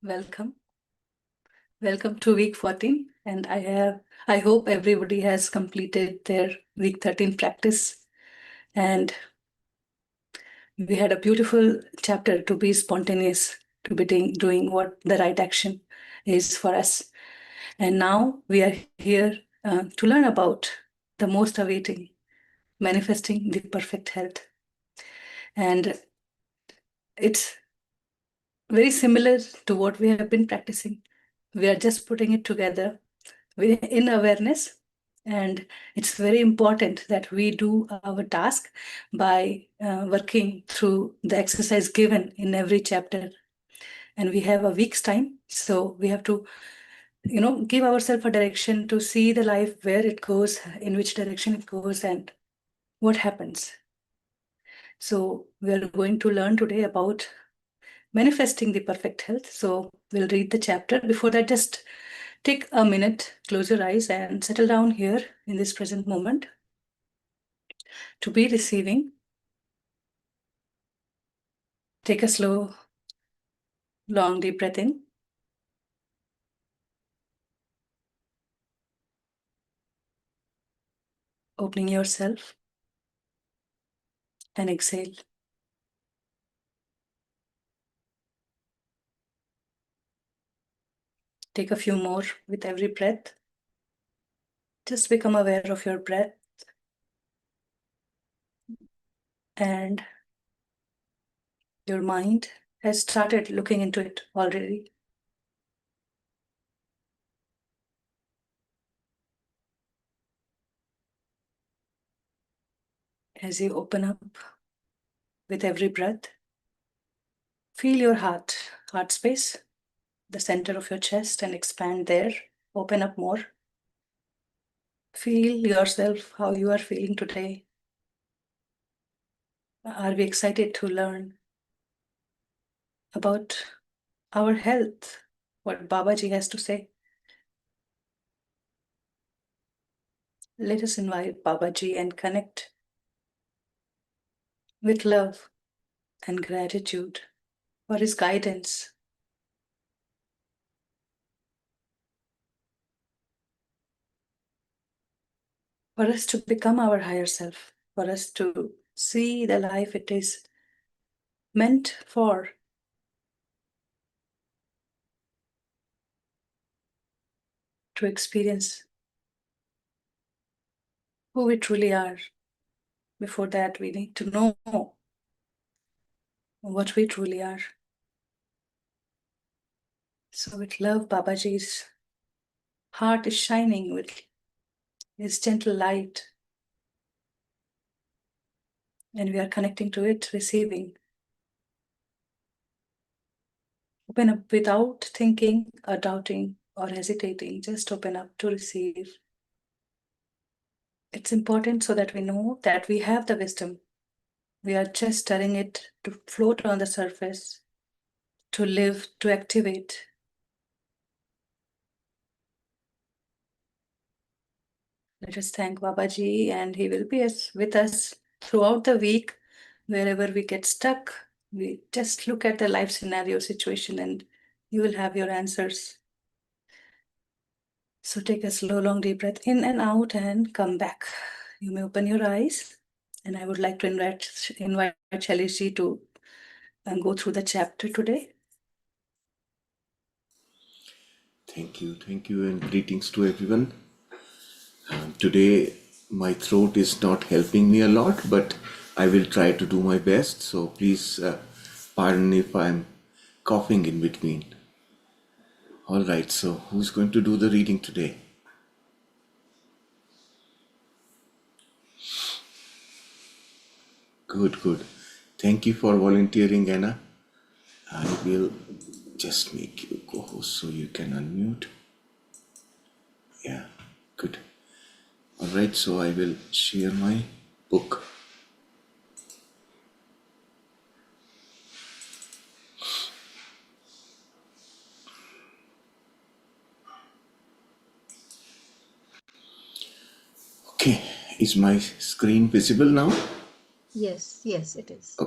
Welcome. Welcome to week 14. And I hope everybody has completed their week 13 practice. And we had a beautiful chapter to be spontaneous, to be doing what the right action is for us. And now we are here to learn about the most awaiting, manifesting the perfect health. And it's very similar to what we have been practicing. We are just putting it together in awareness, and it's very important that we do our task by working through the exercise given in every chapter. And we have a week's time, so we have to give ourselves a direction to see the life, where it goes, in which direction it goes, and what happens. So we are going to learn today about manifesting the perfect health. So we'll read the chapter. Before that, just take a minute, close your eyes, and settle down here in this present moment to be receiving. Take a slow, long, deep breath in. Opening yourself, and exhale. Take a few more with every breath. Just become aware of your breath and your mind has started looking into it already. As you open up with every breath, feel your heart space, the center of your chest, and expand there. Open up more. Feel yourself, how you are feeling today. Are we excited to learn about our health, what Babaji has to say? Let us invite Babaji and connect with love and gratitude for his guidance. For us to become our higher self, for us to see the life it is meant for. To experience who we truly are. Before that, we need to know what we truly are. So with love, Babaji's heart is shining with his gentle light. And we are connecting to it, receiving. Open up without thinking or doubting or hesitating. Just open up to receive. It's important so that we know that we have the wisdom. We are just stirring it to float on the surface, to live, to activate. Let us thank Babaji, and he will be with us throughout the week. Wherever we get stuck, we just look at the life scenario situation and you will have your answers. So take a slow, long, deep breath in and out and come back. You may open your eyes, and I would like to invite Shailesh to go through the chapter today. Thank you, and greetings to everyone. Today, my throat is not helping me a lot, but I will try to do my best. So please pardon if I'm coughing in between. All right, so who's going to do the reading today? Good. Thank you for volunteering, Anna. I will just make you co-host so you can unmute. Yeah, good. All right, so I will share my book. Okay, is my screen visible now? Yes, it is.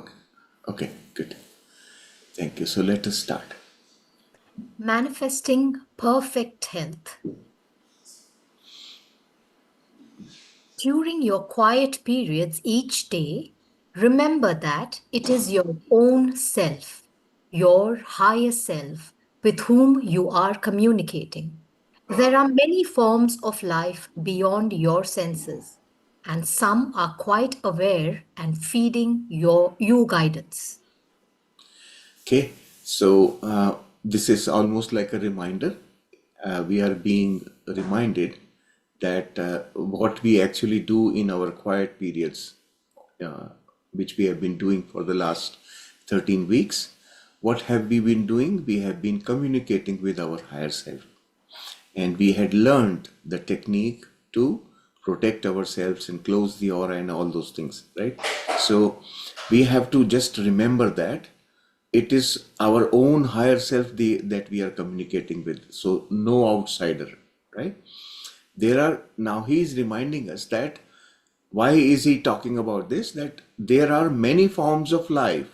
Okay, good. Thank you. So let us start. manifesting perfect health. During your quiet periods each day, remember that it is your own self, your higher self, with whom you are communicating. There are many forms of life beyond your senses, and some are quite aware and feeding you guidance. Okay, so this is almost like a reminder. We are being reminded that what we actually do in our quiet periods, uh, which we have been doing for the last 13 weeks, what have we been doing? We have been communicating with our higher self, and we had learned the technique to protect ourselves and close the aura and all those things, right? So we have to just remember that it is our own higher self that we are communicating with, so no outsider, right? Now he is reminding us that why is he talking about this, that there are many forms of life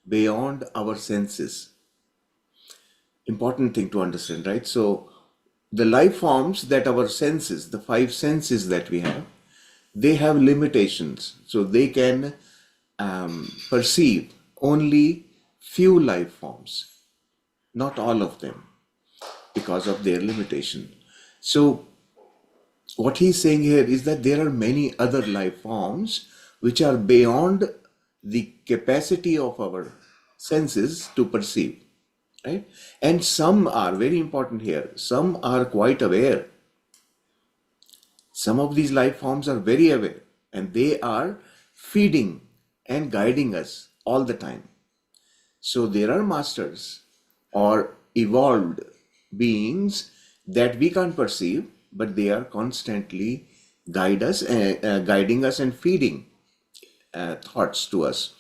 beyond our senses. Important thing to understand, right? So the life forms that our senses, the five senses that we have, they have limitations. So they can perceive only few life forms, not all of them, because of their limitation. So what he's saying here is that there are many other life forms which are beyond the capacity of our senses to perceive, right? And some are very important here, some are quite aware. Some of these life forms are very aware, and they are feeding and guiding us all the time. So there are masters or evolved beings that we can't perceive, but they are constantly guiding us and feeding thoughts to us.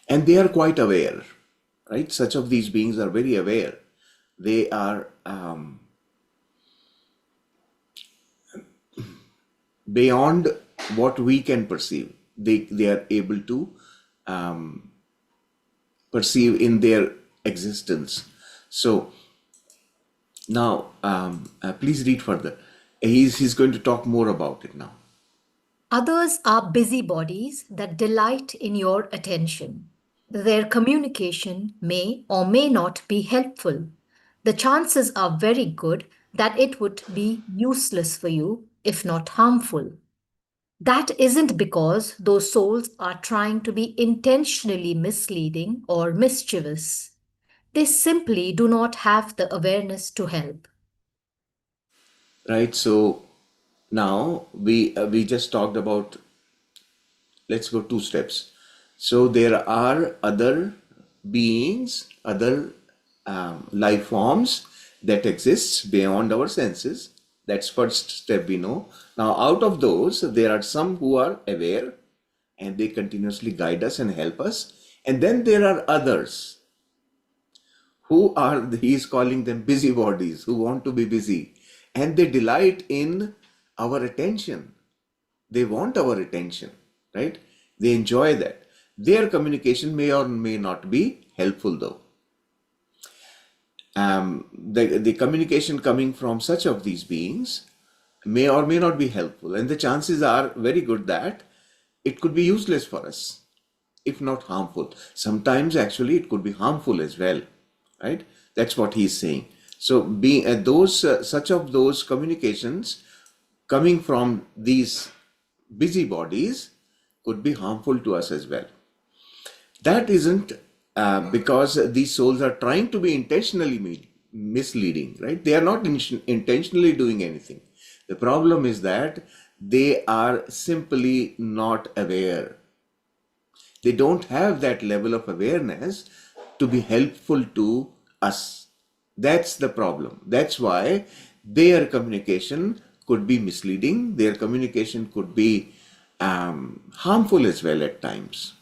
And they are quite aware, right? Such of these beings are very aware. They are beyond what we can perceive. They are able to perceive in their existence. So now, please read further. He's going to talk more about it now. Others are busybodies that delight in your attention. Their communication may or may not be helpful. The chances are very good that it would be useless for you, if not harmful. That isn't because those souls are trying to be intentionally misleading or mischievous. They simply do not have the awareness to help. Right. So now we just talked about. Let's go two steps. So there are other beings, other life forms that exists beyond our senses. That's first step we know. Now out of those, there are some who are aware and they continuously guide us and help us. And then there are others who are, he is calling them busybodies, who want to be busy. And they delight in our attention. They want our attention, right? They enjoy that. Their communication may or may not be helpful though. The communication coming from such of these beings may or may not be helpful. And the chances are very good that it could be useless for us, if not harmful. Sometimes actually it could be harmful as well, right? That's what he's saying. So being those such of those communications coming from these busybodies could be harmful to us as well. That isn't because these souls are trying to be intentionally misleading, right? They are not intentionally doing anything. The problem is that they are simply not aware. They don't have that level of awareness to be helpful to us. That's the problem. That's why their communication could be misleading. Their communication could be harmful as well at times.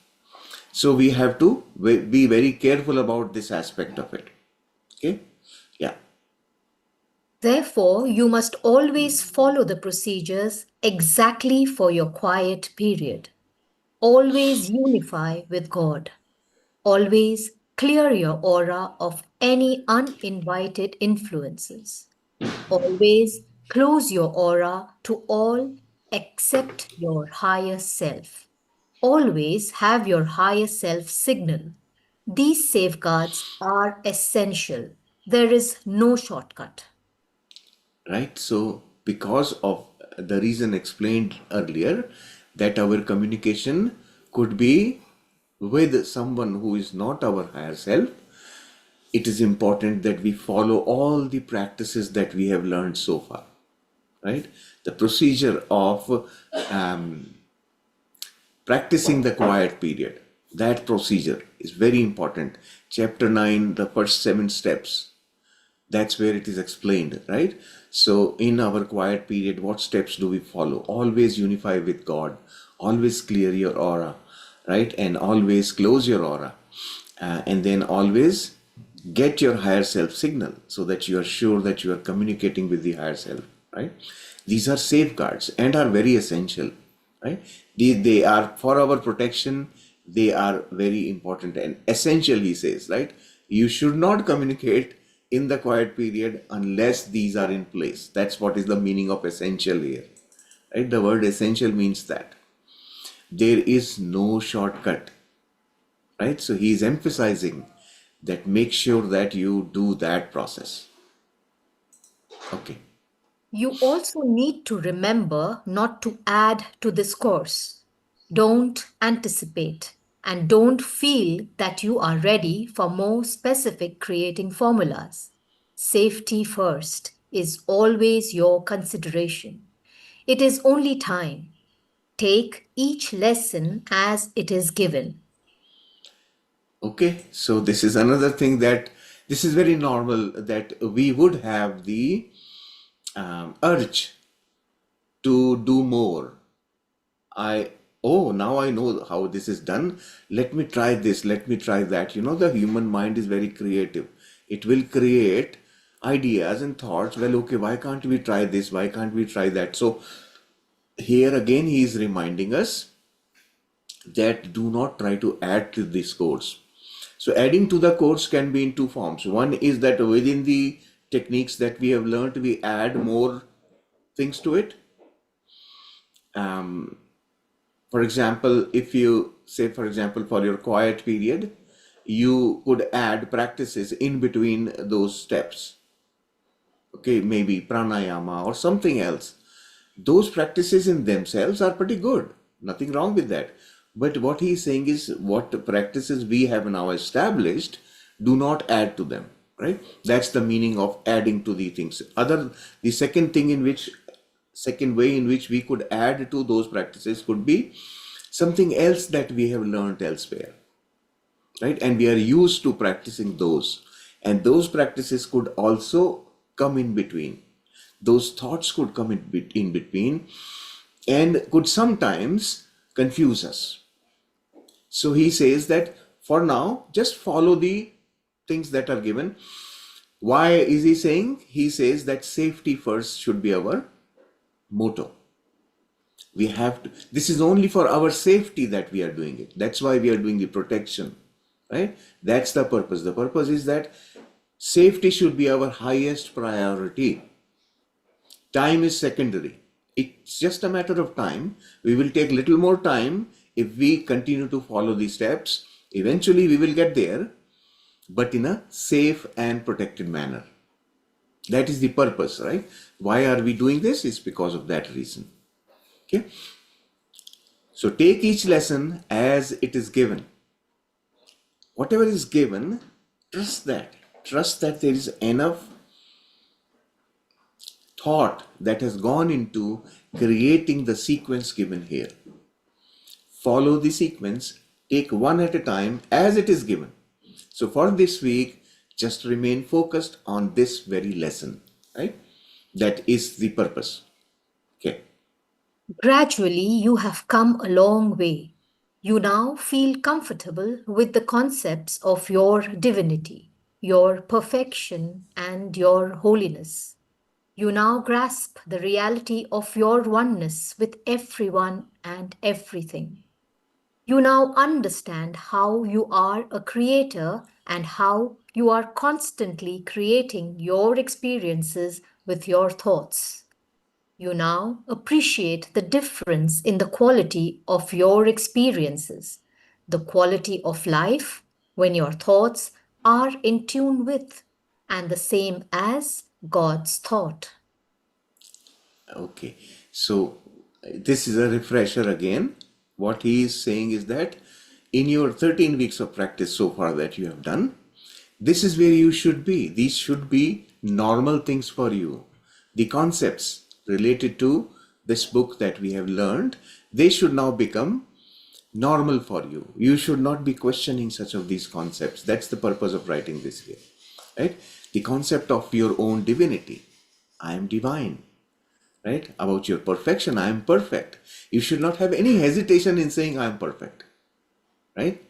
So we have to be very careful about this aspect of it. Okay? Yeah. Therefore, you must always follow the procedures exactly for your quiet period. Always unify with God. Always Clear your aura of any uninvited influences. Always close your aura to all except your higher self. Always have your higher self signal. These safeguards are essential. There is no shortcut. Right? So, because of the reason explained earlier, that our communication could be with someone who is not our higher self, it is important that we follow all the practices that we have learned so far. Right? The procedure of practicing the quiet period, that procedure is very important. Chapter 9, the first 7 steps, that's where it is explained, right? So in our quiet period, what steps do we follow? Always unify with God, always clear your aura, right? And always close your aura, and then always get your higher self signal so that you are sure that you are communicating with the higher self, right? These are safeguards and are very essential, right? They are for our protection. They are very important and essential, he says, right? You should not communicate in the quiet period unless these are in place. That's what is the meaning of essential here, right? The word essential means that there is no shortcut, right? So he is emphasizing that make sure that you do that process. Okay. You also need to remember not to add to this course. Don't anticipate and don't feel that you are ready for more specific creating formulas. Safety first is always your consideration. It is only time. Take each lesson as it is given. Okay, so this is another thing that this is very normal that we would have the urge to do more. Now I know how this is done. Let me try this, let me try that. The human mind is very creative. It will create ideas and thoughts. Well, okay, why can't we try this? Why can't we try that? So here again, he is reminding us that do not try to add to this course. So adding to the course can be in two forms. One is that within the techniques that we have learned, we add more things to it. For example, if you say, for example, for your quiet period, you could add practices in between those steps. Okay, maybe pranayama or something else. Those practices in themselves are pretty good. Nothing wrong with that. But what he is saying is what practices we have now established, do not add to them. Right? That's the meaning of adding to the things. The second way in which we could add to those practices could be something else that we have learned elsewhere, right? And we are used to practicing those, and those practices could also come in between. Those thoughts could come in between and could sometimes confuse us. So he says that for now, just follow the things that are given. Why is he saying? He says that safety first should be our motto. This is only for our safety that we are doing it. That's why we are doing the protection, right? That's the purpose. The purpose is that safety should be our highest priority. Time is secondary. It's just a matter of time. We will take little more time if we continue to follow these steps. Eventually we will get there, but in a safe and protected manner. That is the purpose, right? Why are we doing this? It's because of that reason. Okay. So take each lesson as it is given. Whatever is given, trust that. Trust that there is enough thought that has gone into creating the sequence given here. Follow the sequence, take one at a time as it is given. So for this week, just remain focused on this very lesson, right? That is the purpose. Okay. Gradually, you have come a long way. You now feel comfortable with the concepts of your divinity, your perfection, and your holiness. You now grasp the reality of your oneness with everyone and everything. You now understand how you are a creator and how you are constantly creating your experiences with your thoughts. You now appreciate the difference in the quality of your experiences, the quality of life when your thoughts are in tune with, and the same as God's thought. Okay, so this is a refresher again. What he is saying is that in your 13 weeks of practice so far that you have done, this is where you should be. These should be normal things for you. The concepts related to this book that we have learned, they should now become normal for you. You should not be questioning such of these concepts. That's the purpose of writing this here, right? The concept of your own divinity. I am divine, right? About your perfection, I am perfect. You should not have any hesitation in saying I am perfect, right?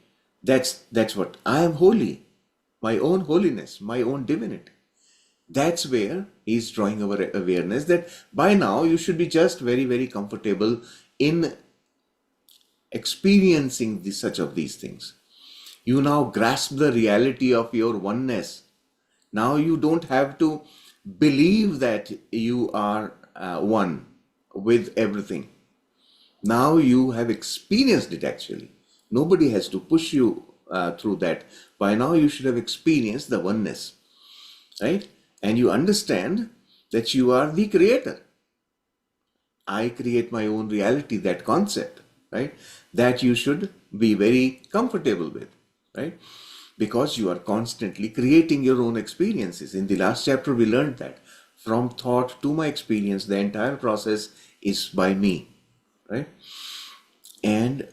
That's what I am holy, my own holiness, my own divinity. That's where he's drawing our awareness that by now you should be just very, very comfortable in experiencing such of these things. You now grasp the reality of your oneness. Now you don't have to believe that you are one with everything. Now you have experienced it actually. Nobody has to push you through that. By now you should have experienced the oneness, right? And you understand that you are the creator. I create my own reality, that concept, right? That you should be very comfortable with, right? Because you are constantly creating your own experiences. In the last chapter, we learned that from thought to my experience, the entire process is by me, right? And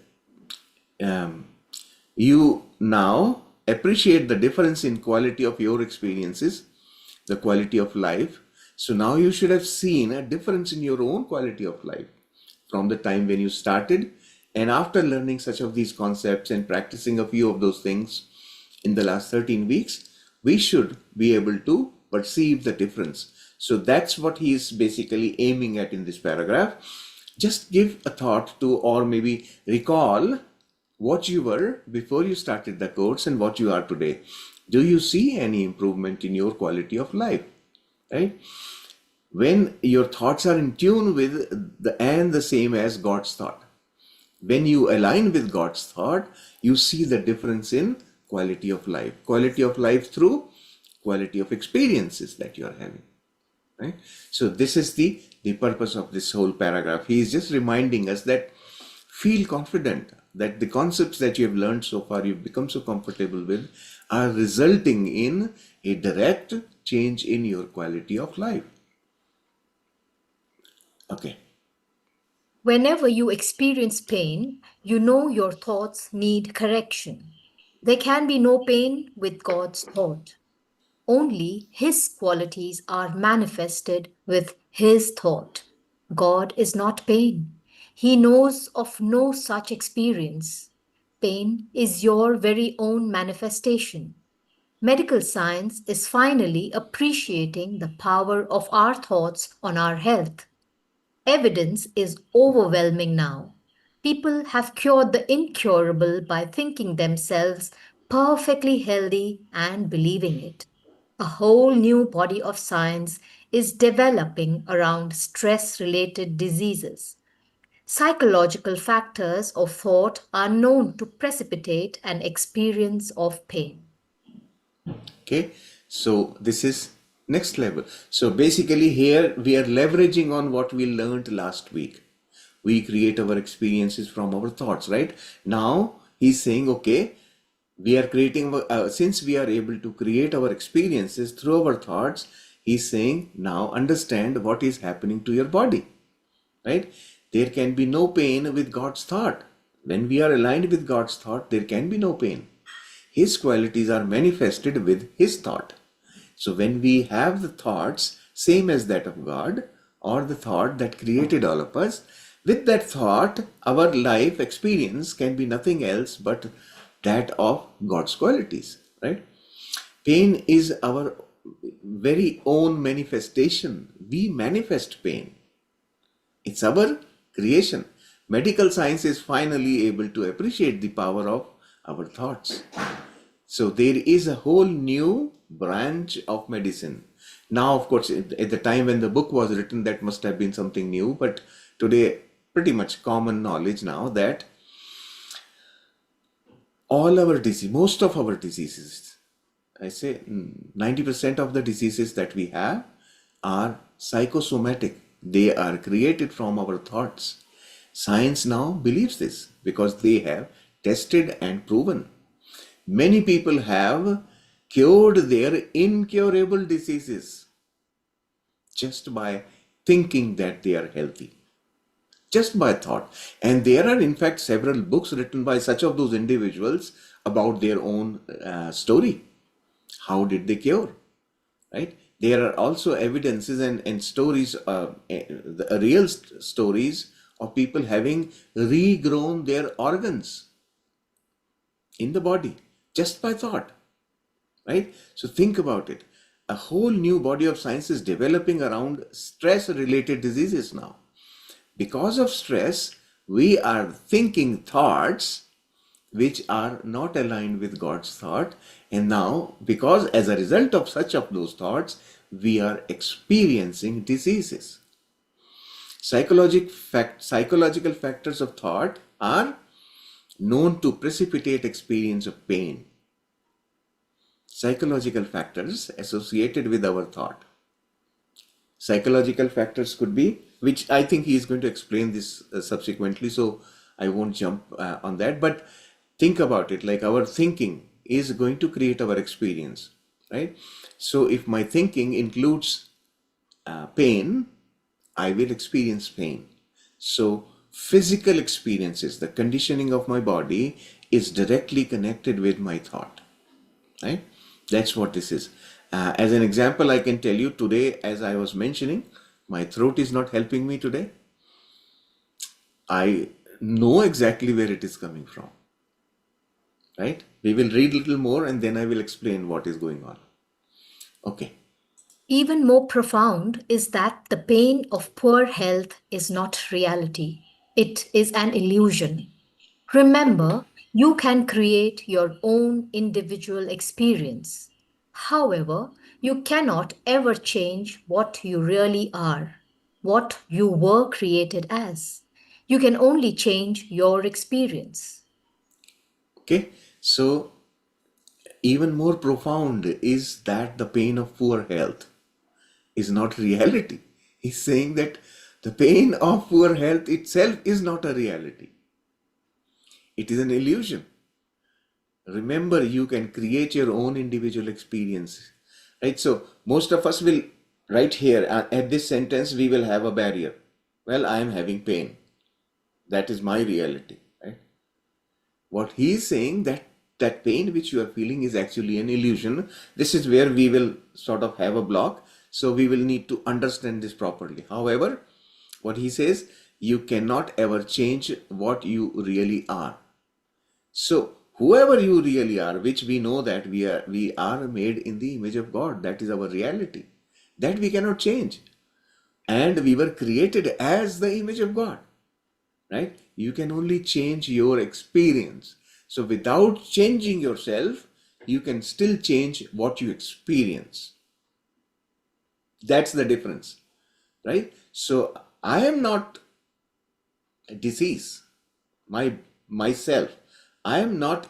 you now appreciate the difference in quality of your experiences, the quality of life. So now you should have seen a difference in your own quality of life from the time when you started, and after learning such of these concepts and practicing a few of those things in the last 13 weeks, we should be able to perceive the difference. So that's what he is basically aiming at in this paragraph. Just give a thought to, or maybe recall what you were before you started the course and what you are today. Do you see any improvement in your quality of life? Right? When your thoughts are in tune with the same as God's thought. When you align with God's thought, you see the difference in quality of life. Quality of life through quality of experiences that you are having. Right? So this is the purpose of this whole paragraph. He is just reminding us that feel confident that the concepts that you have learned so far, you've become so comfortable with, are resulting in a direct change in your quality of life. Okay. Whenever you experience pain, you know your thoughts need correction. There can be no pain with God's thought. Only His qualities are manifested with His thought. God is not pain. He knows of no such experience. Pain is your very own manifestation. Medical science is finally appreciating the power of our thoughts on our health. Evidence is overwhelming now. People have cured the incurable by thinking themselves perfectly healthy and believing it. A whole new body of science is developing around stress related diseases. Psychological factors of thought are known to precipitate an experience of pain. Okay. So this is next level. So basically here we are leveraging on what we learned last week. We create our experiences from our thoughts, right? Now he's saying, okay, we are creating, since we are able to create our experiences through our thoughts, he's saying, now understand what is happening to your body, right? There can be no pain with God's thought. When we are aligned with God's thought, there can be no pain. His qualities are manifested with His thought. So when we have the thoughts same as that of God, or the thought that created all of us, with that thought, our life experience can be nothing else but that of God's qualities, right? Pain is our very own manifestation. We manifest pain. It's our creation. Medical science is finally able to appreciate the power of our thoughts. So there is a whole new branch of medicine. Now, of course, at the time when the book was written, that must have been something new, but today, pretty much common knowledge now that all our disease, most of our diseases, I say 90% of the diseases that we have are psychosomatic. They are created from our thoughts. Science now believes this because they have tested and proven. Many people have cured their incurable diseases just by thinking that they are healthy, just by thought. And there are, in fact, several books written by such of those individuals about their own story. How did they cure? Right? There are also evidences and stories, real stories of people having regrown their organs in the body just by thought. Right? So think about it. A whole new body of science is developing around stress related diseases now. Because of stress, we are thinking thoughts which are not aligned with God's thought. And now, because as a result of such of those thoughts, we are experiencing diseases. Psychological factors of thought are known to precipitate experience of pain. Psychological factors associated with our thought. Psychological factors could be, which I think he is going to explain this subsequently, so I won't jump on that, but think about it, like our thinking is going to create our experience, right? So if my thinking includes pain, I will experience pain. So physical experiences, the conditioning of my body is directly connected with my thought, right? That's what this is. As an example, I can tell you today, as I was mentioning, my throat is not helping me today. I know exactly where it is coming from, right? We will read a little more and then I will explain what is going on. Okay. Even more profound is that the pain of poor health is not reality. It is an illusion. Remember, you can create your own individual experience. However, you cannot ever change what you really are, what you were created as. You can only change your experience. Okay. So even more profound is that the pain of poor health is not reality. He's saying that the pain of poor health itself is not a reality. It is an illusion. Remember, you can create your own individual experience, right? So most of us will, right here at this sentence, we will have a barrier. Well, I am having pain. That is my reality, right? What he is saying, that pain which you are feeling is actually an illusion. This is where we will sort of have a block. So we will need to understand this properly. However, what he says, you cannot ever change what you really are. So whoever you really are, which we know that we are made in the image of God, that is our reality, that we cannot change. And we were created as the image of God, right? You can only change your experience. So without changing yourself, you can still change what you experience. That's the difference, right? So I am not a disease, myself. I am not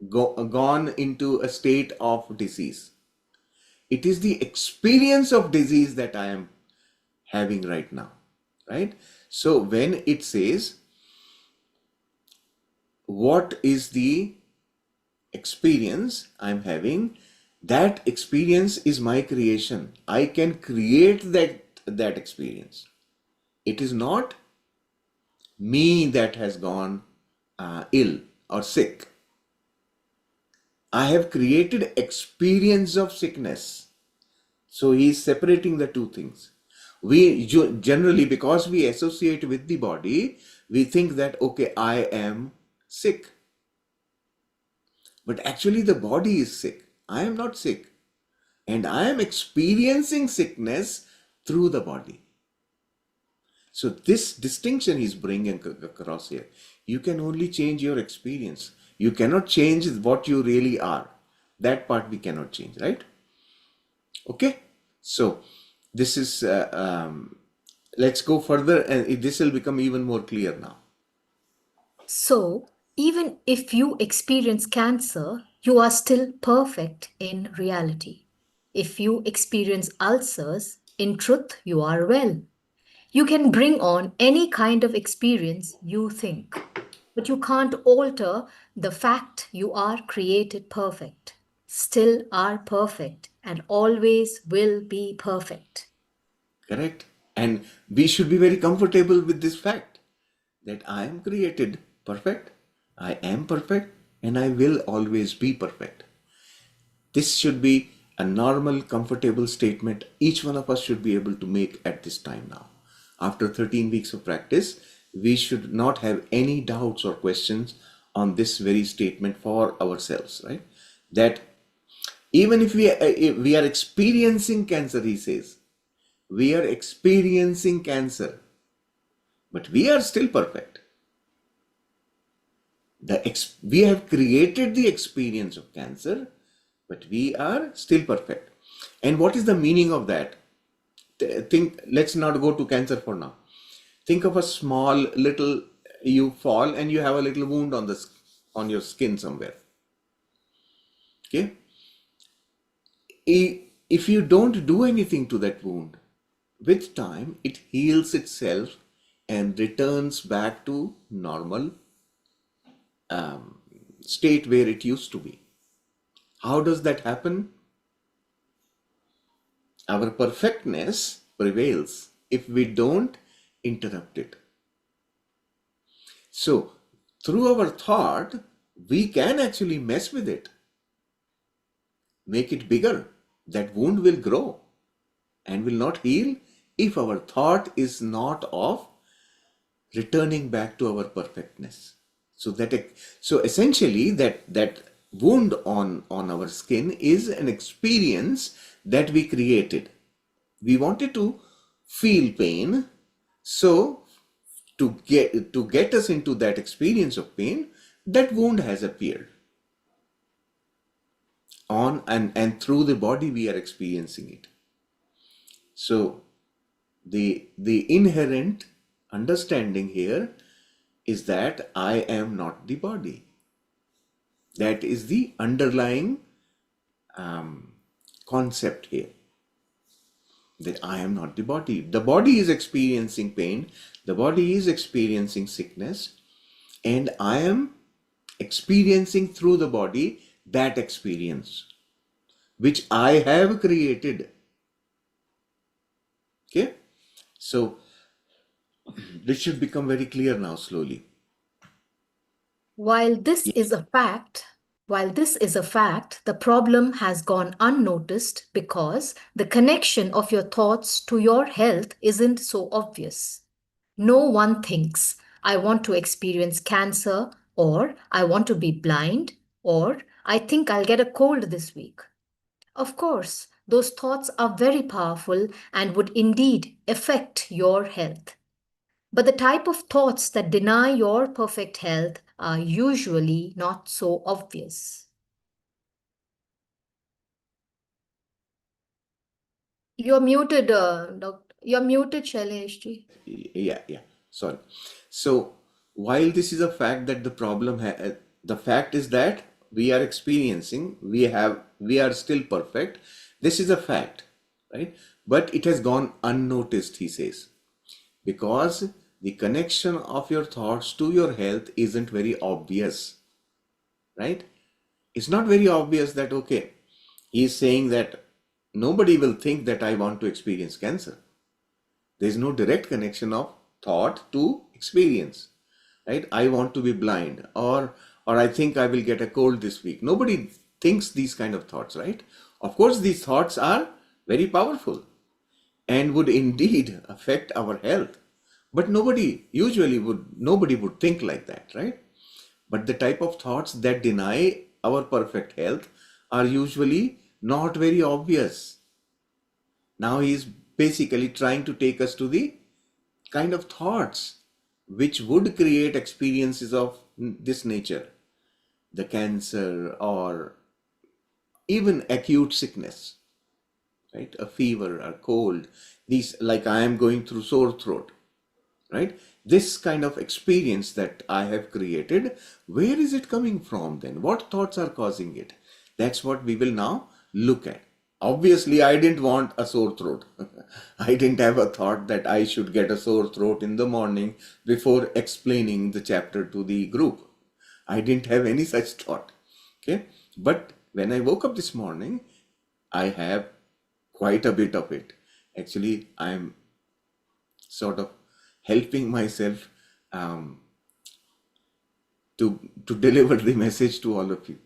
gone into a state of disease. It is the experience of disease that I am having right now, right? So when it says, what is the experience I'm having? That experience is my creation. I can create that experience. It is not me that has gone ill or sick. I have created experience of sickness. So he is separating the two things. We generally, because we associate with the body, we think that, okay, I am sick. But actually the body is sick. I am not sick. And I am experiencing sickness through the body. So this distinction he's bringing across here. You can only change your experience. You cannot change what you really are. That part we cannot change, right? Okay. So this is, let's go further and this will become even more clear now. So, even if you experience cancer, you are still perfect in reality. If you experience ulcers, in truth, you are well. You can bring on any kind of experience you think, but you can't alter the fact you are created perfect, still are perfect, and always will be perfect. Correct? And we should be very comfortable with this fact that I am created perfect, I am perfect, and I will always be perfect. This should be a normal, comfortable statement each one of us should be able to make at this time now. After 13 weeks of practice, we should not have any doubts or questions on this very statement for ourselves, right? That even if we are experiencing cancer, he says, we are experiencing cancer, but we are still perfect. We have created the experience of cancer, but we are still perfect. And what is the meaning of that? Think, let's not go to cancer for now. Think of a small little, you fall and you have a little wound on your skin somewhere. Okay. If you don't do anything to that wound, with time it heals itself and returns back to normal state where it used to be. How does that happen? Our perfectness prevails if we don't interrupt it. So, through our thought, we can actually mess with it, make it bigger. That wound will grow and will not heal if our thought is not of returning back to our perfectness. So essentially that wound on our skin is an experience that we created. We wanted to feel pain, so to get us into that experience of pain, that wound has appeared on and through the body we are experiencing it. So the inherent understanding here is that I am not the body. That is the underlying concept here. That I am not the body. The body is experiencing pain, the body is experiencing sickness, and I am experiencing through the body that experience which I have created. Okay, so this should become very clear now slowly. While this is a fact, the problem has gone unnoticed because the connection of your thoughts to your health isn't so obvious. No one thinks, I want to experience cancer, or I want to be blind, or I think I'll get a cold this week. Of course, those thoughts are very powerful and would indeed affect your health. But the type of thoughts that deny your perfect health are usually not so obvious. You're muted, Doctor. You're muted, Shailesh ji. Yeah, sorry. So while this is a fact that the fact is that we are experiencing, we are still perfect. This is a fact, right? But it has gone unnoticed, he says, because the connection of your thoughts to your health isn't very obvious, right? It's not very obvious that, okay, he's saying that nobody will think that I want to experience cancer. There is no direct connection of thought to experience, right? I want to be blind, or I think I will get a cold this week. Nobody thinks these kind of thoughts, right? Of course, these thoughts are very powerful and would indeed affect our health, but nobody would think like that, right? But the type of thoughts that deny our perfect health are usually not very obvious. Now he is basically trying to take us to the kind of thoughts which would create experiences of this nature, the cancer or even acute sickness, right? A fever or cold, these, like I am going through sore throat, right? This kind of experience that I have created, where is it coming from then? What thoughts are causing it? That's what we will now look at. Obviously, I didn't want a sore throat. I didn't have a thought that I should get a sore throat in the morning before explaining the chapter to the group. I didn't have any such thought. Okay. But when I woke up this morning, I have quite a bit of it. Actually, I'm sort of helping myself um, to deliver the message to all of you.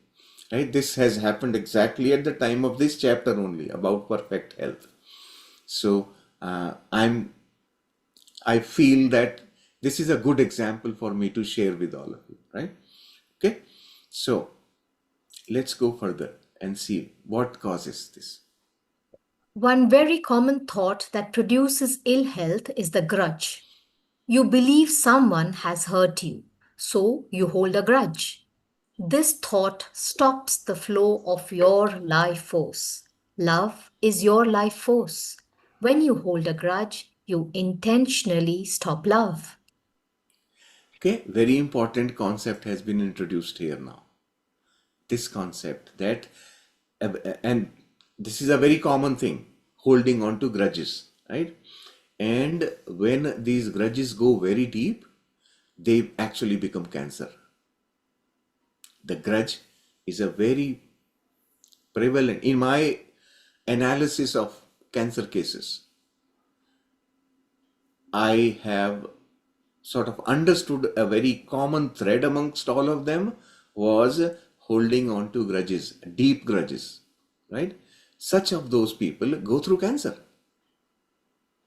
Right? This has happened exactly at the time of this chapter only about perfect health. So I feel that this is a good example for me to share with all of you. Right? Okay. So let's go further and see what causes this. One very common thought that produces ill health is the grudge. You believe someone has hurt you, so you hold a grudge. This thought stops the flow of your life force. Love is your life force. When you hold a grudge, you intentionally stop love. Okay, very important concept has been introduced here now. This concept that, and this is a very common thing, holding on to grudges, right? And when these grudges go very deep, they actually become cancer. The grudge is a very prevalent, in my analysis of cancer cases, I have sort of understood a very common thread amongst all of them was holding on to grudges, deep grudges, right? Such of those people go through cancer,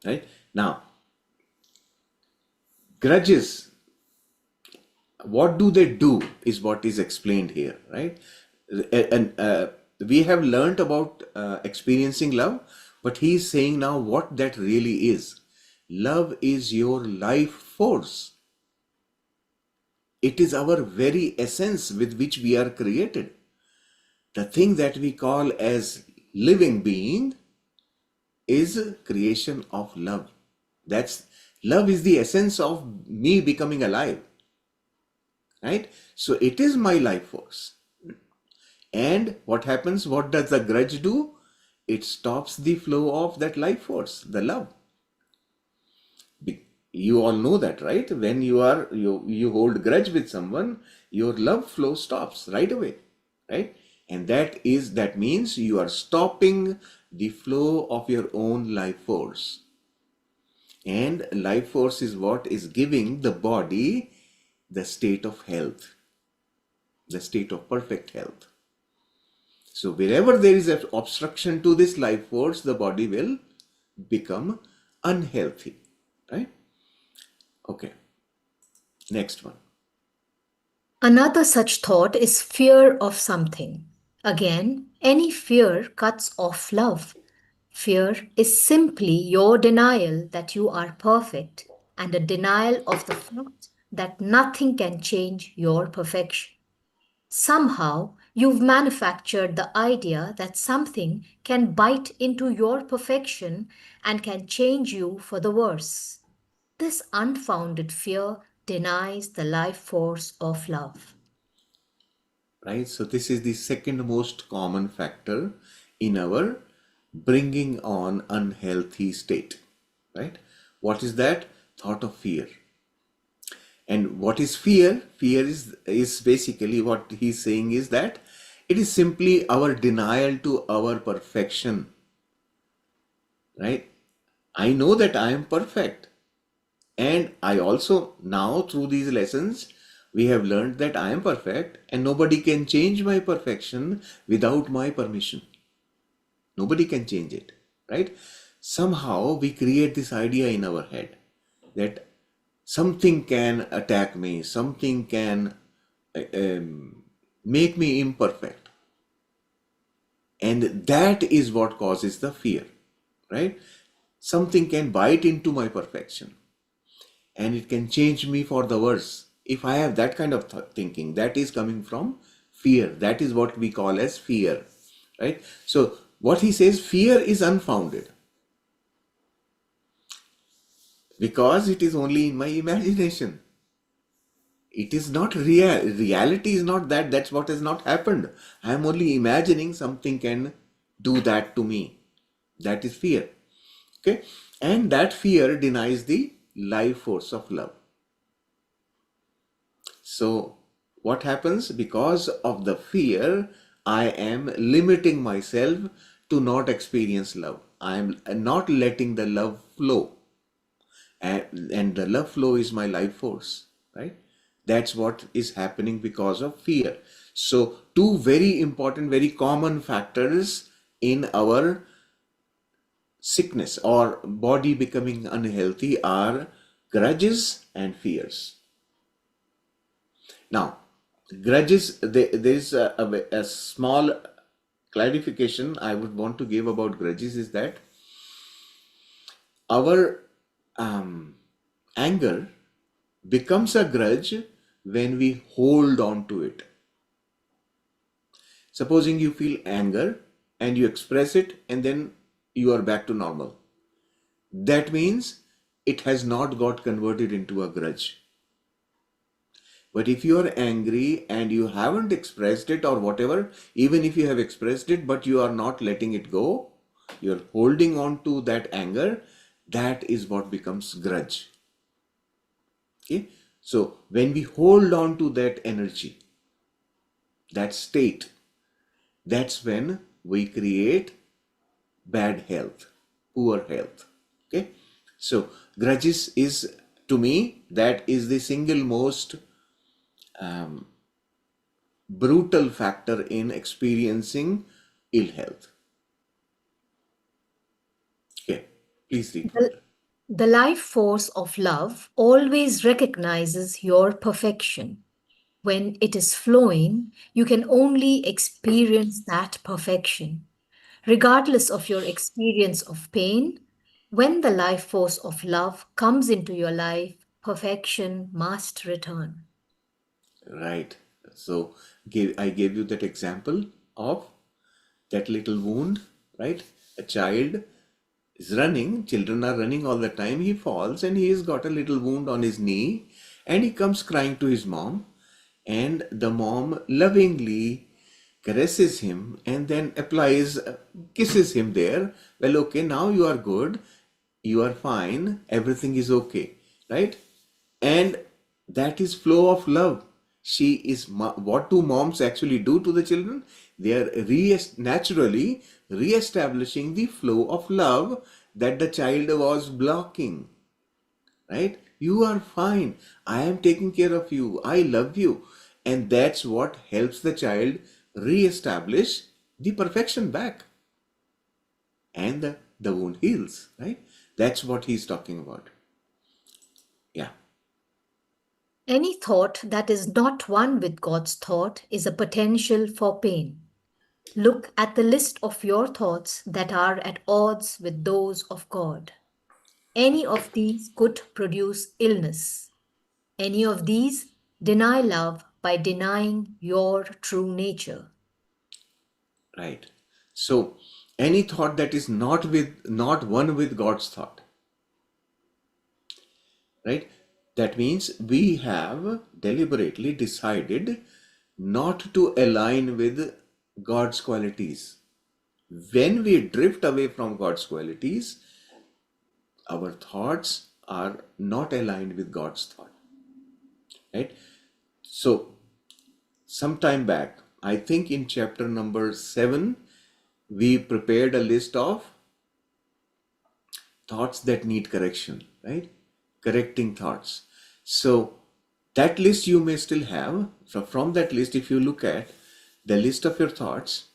right? Now, grudges, what do they do is what is explained here, right? And we have learned about experiencing love, but he is saying now what that really is. Love is your life force. It is our very essence with which we are created. The thing that we call as living being is creation of love. That's love is the essence of me becoming alive. Right? So it is my life force. And what happens? What does the grudge do? It stops the flow of that life force, the love. You all know that, right? When you hold grudge with someone, your love flow stops right away, right? And that means you are stopping the flow of your own life force. And life force is what is giving the body the state of health, the state of perfect health. So wherever there is an obstruction to this life force, the body will become unhealthy, right? Okay, next one. Another such thought is fear of something. Again, any fear cuts off love. Fear is simply your denial that you are perfect and a denial of the fact that nothing can change your perfection. Somehow, you've manufactured the idea that something can bite into your perfection and can change you for the worse. This unfounded fear denies the life force of love. Right? So this is the second most common factor in our bringing on unhealthy state, right? What is that? Thought of fear. And what is fear? Fear is basically what he's saying is that it is simply our denial to our perfection, right? I know that I am perfect. And I also now through these lessons, we have learned that I am perfect and nobody can change my perfection without my permission. Nobody can change it, right? Somehow we create this idea in our head that something can attack me, something can make me imperfect. And that is what causes the fear, right? Something can bite into my perfection. and it can change me for the worse. If I have that kind of thinking, that is coming from fear. That is what we call as fear, right? So what he says, fear is unfounded because it is only in my imagination. It is not real. Reality is not that. That's what has not happened. I am only imagining something can do that to me. That is fear. Okay? And that fear denies the life force of love. So, what happens? Because of the fear, I am limiting myself to not experience love. I am not letting the love flow. And the love flow is my life force, right? That's what is happening because of fear. So, two very important, very common factors in our sickness or body becoming unhealthy are grudges and fears. Now, grudges, there is a small clarification I would want to give about grudges is that our anger becomes a grudge when we hold on to it. Supposing you feel anger and you express it and then you are back to normal. That means it has not got converted into a grudge. But if you are angry and you haven't expressed it or whatever, even if you have expressed it but you are not letting it go, you're holding on to that anger, that is what becomes grudge. Okay? So when we hold on to that energy, that state, that's when we create bad health, poor health. Okay? So grudges is, to me, that is the single most brutal factor in experiencing ill health. Okay, please read The, further. the life force of love always recognizes your perfection. When it is flowing, you can only experience that perfection. Regardless of your experience of pain, when the life force of love comes into your life, perfection must return. Right. So I gave you that example of that little wound, right? A child is running, children are running all the time. He falls and he has got a little wound on his knee and he comes crying to his mom. And the mom lovingly caresses him and then applies, kisses him there. Well, okay, now you are good, you are fine, everything is okay, right? And that is flow of love. She is, what do moms actually do to the children? They are naturally re-establishing the flow of love that the child was blocking, right? You are fine. I am taking care of you. I love you. And that's what helps the child re-establish the perfection back. And the wound heals, right? That's what he's talking about. Yeah. Any thought that is not one with God's thought is a potential for pain. Look at the list of your thoughts that are at odds with those of God. Any of these could produce illness. Any of these deny love by denying your true nature. Right. So any thought that is not one with God's thought, right? That means we have deliberately decided not to align with God's qualities. When we drift away from God's qualities, our thoughts are not aligned with God's thought, right? So some time back, I think in chapter number 7, we prepared a list of thoughts that need correction, right? Correcting thoughts. So that list you may still have. So from that list, if you look at the list of your thoughts,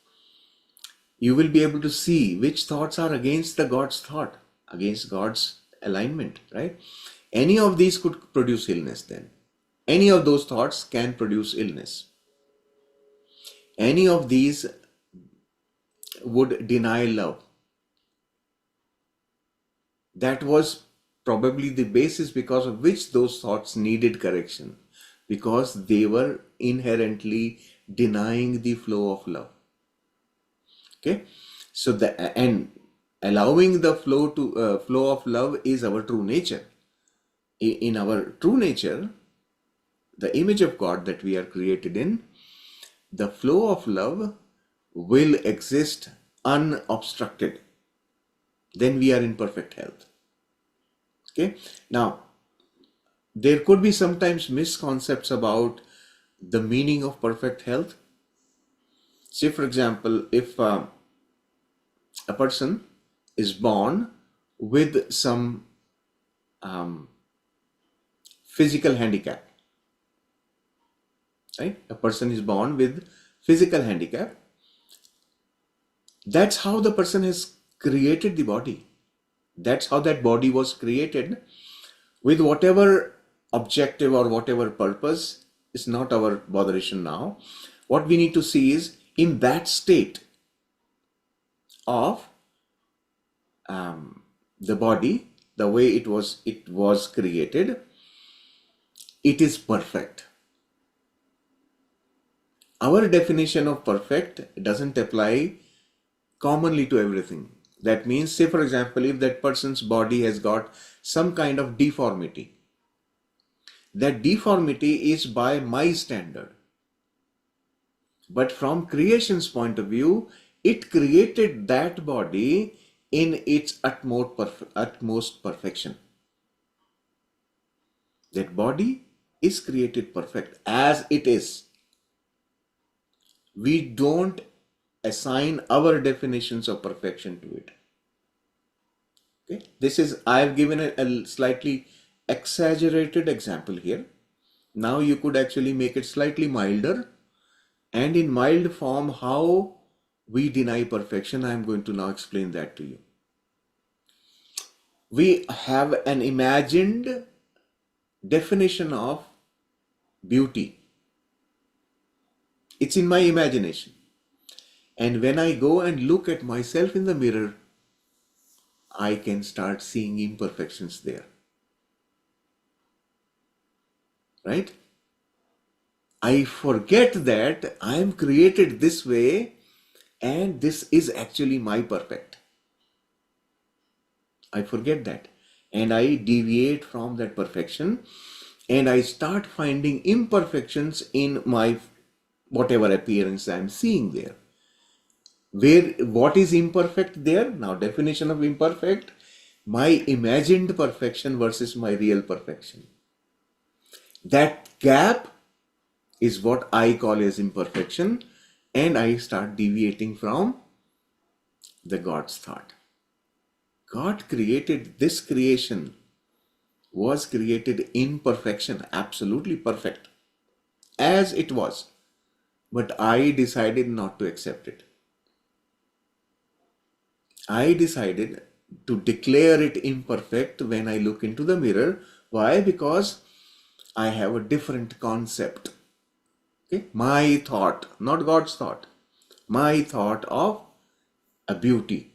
you will be able to see which thoughts are against the God's thought, against God's alignment, right? Any of these could produce illness then. Any of those thoughts can produce illness. Any of these would deny love. That was probably the basis because of which those thoughts needed correction, because they were inherently denying the flow of love. Okay, so and allowing the flow of love is our true nature. In our true nature, the image of God that we are created in, the flow of love will exist unobstructed. Then we are in perfect health. Okay, now there could be sometimes misconceptions about the meaning of perfect health. Say, for example, if a person is born with some physical handicap, right? A person is born with physical handicap. That's how the person has created the body. That's how that body was created, with whatever objective or whatever purpose is not our botheration now. What we need to see is, in that state of the body, the way it was created, it is perfect. Our definition of perfect doesn't apply commonly to everything. That means, say for example, if that person's body has got some kind of deformity, that deformity is by my standard. But from creation's point of view, it created that body in its utmost perfection. That body is created perfect as it is. We don't assign our definitions of perfection to it. Okay? I've given a slightly exaggerated example here. Now you could actually make it slightly milder. And in mild form, how we deny perfection, I'm going to now explain that to you. We have an imagined definition of beauty. It's in my imagination. And when I go and look at myself in the mirror, I can start seeing imperfections there. Right? I forget that I am created this way and this is actually my perfect. I forget that. And I deviate from that perfection and I start finding imperfections in my whatever appearance I'm seeing there. What is imperfect there? Now, definition of imperfect, my imagined perfection versus my real perfection. That gap is what I call as imperfection, and I start deviating from the God's thought. God created this creation, was created in perfection, absolutely perfect, as it was. But I decided not to accept it. I decided to declare it imperfect when I look into the mirror. Why? Because I have a different concept. Okay? My thought, not God's thought. My thought of a beauty.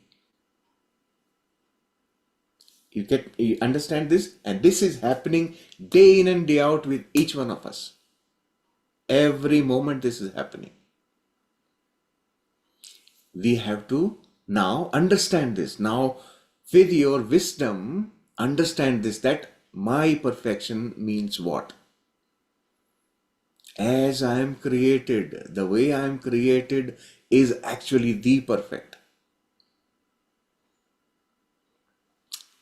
You understand this? And this is happening day in and day out with each one of us. Every moment this is happening. We have to now understand this. Now, with your wisdom, understand this, that my perfection means what? As I am created, the way I am created is actually the perfect.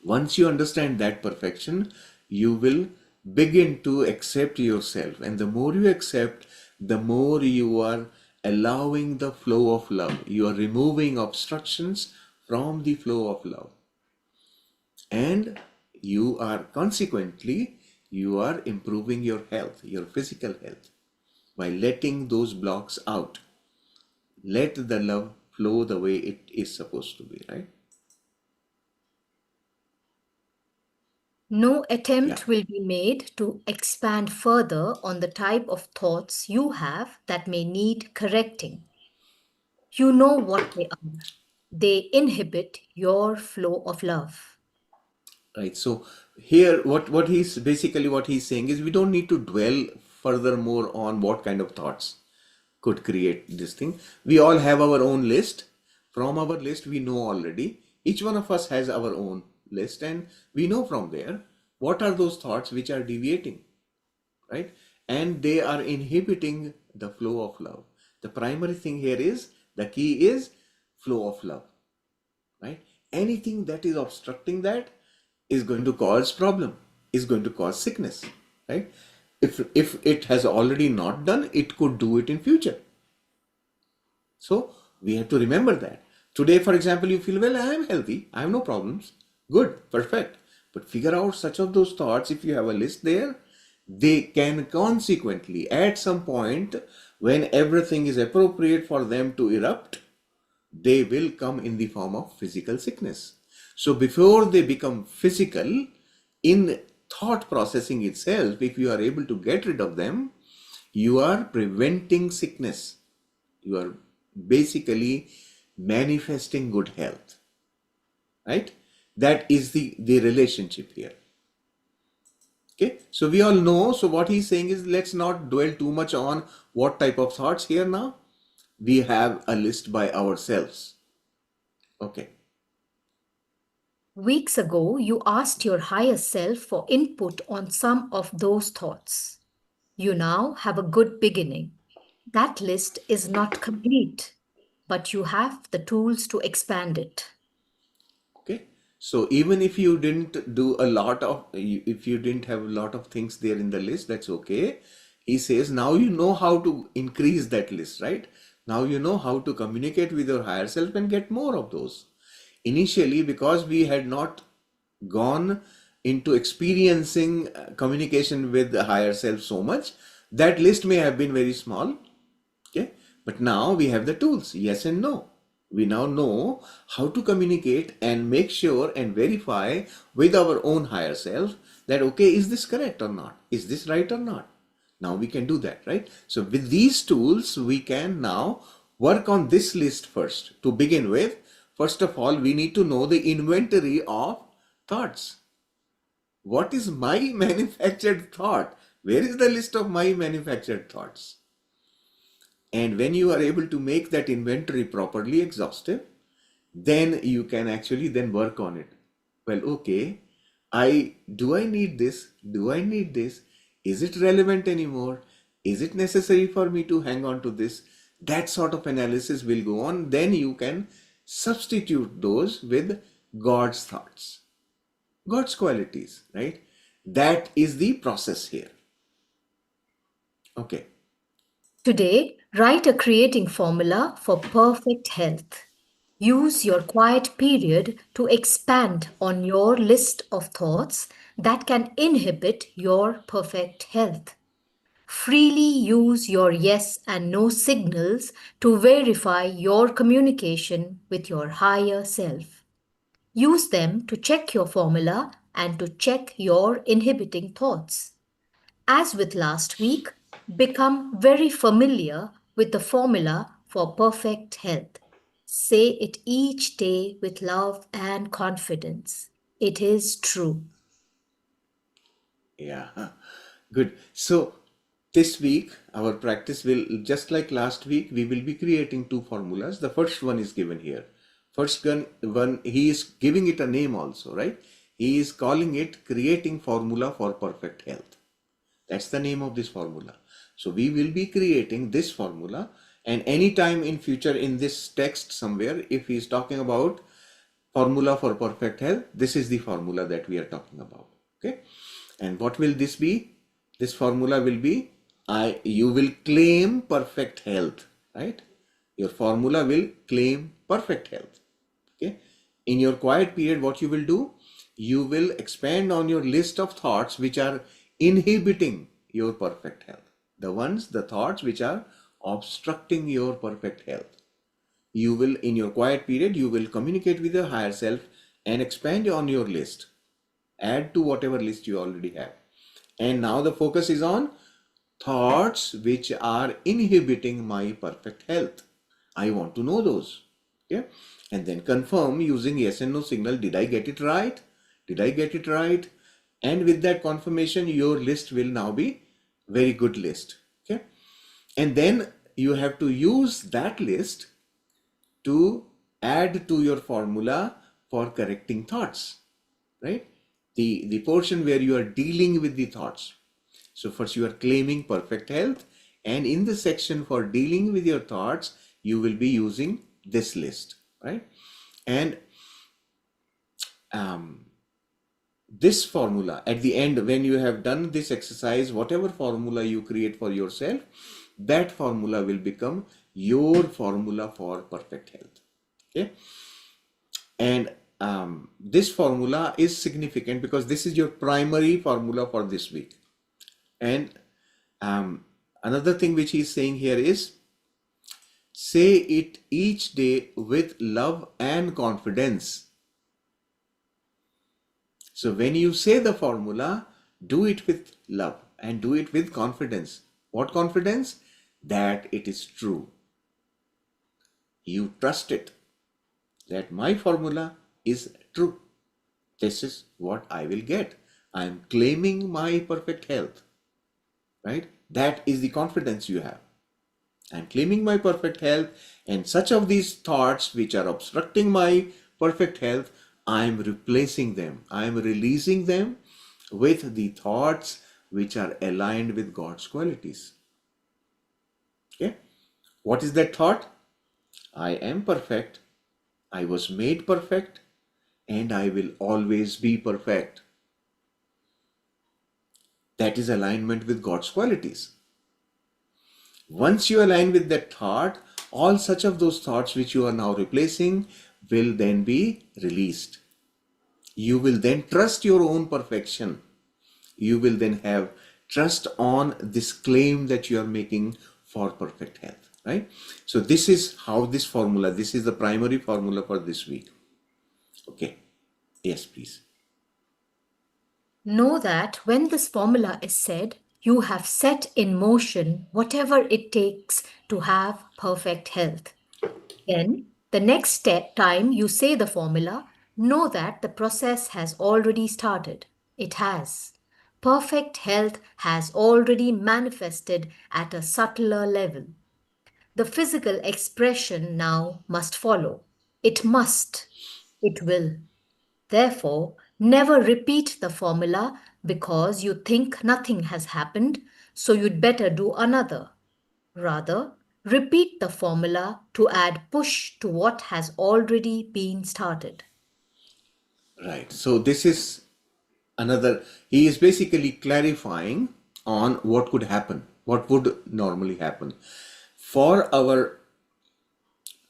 Once you understand that perfection, you will begin to accept yourself. And the more you accept, the more you are allowing the flow of love. You are removing obstructions from the flow of love. And you are consequently, you are improving your health, your physical health, by letting those blocks out. Let the love flow the way it is supposed to be, right? No Yeah. attempt will be made to expand further on the type of thoughts you have that may need correcting. You know what they are. They inhibit your flow of love. right? So here, what he's saying is we don't need to dwell furthermore on what kind of thoughts could create this thing. We all have our own list. From our list, we know already. Each one of us has our own list, and we know from there what are those thoughts which are deviating, right? And they are inhibiting the flow of love. The primary thing here is the key is flow of love, right? Anything that is obstructing that is going to cause problem, is going to cause sickness, right? If it has already not done, it could do it in future. So we have to remember that. Today, for example, you feel, well, I am healthy, I have no problems. Good, perfect. But figure out such of those thoughts, if you have a list there, they can consequently, at some point, when everything is appropriate for them to erupt, they will come in the form of physical sickness. So before they become physical, in thought processing itself, if you are able to get rid of them, you are preventing sickness. You are basically manifesting good health, right? That is the relationship here. Okay, so we all know. So what he's saying is, let's not dwell too much on what type of thoughts here now. We have a list by ourselves. Okay. Weeks ago, you asked your higher self for input on some of those thoughts. You now have a good beginning. That list is not complete, but you have the tools to expand it. Okay, so even if you didn't do a lot of, if you didn't have a lot of things there in the list, that's okay. He says now you know how to increase that list, right? Now you know how to communicate with your higher self and get more of those. Initially, because we had not gone into experiencing communication with the higher self so much, that list may have been very small. Okay, but now we have the tools, yes and no. We now know how to communicate and make sure and verify with our own higher self that, okay, is this correct or not? Is this right or not? Now we can do that, right? So with these tools, we can now work on this list first. To begin with, first of all, we need to know the inventory of thoughts. What is my manufactured thought? Where is the list of my manufactured thoughts? And when you are able to make that inventory properly exhaustive, then you can actually then work on it. Well, okay, I need this? Do I need this? Is it relevant anymore? Is it necessary for me to hang on to this? That sort of analysis will go on. Then you can substitute those with God's thoughts, God's qualities, right? That is the process here. Okay. Today, write a creating formula for perfect health. Use your quiet period to expand on your list of thoughts that can inhibit your perfect health. Freely use your yes and no signals to verify your communication with your higher self. Use them to check your formula and to check your inhibiting thoughts. As with last week, become very familiar with the formula for perfect health. Say it each day with love and confidence. It is true. Yeah, good. So this week, our practice will, just like last week, we will be creating two formulas. The first one is given here. One, he is giving it a name also, right? He is calling it creating formula for perfect health. That's the name of this formula. So we will be creating this formula, and anytime in future in this text somewhere, if he is talking about formula for perfect health, this is the formula that we are talking about. Okay, and what will this be? This formula will be, you will claim perfect health, right? Your formula will claim perfect health. Okay, in your quiet period, what you will do, you will expand on your list of thoughts which are inhibiting your perfect health, the thoughts which are obstructing your perfect health. You will, in your quiet period, you will communicate with your higher self and expand on your list. Add to whatever list you already have. And now the focus is on thoughts which are inhibiting my perfect health. I want to know those. Okay. And then confirm using yes and no signal. Did I get it right? Did I get it right? And with that confirmation, your list will now be very good list. Okay. And then you have to use that list to add to your formula for correcting thoughts, right? The portion where you are dealing with the thoughts. So first you are claiming perfect health, and in the section for dealing with your thoughts, you will be using this list, right? And this formula at the end, when you have done this exercise, whatever formula you create for yourself, that formula will become your formula for perfect health. Okay. And this formula is significant because this is your primary formula for this week. And another thing which he's saying here is, say it each day with love and confidence. So when you say the formula, do it with love and do it with confidence. What confidence? That it is true. You trust it, that my formula is true. This is what I will get. I am claiming my perfect health, right? That is the confidence you have. I am claiming my perfect health, and such of these thoughts which are obstructing my perfect health, I am replacing them. I am releasing them with the thoughts which are aligned with God's qualities. Okay? What is that thought? I am perfect. I was made perfect, and I will always be perfect. That is alignment with God's qualities. Once you align with that thought, all such of those thoughts which you are now replacing will then be released. You will then trust your own perfection. You will then have trust on this claim that you are making for perfect health, right? So this is how this formula, this is the primary formula for this week. Okay. Yes, please. Know that when this formula is said, you have set in motion whatever it takes to have perfect health. Then, the next time you say the formula, know that the process has already started. It has. Perfect health has already manifested at a subtler level. The physical expression now must follow. It must. It will. Therefore, never repeat the formula because you think nothing has happened, so you'd better do another. Rather, repeat the formula to add push to what has already been started. Right. So this is another, he is basically clarifying on what could happen, what would normally happen. For our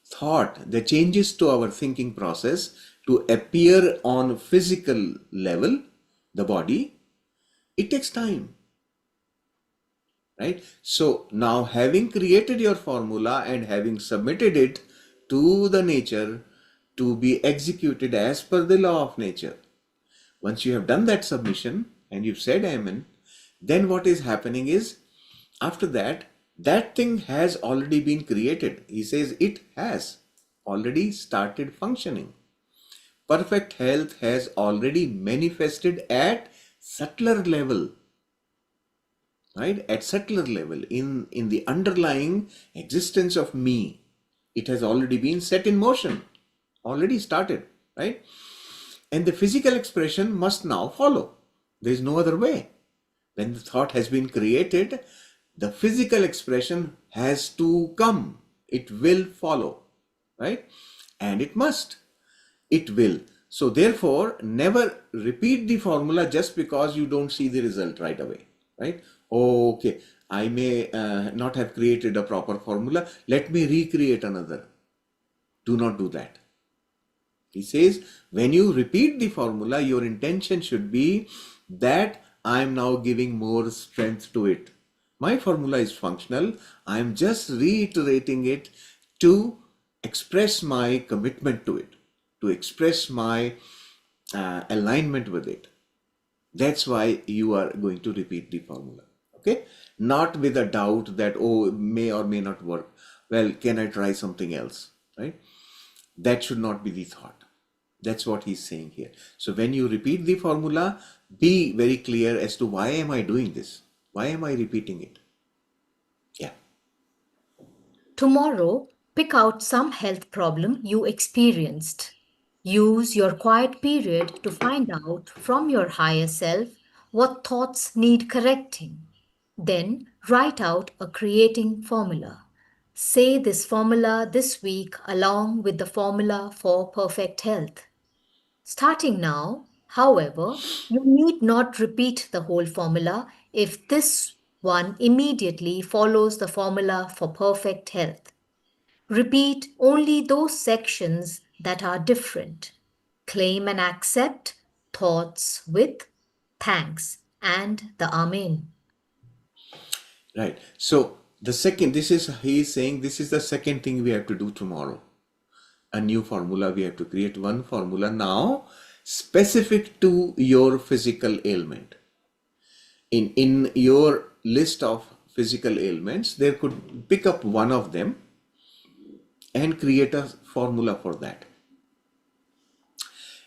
thought, the changes to our thinking process to appear on physical level, the body, it takes time, right? So now having created your formula and having submitted it to the nature to be executed as per the law of nature, once you have done that submission and you've said amen, then what is happening is, after that, that thing has already been created. He says it has already started functioning. Perfect health has already manifested at subtler level, right? At subtler level, in the underlying existence of me, it has already been set in motion, already started, right? And the physical expression must now follow. There is no other way. When the thought has been created, the physical expression has to come. It will follow, right? And it must. It will. So therefore, never repeat the formula just because you don't see the result right away, right? Oh, okay, I may not have created a proper formula. Let me recreate another. Do not do that. He says, when you repeat the formula, your intention should be that I am now giving more strength to it. My formula is functional. I am just reiterating it to express my commitment to it, to express my alignment with it. That's why you are going to repeat the formula. Okay? Not with a doubt that, oh, it may or may not work. Well, can I try something else? Right? That should not be the thought. That's what he's saying here. So when you repeat the formula, be very clear as to why am I doing this? Why am I repeating it? Yeah. Tomorrow, pick out some health problem you experienced. Use your quiet period to find out from your higher self what thoughts need correcting. Then write out a creating formula. Say this formula this week along with the formula for perfect health. Starting now, however, you need not repeat the whole formula if this one immediately follows the formula for perfect health. Repeat only those sections that are different. Claim and accept thoughts with thanks and the Amen. Right. So the second, he is saying this is the second thing we have to do tomorrow. A new formula, we have to create one formula now specific to your physical ailment. In your list of physical ailments, there could pick up one of them and create a formula for that.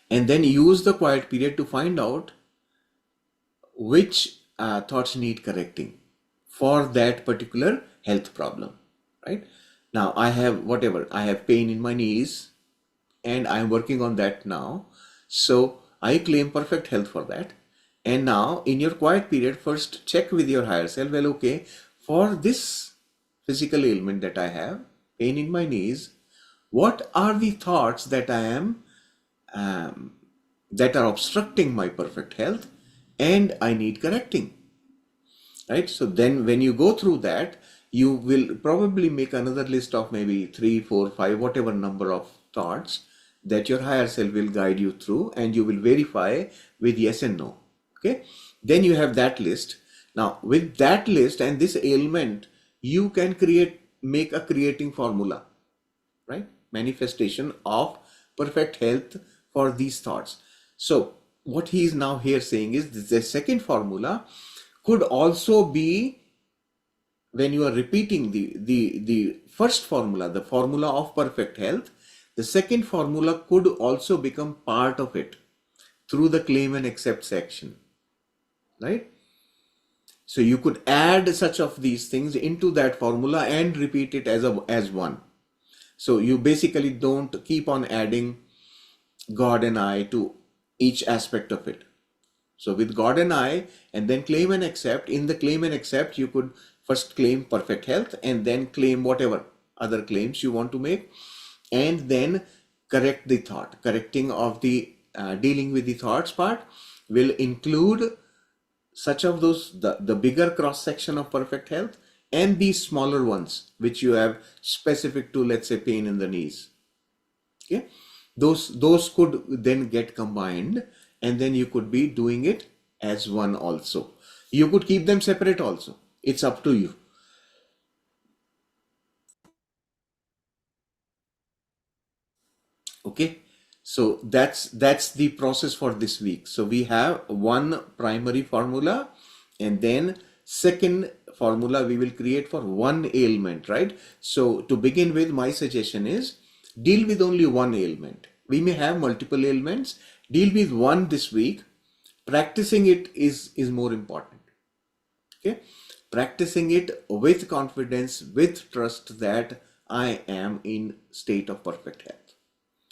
And then use the quiet period to find out which thoughts need correcting for that particular health problem, right? Now I have pain in my knees and I'm working on that now. So I claim perfect health for that. And now in your quiet period, first check with your higher self, well, okay, for this physical ailment that I have, pain in my knees, what are the thoughts that I am that are obstructing my perfect health and I need correcting, right? So then when you go through that, you will probably make another list of maybe 3, 4, 5, whatever number of thoughts that your higher self will guide you through, and you will verify with yes and no. Okay, then you have that list. Now with that list and this ailment, you can make a creating formula, right? Manifestation of perfect health for these thoughts. So what he is now here saying is this, the second formula could also be, when you are repeating the first formula, the formula of perfect health, the second formula could also become part of it through the claim and accept section, right? So you could add such of these things into that formula and repeat it as one. So you basically don't keep on adding God and I to each aspect of it. So with God and I, and then claim and accept, in the claim and accept, you could first claim perfect health and then claim whatever other claims you want to make, and then correct the thought. Correcting of the dealing with the thoughts part will include such of those, the bigger cross section of perfect health and the smaller ones which you have specific to, let's say, pain in the knees. Okay, those could then get combined, and then you could be doing it as one also. You could keep them separate also, it's up to you. Okay, so that's the process for this week. So we have one primary formula, and then second formula we will create for one ailment, right? So to begin with, my suggestion is deal with only one ailment. We may have multiple ailments. Deal with one this week. Practicing it is more important. Okay, practicing it with confidence, with trust that I am in state of perfect health.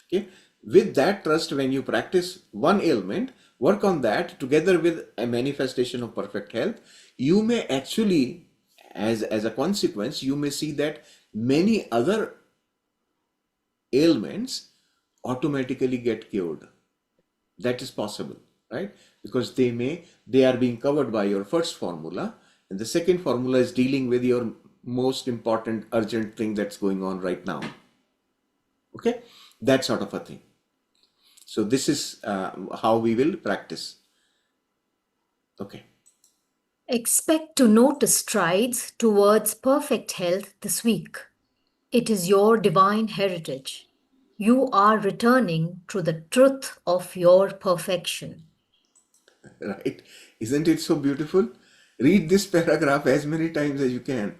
Okay, with that trust, when you practice one ailment, work on that together with a manifestation of perfect health, you may actually, as a consequence, you may see that many other ailments automatically get cured. That is possible, right? Because they are being covered by your first formula, and the second formula is dealing with your most important urgent thing that's going on right now. Okay, that sort of a thing. So this is how we will practice. Okay. Expect to notice strides towards perfect health this week. It is your divine heritage. You are returning to the truth of your perfection. Right? Isn't it so beautiful? Read this paragraph as many times as you can.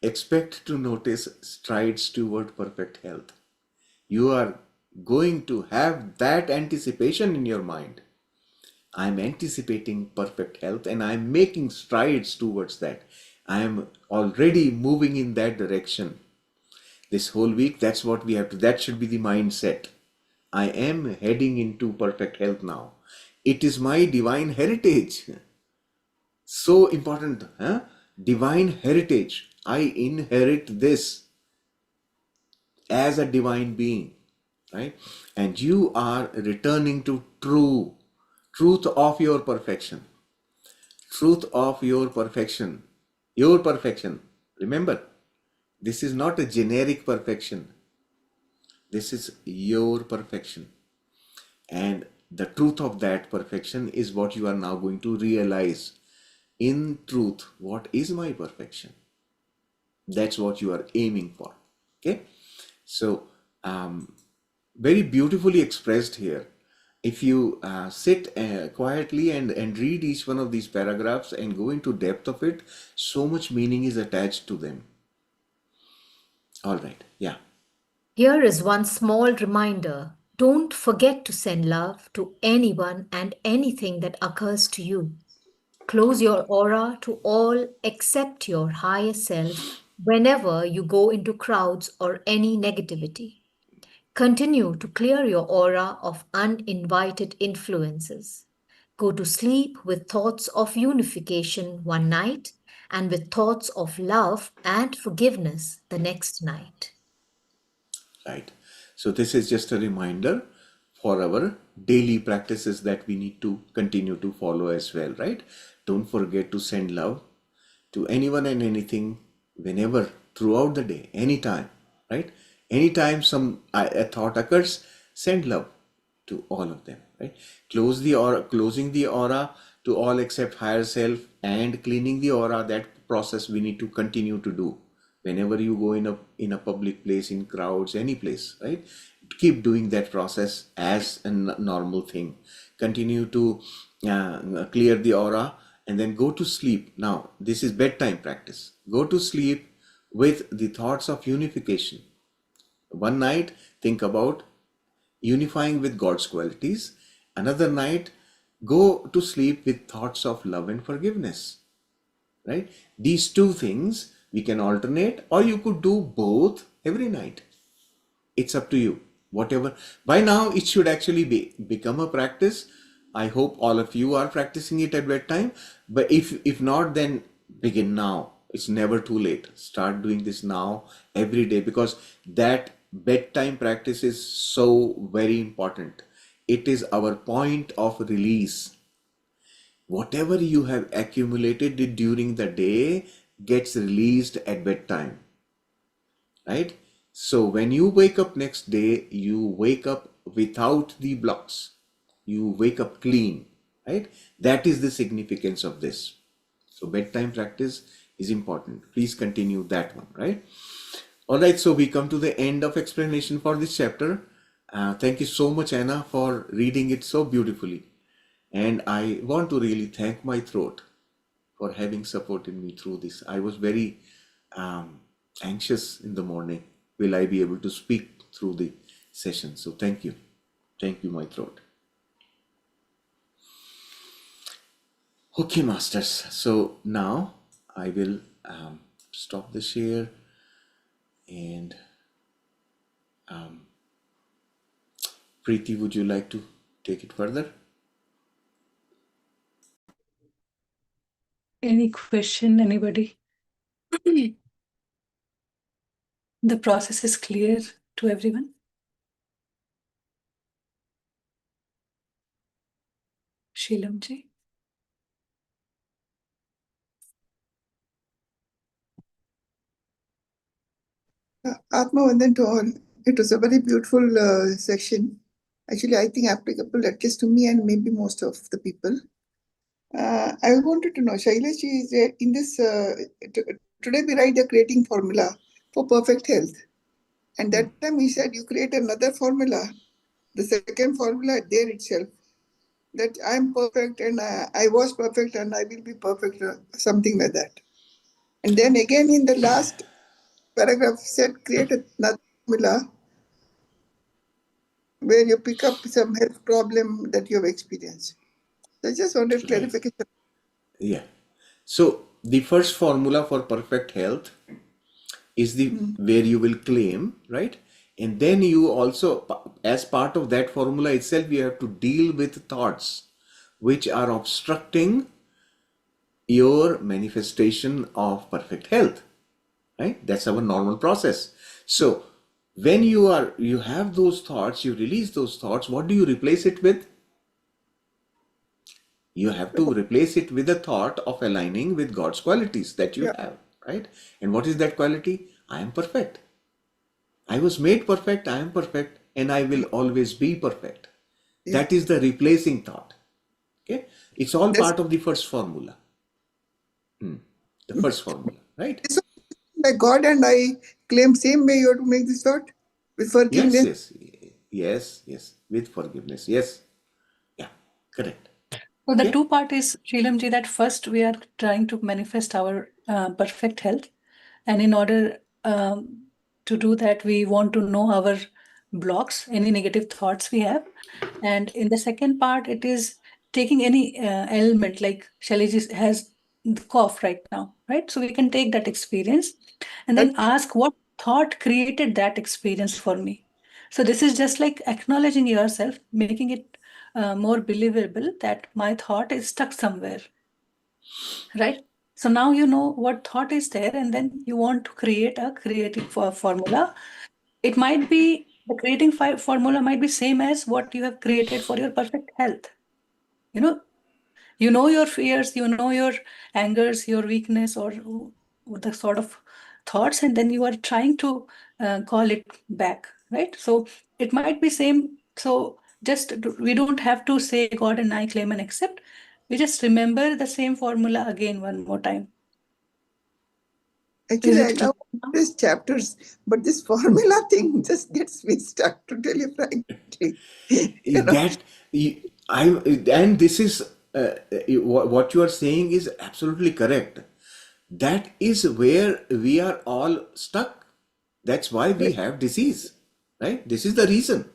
Expect to notice strides toward perfect health. You are going to have that anticipation in your mind. I'm anticipating perfect health and I'm making strides towards that. I am already moving in that direction. This whole week, that's what we have to, that should be the mindset. I am heading into perfect health now. It is my divine heritage. So important, huh? Divine heritage. I inherit this as a divine being, right? And you are returning to truth of your perfection. Truth of your perfection. Your perfection. Remember, this is not a generic perfection. This is your perfection. And the truth of that perfection is what you are now going to realize. In truth, what is my perfection? That's what you are aiming for. Okay? So, very beautifully expressed here. If you sit quietly and read each one of these paragraphs and go into depth of it, so much meaning is attached to them. All right, yeah. Here is one small reminder. Don't forget to send love to anyone and anything that occurs to you. Close your aura to all except your higher self whenever you go into crowds or any negativity. Continue to clear your aura of uninvited influences. Go to sleep with thoughts of unification one night and with thoughts of love and forgiveness the next night. Right. So this is just a reminder for our daily practices that we need to continue to follow as well, right? Don't forget to send love to anyone and anything whenever, throughout the day, anytime, right? Anytime a thought occurs, send love to all of them, right? Closing the aura to all except higher self and cleaning the aura, that process we need to continue to do whenever you go in a public place, in crowds, any place, right? Keep doing that process as a normal thing. Continue to clear the aura and then go to sleep. Now this is bedtime practice. Go to sleep with the thoughts of unification. One night think about unifying with God's qualities. Another night go to sleep with thoughts of love and forgiveness, right? These two things we can alternate, or you could do both every night. It's up to you. Whatever. By now, it should actually become a practice. I hope all of you are practicing it at bedtime. But if not, then begin now. It's never too late. Start doing this now every day, because that bedtime practice is so very important. It is our point of release. Whatever you have accumulated during the day gets released at bedtime, right? So when you wake up next day, you wake up without the blocks. You wake up clean, right? That is the significance of this. So bedtime practice is important. Please continue that one, right? All right, so we come to the end of explanation for this chapter. Thank you so much, Anna, for reading it so beautifully. And I want to really thank my throat for having supported me through this. I was very anxious in the morning. Will I be able to speak through the session? So thank you. Thank you, my throat. Okay, masters. So now I will stop the share and Preeti, would you like to take it further? Any question, anybody? The process is clear to everyone? Sheelamji? Atma Vandan to all. It was a very beautiful section. Actually, I think applicable at least to me and maybe most of the people. I wanted to know, Shailaji, is there in this, today we write the creating formula for perfect health. And that time he said you create another formula, the second formula there itself, that I'm perfect and I was perfect and I will be perfect, something like that. And then again in the last paragraph said create another formula where you pick up some health problem that you have experienced. I just wanted Right. clarification. Yeah. So the first formula for perfect health is the where you will claim, right? And then you also, as part of that formula itself, you have to deal with thoughts which are obstructing your manifestation of perfect health, right? That's our normal process. So when you have those thoughts, you release those thoughts, what do you replace it with? You have to replace it with a thought of aligning with God's qualities that you Yeah, have, right? And what is that quality? I am perfect. I was made perfect, I am perfect, and I will always be perfect. yeah. That is the replacing thought. Okay? It's all That's part of the first formula. The first formula, right? so like God and I claim same way you have to make this thought with Yes, forgiveness. yes. With forgiveness. Yes. Yeah, correct. So the Okay? two part is, Shrilamji, that first we are trying to manifest our perfect health. And in order to do that, we want to know our blocks, any negative thoughts we have. And in the second part, it is taking any ailment, like Shailaji has the cough right now, right? So we can take that experience and then ask what thought created that experience for me. So this is just like acknowledging yourself, making it more believable that my thought is stuck somewhere, right? So now you know what thought is there, and then you want to create a creative formula. It might be the creating formula might be same as what you have created for your perfect health. You know, you know your fears, you know your angers, your weakness, or the sort of thoughts, and then you are trying to call it back, right? So it might be same. So we don't have to say God and I claim and accept. We just remember the same formula again one more time. Is Actually, I it clear love now? these chapters, but this formula thing just gets me stuck, to tell you frankly. You know, That I and this is what you are saying is absolutely correct. That is where we are all stuck. That's why we have disease, right? This is the reason.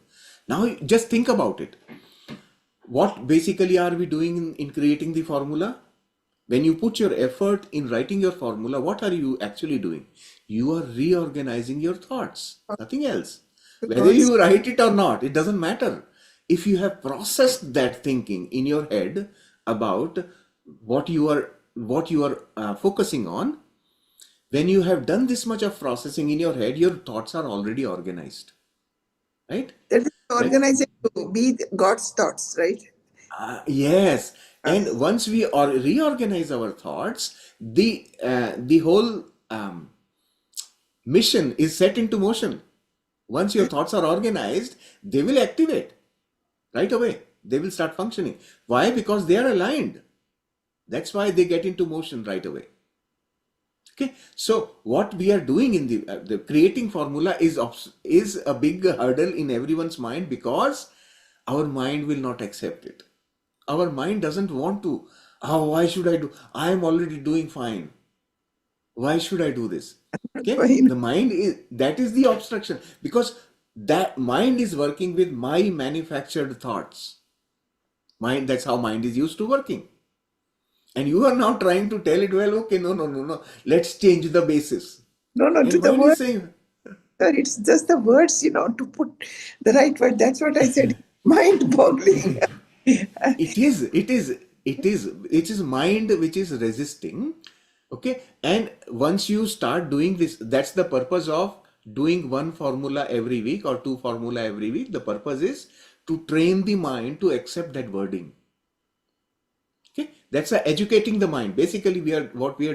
Now just think about it. What basically are we doing in creating the formula? When you put your effort in writing your formula, what are you actually doing? You are reorganizing your thoughts, nothing else. the Whether thoughts. you write it or not, it doesn't matter. If you have processed that thinking in your head about what you are focusing on, when you have done this much of processing in your head, your thoughts are already organized, right? That is When organizing to be God's thoughts, right? yes, Uh, and once we reorganize our thoughts, the whole mission is set into motion. Once your thoughts are organized, they will activate right away. They will start functioning. Why? Because they are aligned. That's why they get into motion right away. Okay, so what we are doing in the creating formula is a big hurdle in everyone's mind because our mind will not accept it. Our mind doesn't want to. Oh, why should I do? I am already doing fine. Why should I do this? Okay, fine. the mind is that is the obstruction because that mind is working with my manufactured thoughts. Mind, that's how mind is used to working. And you are now trying to tell it, well, okay, no, let's change the basis. No, to And the mind is word, saying, sir, it's just the words, to put the right word. That's what I said. Mind boggling. it is mind which is resisting. Okay, and once you start doing this, that's the purpose of doing one formula every week or two formula every week. The purpose is to train the mind to accept that wording. Okay, that's educating the mind. Basically, we are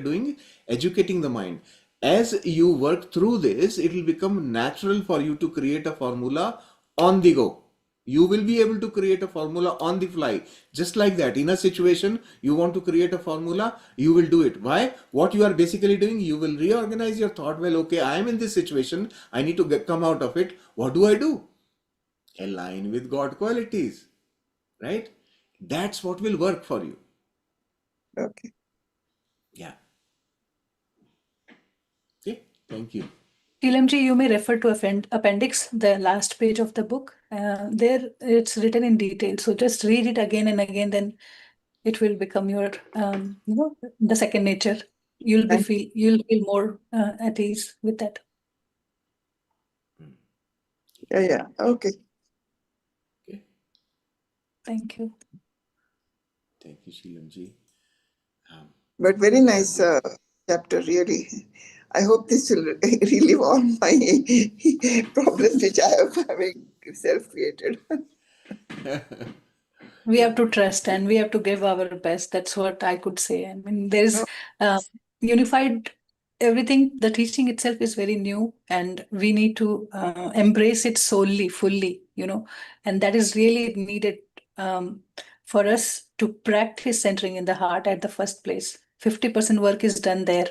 doing, educating the mind. As you work through this, it will become natural for you to create a formula on the go. You will be able to create a formula on the fly, just like that. In a situation, you want to create a formula, you will do it. Why? What you are basically doing, you will reorganize your thought. Well, okay, I am in this situation. I need to come out of it. What do I do? Align with God qualities, right? That's what will work for you. Okay. Yeah. Okay. Thank you. Shrilamji, you may refer to appendix, the last page of the book, there it's written in detail. So just read it again and again, then it will become your, the second nature. You'll feel more at ease with that. Yeah. Okay. Okay. Thank you. Thank you, Sheelamji. But very nice chapter, really. I hope this will relieve all my problems which I am having self-created. We have to trust and we have to give our best. That's what I could say. I mean, there's unified everything. The teaching itself is very new, and we need to embrace it solely, fully, and that is really needed for us to practice centering in the heart at the first place. 50% work is done there.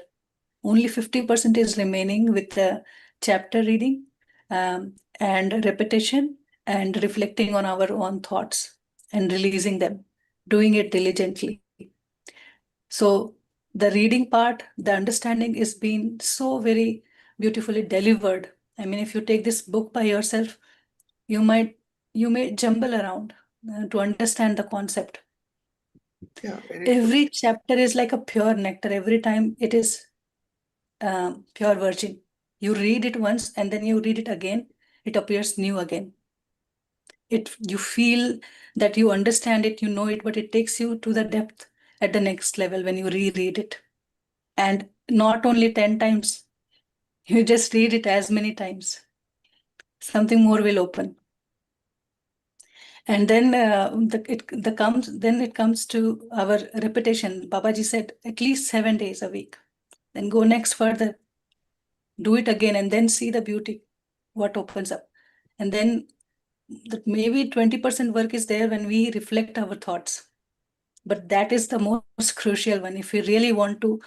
Only 50% is remaining with the chapter reading and repetition and reflecting on our own thoughts and releasing them, doing it diligently. So the reading part, the understanding is being so very beautifully delivered. I mean, if you take this book by yourself, you may jumble around to understand the concept. Yeah, very true. Every chapter is like a pure nectar. Every time it is pure virgin. You read it once and then you read it again, it appears new again. You feel that you understand it, you know it, but it takes you to the depth at the next level when you reread it. And not only 10 times, you just read it as many times. Something more will open. And then it comes to our repetition. Babaji said at least 7 days a week. Then go next further. Do it again and then see the beauty, what opens up. And then maybe 20% work is there when we reflect our thoughts. But that is the most crucial one. If we really want to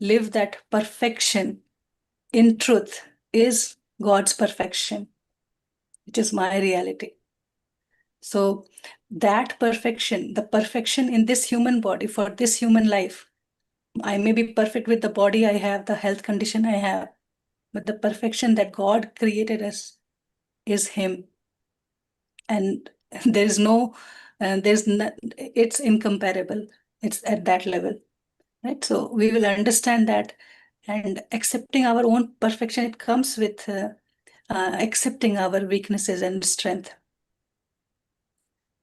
live that perfection in truth, is God's perfection, which is my reality. So that perfection, the perfection in this human body for this human life, I may be perfect with the body I have, the health condition I have, but the perfection that God created us is Him. And there's no, it's incomparable. It's at that level, right? So we will understand that, and accepting our own perfection, it comes with accepting our weaknesses and strength.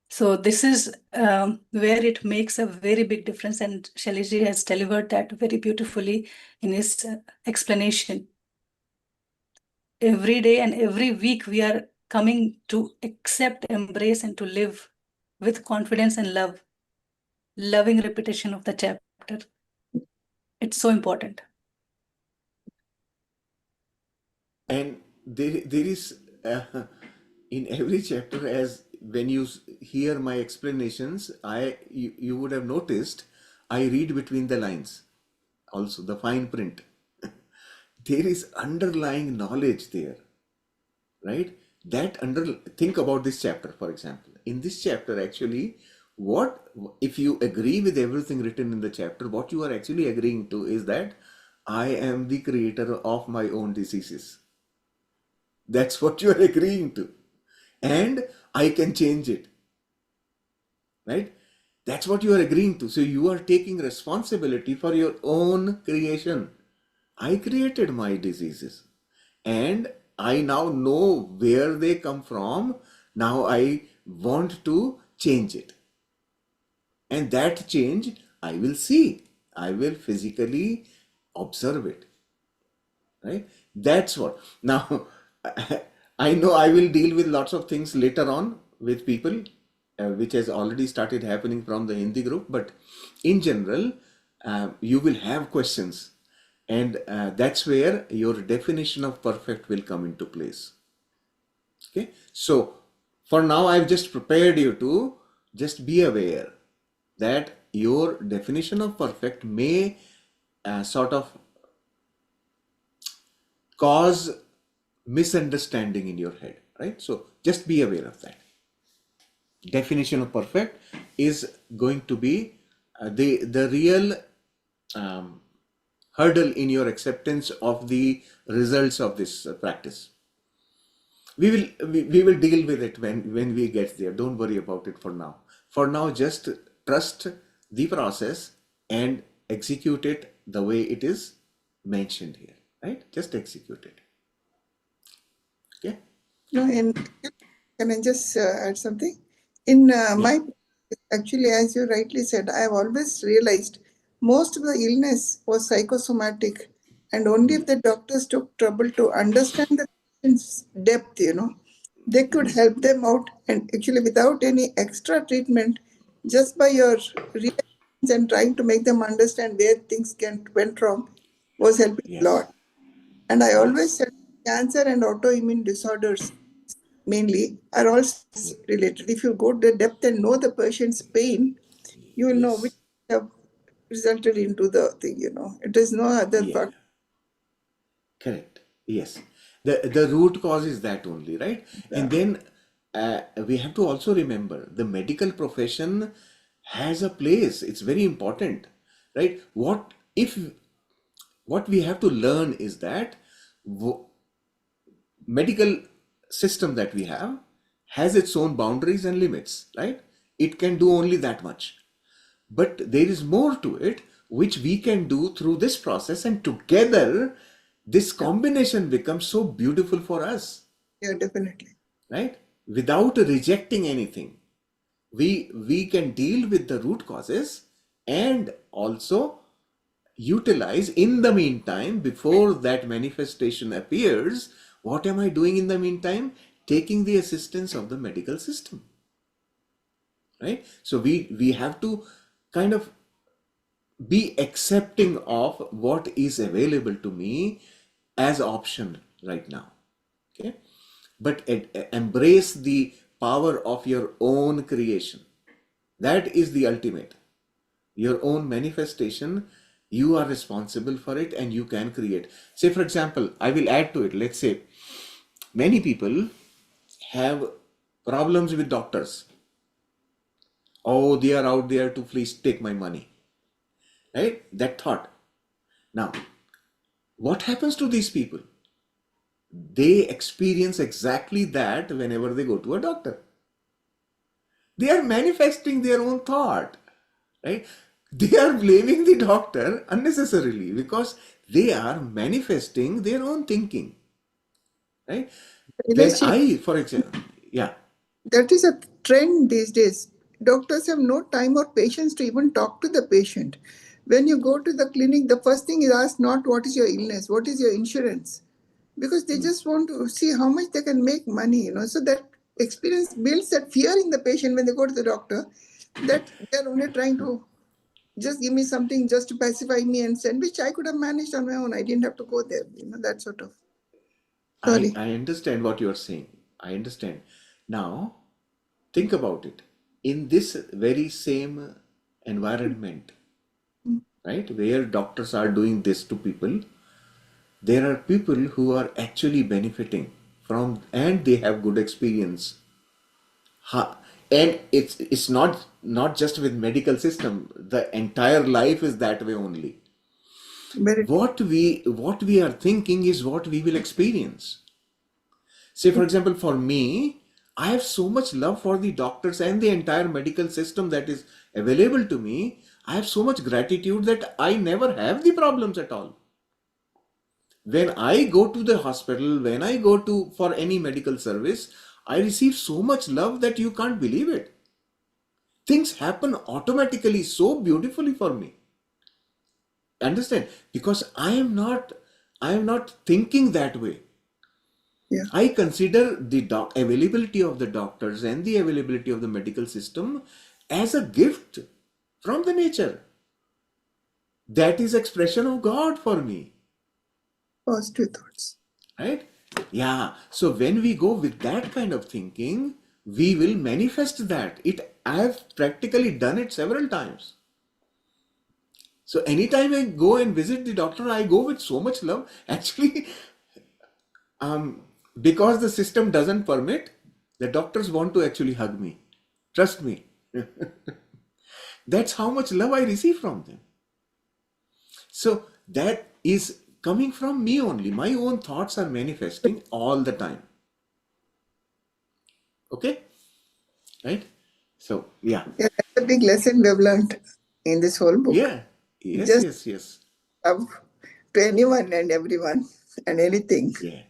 So this is where it makes a very big difference, and Shailesh has delivered that very beautifully in his explanation. Every day and every week we are coming to accept, embrace, and to live with confidence and love. Loving repetition of the chapter. It's so important. And there is in every chapter, as when you hear my explanations, you would have noticed I read between the lines, also the fine print. There is underlying knowledge there, right? Think about this chapter, for example. In this chapter, actually, what if you agree with everything written in the chapter, what you are actually agreeing to is that I am the creator of my own diseases. That's what you are agreeing to. And I can change it. Right? That's what you are agreeing to. So you are taking responsibility for your own creation. I created my diseases. And I now know where they come from. Now I want to change it. And that change I will see. I will physically observe it. Right? That's what. Now, I know I will deal with lots of things later on with people, which has already started happening from the Hindi group. But in general, you will have questions. And that's where your definition of perfect will come into place. Okay. So for now, I've just prepared you to just be aware that your definition of perfect may sort of cause misunderstanding in your head, right? So just be aware of that. Definition of perfect is going to be the real hurdle in your acceptance of the results of this practice. we will deal with it when we get there. Don't worry about it for now. For now, just trust the process and execute it the way it is mentioned here, right? Just execute it. Okay. No, and can I just add something? In Yeah. my actually, as you rightly said, I have always realized most of the illness was psychosomatic, and only if the doctors took trouble to understand the patient's depth, they could help them out. And actually, without any extra treatment, just by your reactions and trying to make them understand where things went wrong, was helping a Yes. lot. And I always Yes. said cancer and autoimmune disorders mainly are all stress related. If you go to the depth and know the patient's pain, you will know which Yes. have resulted into the thing. It is no other Yeah. part. Correct. Yes. The root cause is that only, right? And Yeah, then we have to also remember the medical profession has a place. It's very important, right? What we have to learn is that medical system that we have has its own boundaries and limits, right? It can do only that much. But there is more to it which we can do through this process, and together this yeah, combination becomes so beautiful for us, yeah, definitely. right? Without rejecting anything, we can deal with the root causes and also utilize in the meantime, before that manifestation appears. What am I doing in the meantime? Taking the assistance of the medical system, right? So we have to kind of be accepting of what is available to me as option right now. Okay. But embrace the power of your own creation. That is the ultimate. Your own manifestation, you are responsible for it and you can create. Say, for example, I will add to it. Let's say many people have problems with doctors. Oh, they are out there to please take my money. Right? That thought. Now, what happens to these people? They experience exactly that whenever they go to a doctor. They are manifesting their own thought, right? They are blaming the doctor unnecessarily because they are manifesting their own thinking, right? When Leadership, I, for example, yeah, that is a trend these days. Doctors have no time or patience to even talk to the patient. When you go to the clinic, the first thing is asked not what is your illness, what is your insurance, because they just want to see how much they can make money. So that experience builds that fear in the patient when they go to the doctor, that they're only trying to just give me something just to pacify me and send, which I could have managed on my own. I didn't have to go there, that sort of. I, Sorry. I understand what you're saying. I understand. Now, think about it. In this very same environment, right, where doctors are doing this to people, there are people who are actually benefiting from and they have good experience. And it's not just with medical system, the entire life is that way only. Very What we are thinking is what we will experience. Say, for example, for me, I have so much love for the doctors and the entire medical system that is available to me. I have so much gratitude that I never have the problems at all. When I go to the hospital, when I go to for any medical service, I receive so much love that you can't believe it. Things happen automatically so beautifully for me. Understand? Because I am not thinking that way. yeah. I consider the availability of the doctors and the availability of the medical system as a gift from the nature. That is expression of God for me, Positive thoughts. right? Yeah. So when we go with that kind of thinking, we will manifest that. I have practically done it several times. So anytime I go and visit the doctor, I go with so much love. Actually, because the system doesn't permit, the doctors want to actually hug me. Trust me. That's how much love I receive from them. So that is coming from me only. My own thoughts are manifesting all the time. Okay, right? So yeah, Yeah, that's a big lesson we have learned in this whole book. yeah, yes, Just yes, yes, love to anyone and everyone and anything. yeah,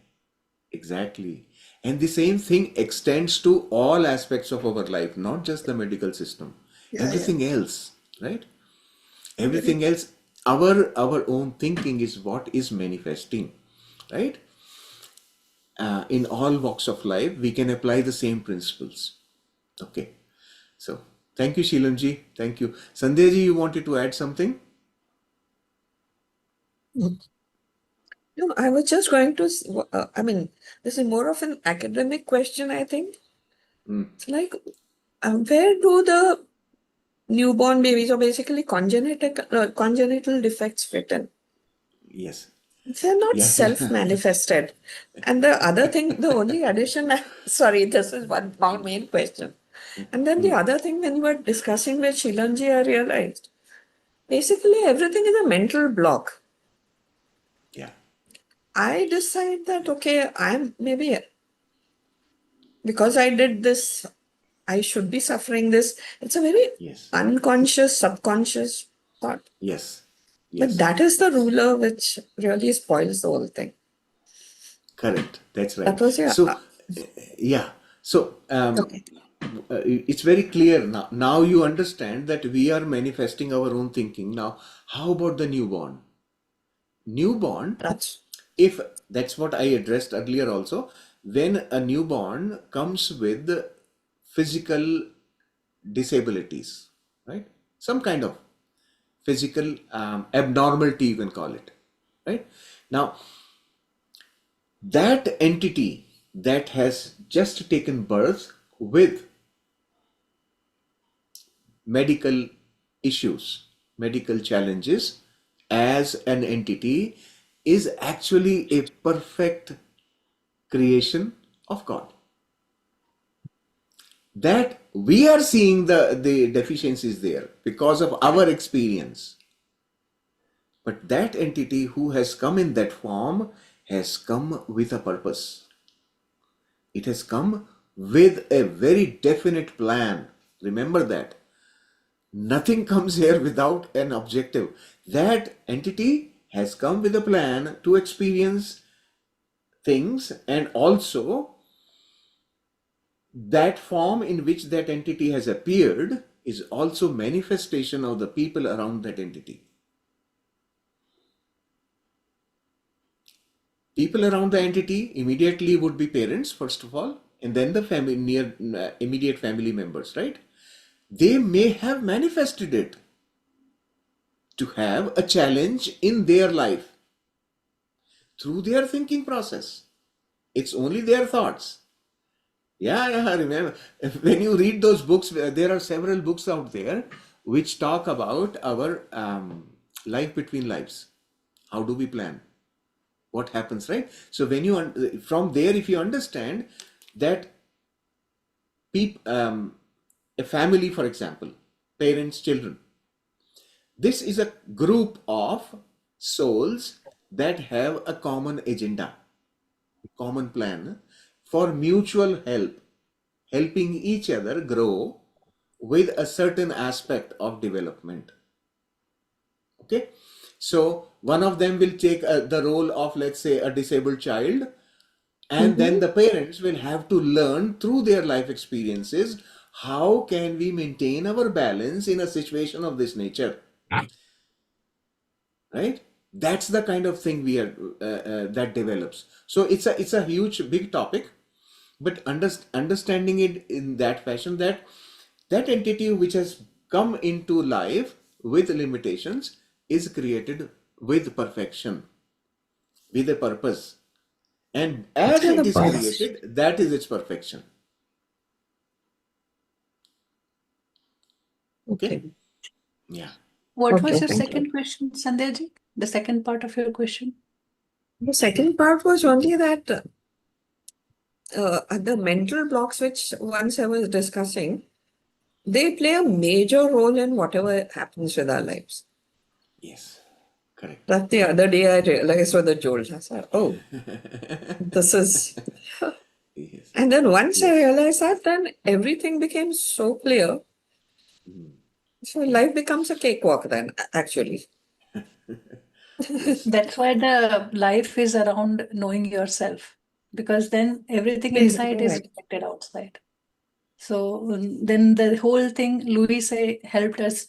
exactly. And the same thing extends to all aspects of our life, not just the medical system. Yeah, yeah. Everything else, right? Very Everything else, our own thinking is what is manifesting, right? In all walks of life, we can apply the same principles. Okay. So thank you, Shilamji. Thank you. Sandhyaji, you wanted to add something? No, I was just going to, I mean, this is more of an academic question, I think. It's like, where do the newborn babies or basically congenital defects fit in? Yes. They're not Yeah. self-manifested. And the other thing, the only addition, sorry, this is one main question. And then the other thing, when you were discussing with Shilanji, I realized basically everything is a mental block. Yeah. I decide that, okay, I'm maybe because I did this, I should be suffering this. It's a very Yes. unconscious, subconscious thought. Yes. But Yes. that is the ruler which really spoils the whole thing. Correct. That's right. That was your. So, yeah. So, Okay. it's very clear now. Now you understand that we are manifesting our own thinking. Now, how about the newborn? Newborn, That's if that's what I addressed earlier also, when a newborn comes with physical disabilities, right? Some kind of physical abnormality, you can call it, right? Now, that entity that has just taken birth with medical issues, medical challenges, as an entity is actually a perfect creation of God. That we are seeing the deficiencies there because of our experience. But that entity who has come in that form has come with a purpose. It has come with a very definite plan. Remember that. Nothing comes here without an objective. That entity has come with a plan to experience things, and also that form in which that entity has appeared is also manifestation of the people around that entity. People around the entity immediately would be parents, first of all, and then the family, near immediate family members, right? They may have manifested it to have a challenge in their life through their thinking process. It's only their thoughts. Yeah, yeah, remember. When you read those books, there are several books out there which talk about our life between lives. How do we plan? What happens, right? So when you from there, if you understand that a family, for example, parents, children, this is a group of souls that have a common agenda, common plan for mutual help, helping each other grow with a certain aspect of development. Okay, so one of them will take the role of, let's say, a disabled child, and then the parents will have to learn through their life experiences how can we maintain our balance in a situation of this nature, right? That's the kind of thing we are that develops. So it's a huge big topic, but understanding it in that fashion, that that entity which has come into life with limitations is created with perfection, with a purpose, and What as are it the is parts? created, that is its perfection. Okay. Okay. Yeah. What was Okay, your thank you. second question, Sandhyaji? The second part of your question? The second part was only that the mental blocks, which once I was discussing, they play a major role in whatever happens with our lives. Yes. Correct. That the other day I realized with the Joel. I said, oh, this is Yes. And then once I Yes. realized that, then everything became so clear. So life becomes a cakewalk then, actually. Yes. That's why the life is around knowing yourself, because then everything inside is Right. reflected outside. So then the whole thing, Louis helped us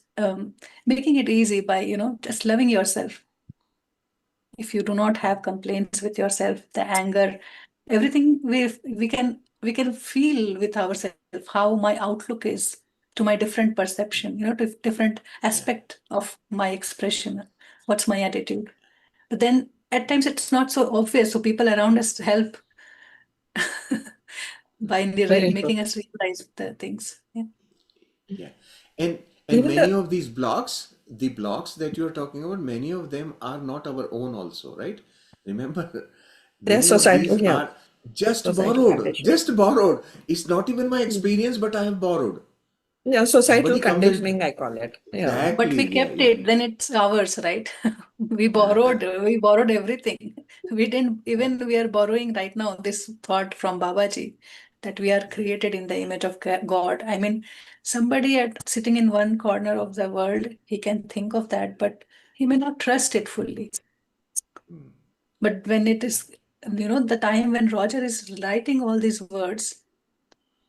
making it easy by, just loving yourself. If you do not have complaints with yourself, the anger, everything we can feel with ourselves how my outlook is to my different perception, to different aspect of my expression, what's my attitude. But then at times it's not so obvious, so people around us help by Very true. making us realize the things. Yeah. Yeah. And Even many the of these blocks, the blocks that you're talking about, many of them are not our own also, right? Remember, their many of these societal, yeah, are just societal borrowed, conditioning. just borrowed. It's not even my experience, but I have borrowed. Yeah, societal Somebody comes and conditioning, I call it. Yeah. But we exactly, yeah, kept yeah, it, then it's ours, right? We yeah. borrowed everything. We didn't even we are borrowing right now this thought from Babaji that we are created in the image of God. I mean, somebody sitting in one corner of the world, he can think of that, but he may not trust it fully. But when it is, the time when Roger is writing all these words,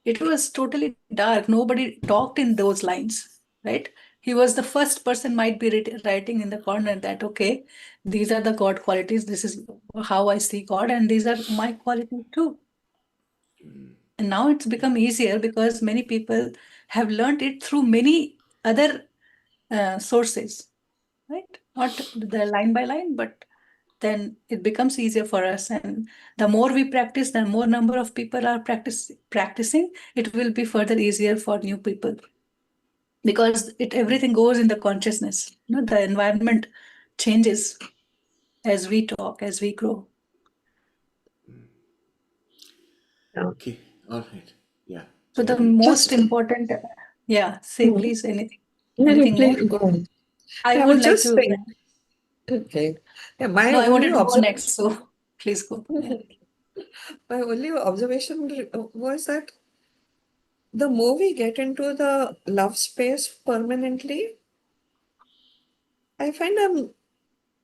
it was totally dark. Nobody talked in those lines, right? He was the first person might be writing in the corner that, okay, these are the God qualities. This is how I see God, and these are my qualities too. And now it's become easier because many people have learned it through many other sources, right? Not the line by line, but then it becomes easier for us. And the more we practice, the more number of people are practicing, it will be further easier for new people, because everything goes in the consciousness. The environment changes as we talk, as we grow. Yeah. Okay, all right. Yeah, So the thank you. most Just, important, say Mhm. please, No, no, anything more? please go on. I I would was like just to. saying, okay. Yeah, my No, I only wanted to go observation, next, so please go. Yeah. my only observation was that the more we get into the love space permanently, I find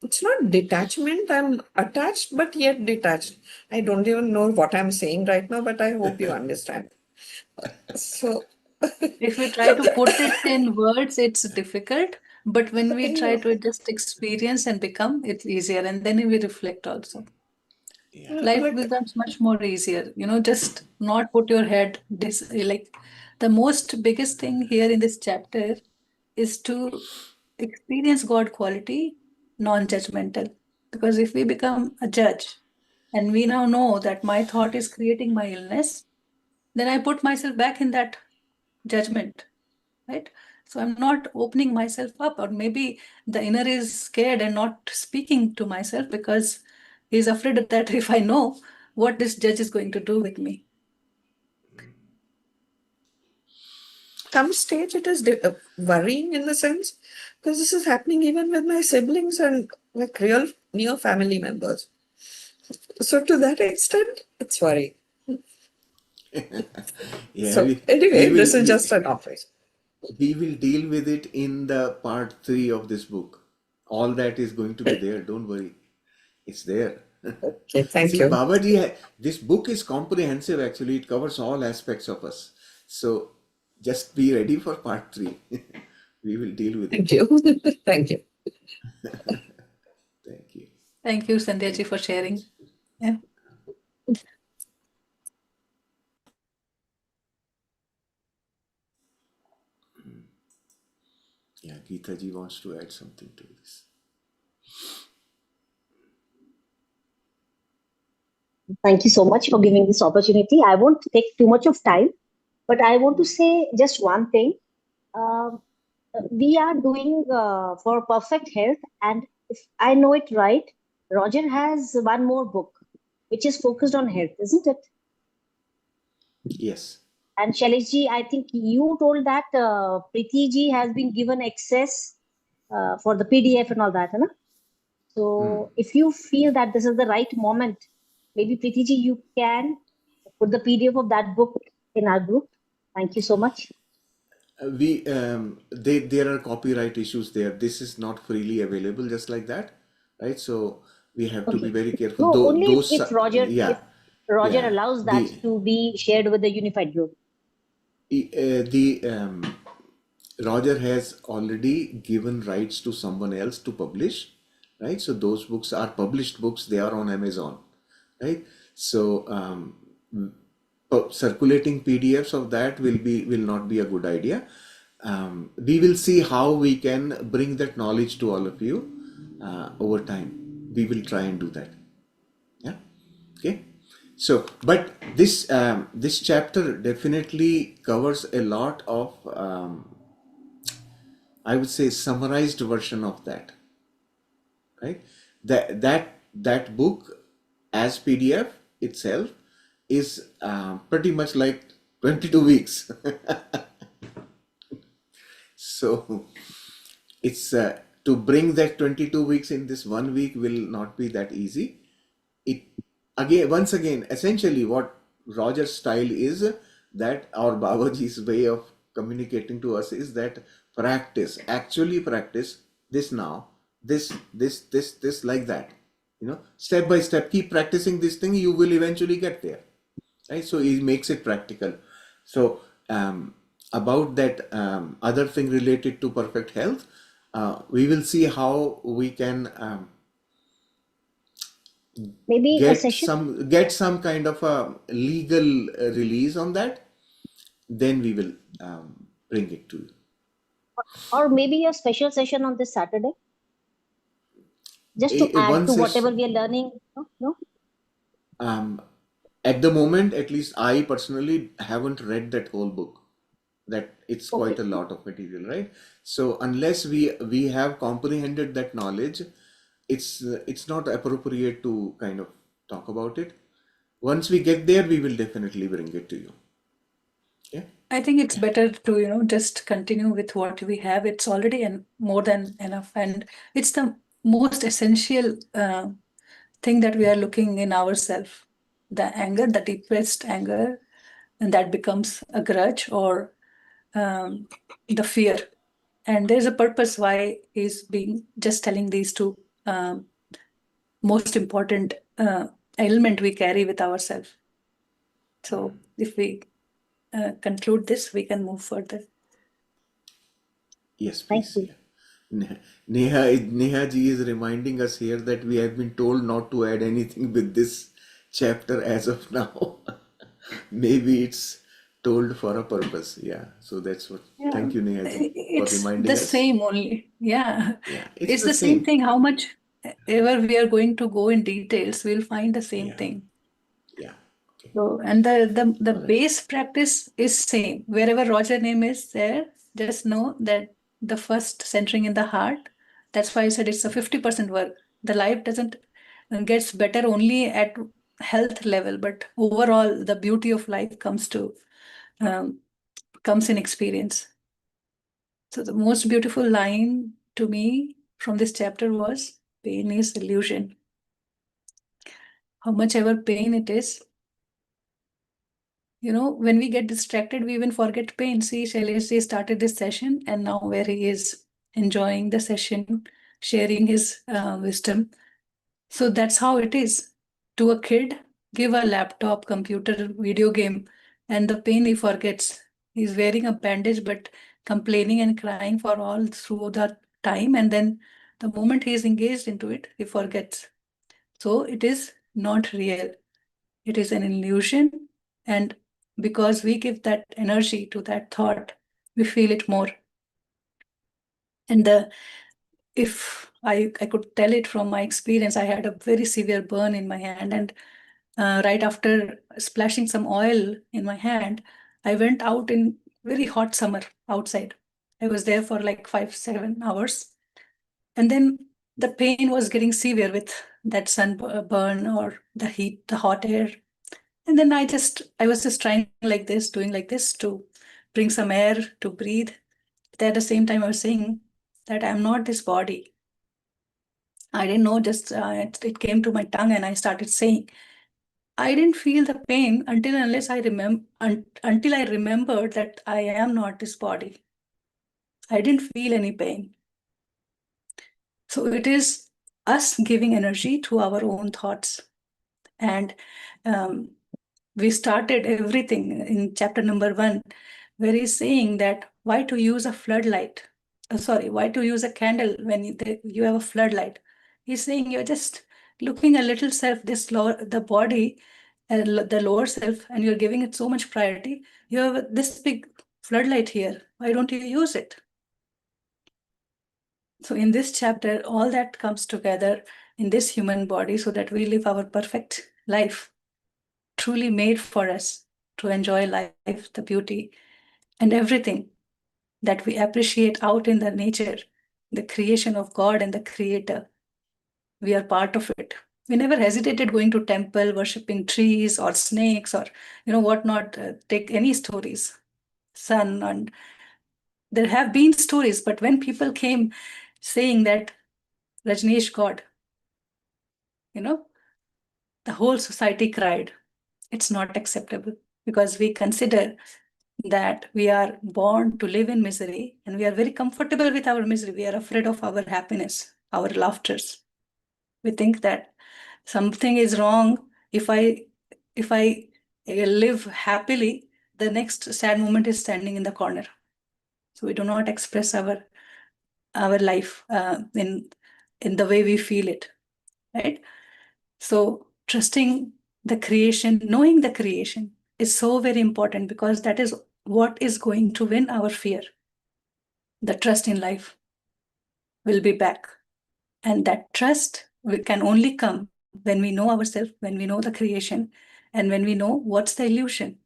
it's not detachment, I'm attached, but yet detached. I don't even know what I'm saying right now, but I hope you understand. So, If we try to put it in words, it's difficult. But when we try yeah, to just experience and become, it's easier. And then we reflect also. Yeah, Life like, becomes much more easier. Just not put your head like the most biggest thing here in this chapter is to experience God quality non-judgmental. Because if we become a judge and we now know that my thought is creating my illness, then I put myself back in that judgment, right? So I'm not opening myself up, or maybe the inner is scared and not speaking to myself because he's afraid that if I know what this judge is going to do with me. some stage it is worrying in the sense because this is happening even with my siblings and like real near family members. So to that extent, it's worrying. yeah. So We anyway, will this is just an office. we will deal with it in the part 3 of this book. All that is going to be there. Don't worry, it's there. Okay, thank See, you. Babaji, this book is comprehensive actually. It covers all aspects of us. So just be ready for part 3. We will deal with Thank it. you. Thank you. Thank you. Thank you, Sandhya ji, for sharing. Yeah. Yeah, Geeta ji wants to add something to this. Thank you so much for giving this opportunity. I won't take too much of time, but I want to say just one thing. Um, we are doing for perfect health, and if I know it right, Roger has one more book which is focused on health, isn't it? Yes. And Shailesh ji, I think you told that Preeti ji has been given access for the PDF and all that, huh? So if you feel that this is the right moment, maybe Preeti ji, you can put the PDF of that book in our group. Thank you so much. There are copyright issues there. This is not freely available just like that, right? So we have to be Okay. very careful. No, only Those, if Roger yeah, allows that to be shared with the unified group. Roger has already given rights to someone else to publish, right? So those books are published books. They are on Amazon, right? So circulating PDFs of that will not be a good idea. We will see how we can bring that knowledge to all of you over time. We will try and do that. Yeah. Okay. So, but this chapter definitely covers a lot of I would say summarized version of that, right? That book as PDF itself is pretty much like 22 weeks. So it's to bring that 22 weeks in this 1 week will not be that easy. It once again, essentially what Roger's style is, that our Babaji's way of communicating to us is that actually practice this now, this, like that. Step by step, keep practicing this thing, you will eventually get there. Right? So he makes it practical. So about that other thing related to perfect health, we will see how we can Maybe a session. get some kind of a legal release on that. Then we will bring it to you. Or maybe a special session on this Saturday, just to add to whatever we are learning. No? At the moment, at least I personally haven't read that whole book. That it's quite a lot of material, right? So unless we have comprehended that knowledge, it's not appropriate to kind of talk about it. Once we get there, we will definitely bring it to you. Yeah. I think it's better to, just continue with what we have. It's already more than enough. And it's the most essential thing that we are looking in ourselves. The anger, the depressed anger, and that becomes a grudge or the fear. And there's a purpose why he's being just telling these two most important element we carry with ourselves. So if we conclude this, we can move further. Yes, please. Yeah. Neha ji is reminding us here that we have been told not to add anything with this chapter as of now. Maybe it's told for a purpose. Yeah. So that's what. Yeah. Thank you, Neha ji, for It's reminding the us. same only. Yeah. Yeah. It's the same thing. How much ever we are going to go in details, we'll find the same thing. Yeah. Okay. So, and the Alright. base practice is same. Wherever Roger name is there, just know that the first centering in the heart, that's why I said it's a 50% work. The life doesn't gets better only at health level, but overall the beauty of life comes in experience. So the most beautiful line to me from this chapter was, pain is illusion. How much ever pain it is, when we get distracted, we even forget pain. See, Shailesh started this session, and now where he is enjoying the session, sharing his wisdom. So that's how it is. To a kid, give a laptop, computer, video game, and the pain he forgets. He's wearing a bandage, but complaining and crying for all through that time. And then the moment he is engaged into it, he forgets. So it is not real. It is an illusion. And because we give that energy to that thought, we feel it more. And if I could tell it from my experience, I had a very severe burn in my hand, and right after splashing some oil in my hand, I went out in very hot summer outside. I was there for like 5-7 hours, and then the pain was getting severe with that sunburn or the heat, the hot air. And then I was just trying like this, doing like this to bring some air to breathe. But at the same time, I was saying that I'm not this body. I didn't know, just it came to my tongue and I started saying, I didn't feel the pain until I remembered that I am not this body. I didn't feel any pain. So it is us giving energy to our own thoughts. And we started everything in chapter number 1, where he's saying that why to use a floodlight? Why to use a candle when you have a floodlight? He's saying you're just looking a little self, the body, the lower self, and you're giving it so much priority. You have this big floodlight here. Why don't you use it? So in this chapter, all that comes together in this human body so that we live our perfect life, truly made for us to enjoy life, the beauty, and everything that we appreciate out in the nature, the creation of God and the Creator. We are part of it. We never hesitated going to temple, worshipping trees or snakes or whatnot. Take any stories, sun, and there have been stories. But when people came saying that Rajneesh God, the whole society cried. It's not acceptable because we consider that we are born to live in misery and we are very comfortable with our misery. We are afraid of our happiness, our laughters. We think that something is wrong. If I live happily, the next sad moment is standing in the corner. So we do not express our life in the way we feel it, right? So trusting the creation, knowing the creation is so very important because that is what is going to win our fear. The trust in life will be back. And that trust can only come when we know ourselves, when we know the creation, and when we know what's the illusion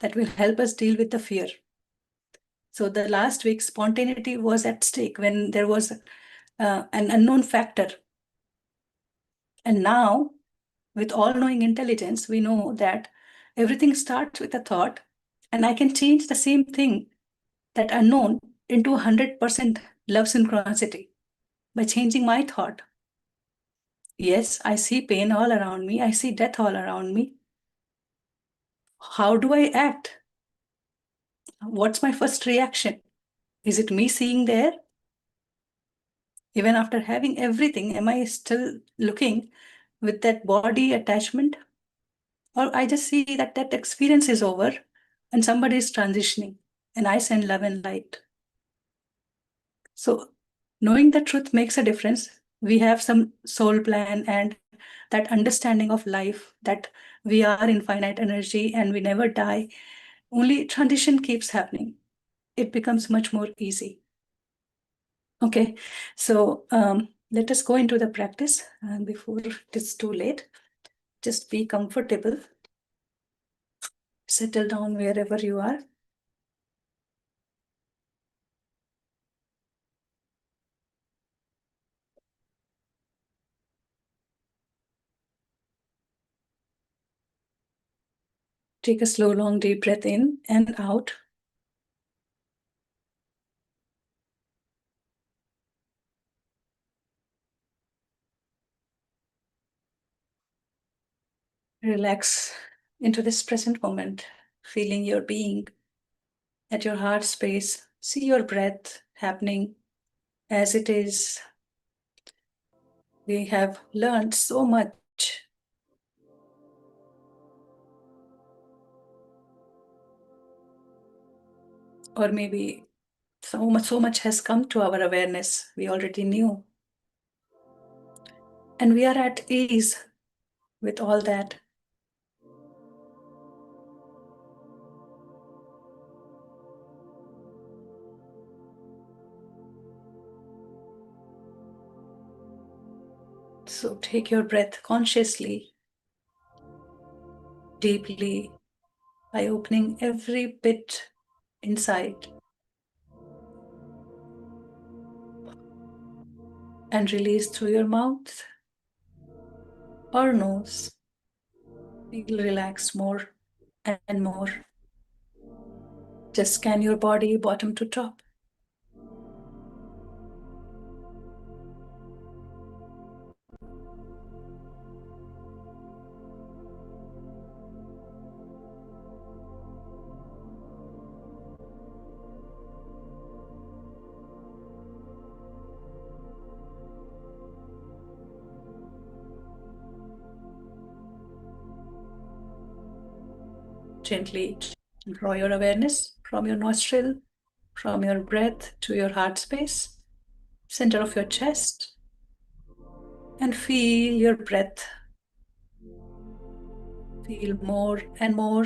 that will help us deal with the fear. So the last week, spontaneity was at stake when there was an unknown factor. And now, with all-knowing intelligence, we know that everything starts with a thought, and I can change the same thing, that unknown, into 100% love synchronicity by changing my thought. Yes, I see pain all around me. I see death all around me. How do I act? What's my first reaction? Is it me seeing there? Even after having everything, am I still looking with that body attachment? Or I just see that that experience is over and somebody is transitioning and I send love and light. So knowing the truth makes a difference. We have some soul plan and that understanding of life, that we are infinite energy and we never die. Only transition keeps happening. It becomes much more easy. Okay, so let us go into the practice before it's too late. Just be comfortable. Settle down wherever you are. Take a slow, long, deep breath in and out. Relax into this present moment, feeling your being at your heart space. See your breath happening as it is. We have learned so much. Or maybe so much has come to our awareness. We already knew. And we are at ease with all that. So take your breath consciously, deeply, by opening every bit inside and release through your mouth or nose. Feel relaxed more and more. Just scan your body bottom to top. Gently draw your awareness from your nostril, from your breath to your heart space, center of your chest, and feel your breath. Feel more and more.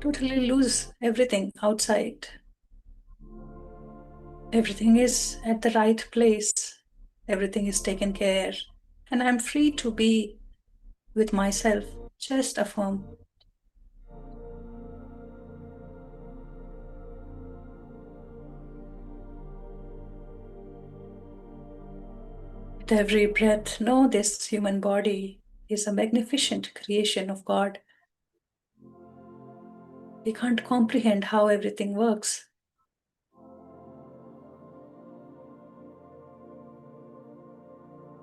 Totally lose everything outside. Everything is at the right place. Everything is taken care. And I'm free to be with myself. Just affirm. With every breath, know this human body is a magnificent creation of God. We can't comprehend how everything works.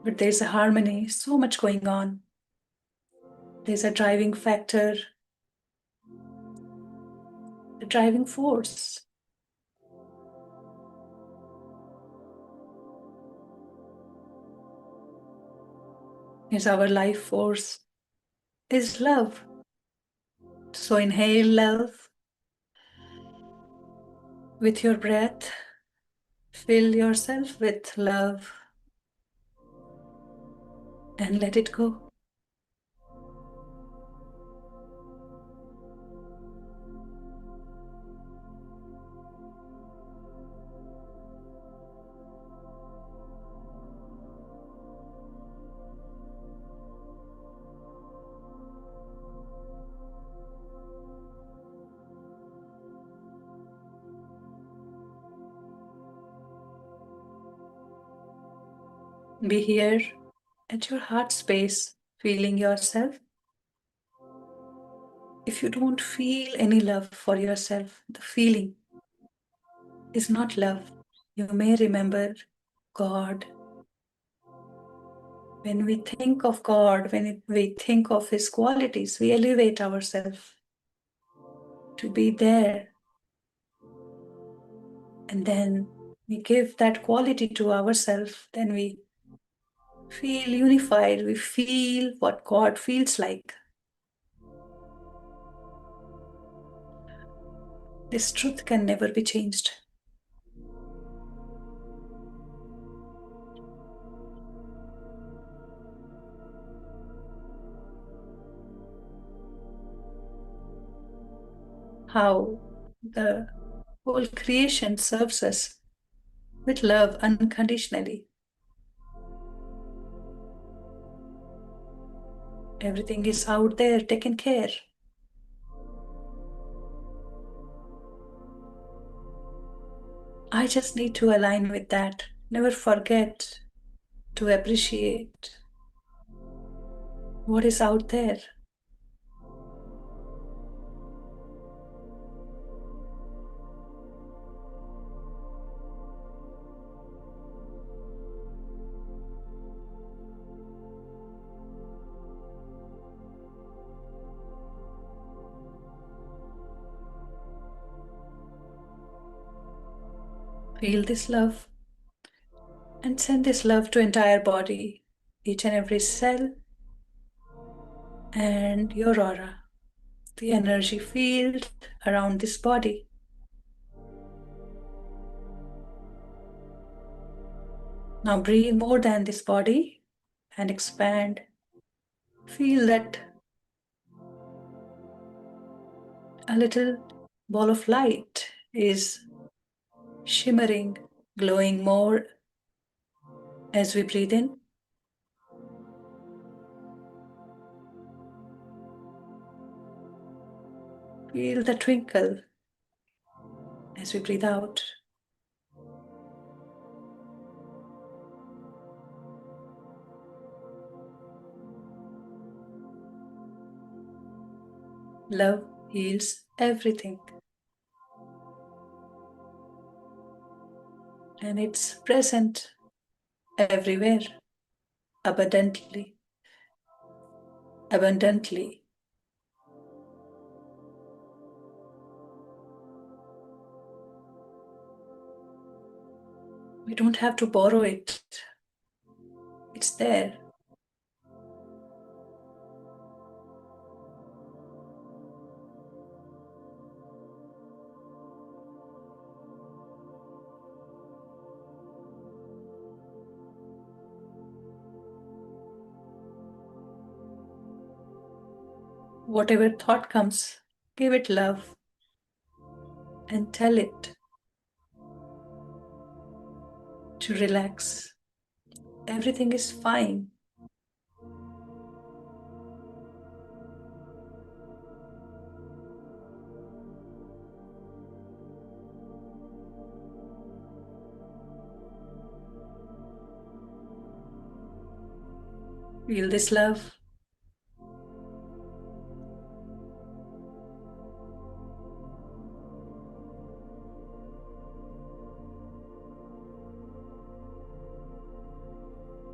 But there's a harmony, so much going on. There's a driving factor, a driving force. Is our life force, is love. So inhale love with your breath. Fill yourself with love and let it go. Be here at your heart space, feeling yourself. If you don't feel any love for yourself, the feeling is not love. You may remember God. When we think of God, when we think of His qualities, we elevate ourselves to be there. And then we give that quality to ourselves. Then we feel unified. We feel what God feels like. This truth can never be changed. How the whole creation serves us with love unconditionally. Everything is out there taken care. I just need to align with that. Never forget to appreciate what is out there. Feel this love and send this love to entire body, each and every cell and your aura, the energy field around this body. Now breathe more than this body and expand. Feel that a little ball of light is shimmering, glowing more as we breathe in. Feel the twinkle as we breathe out. Love heals everything. And it's present everywhere, abundantly. Abundantly. We don't have to borrow it. It's there. Whatever thought comes, give it love and tell it to relax. Everything is fine. Feel this love.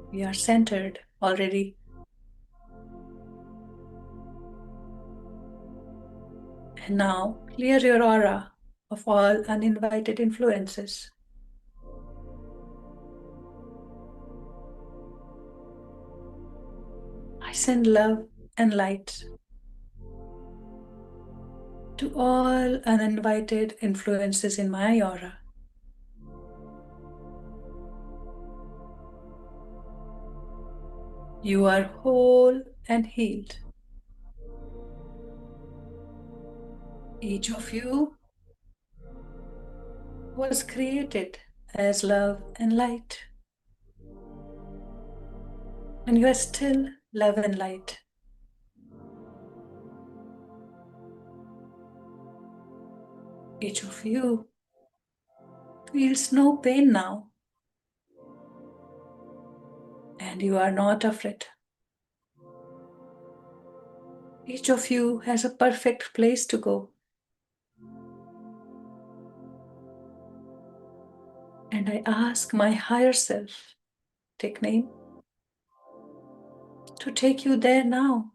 We are centered already. And now clear your aura of all uninvited influences. I send love and light to all uninvited influences in my aura. You are whole and healed. Each of you was created as love and light. And you are still love and light. Each of you feels no pain now. And you are not afraid. Each of you has a perfect place to go. And I ask my higher self, take name, to take you there now.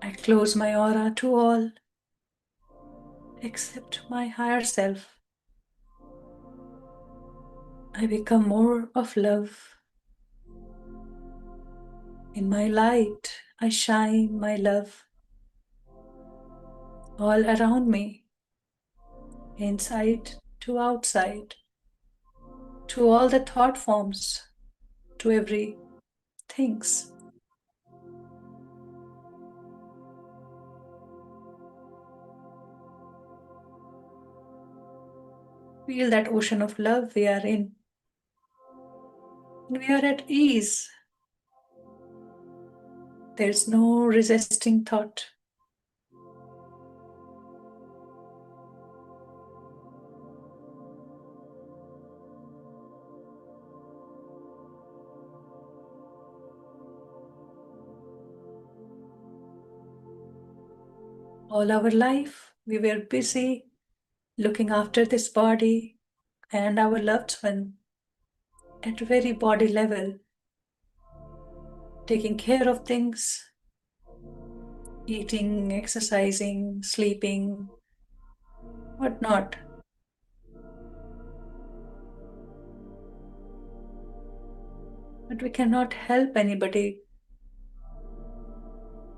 I close my aura to all except my higher self. I become more of love. In my light, I shine my love all around me, inside to outside, to all the thought forms, to every things. Feel that ocean of love we are in. We are at ease. There's no resisting thought. All our life, we were busy looking after this body and our loved one at very body level, taking care of things, eating, exercising, sleeping, whatnot. But we cannot help anybody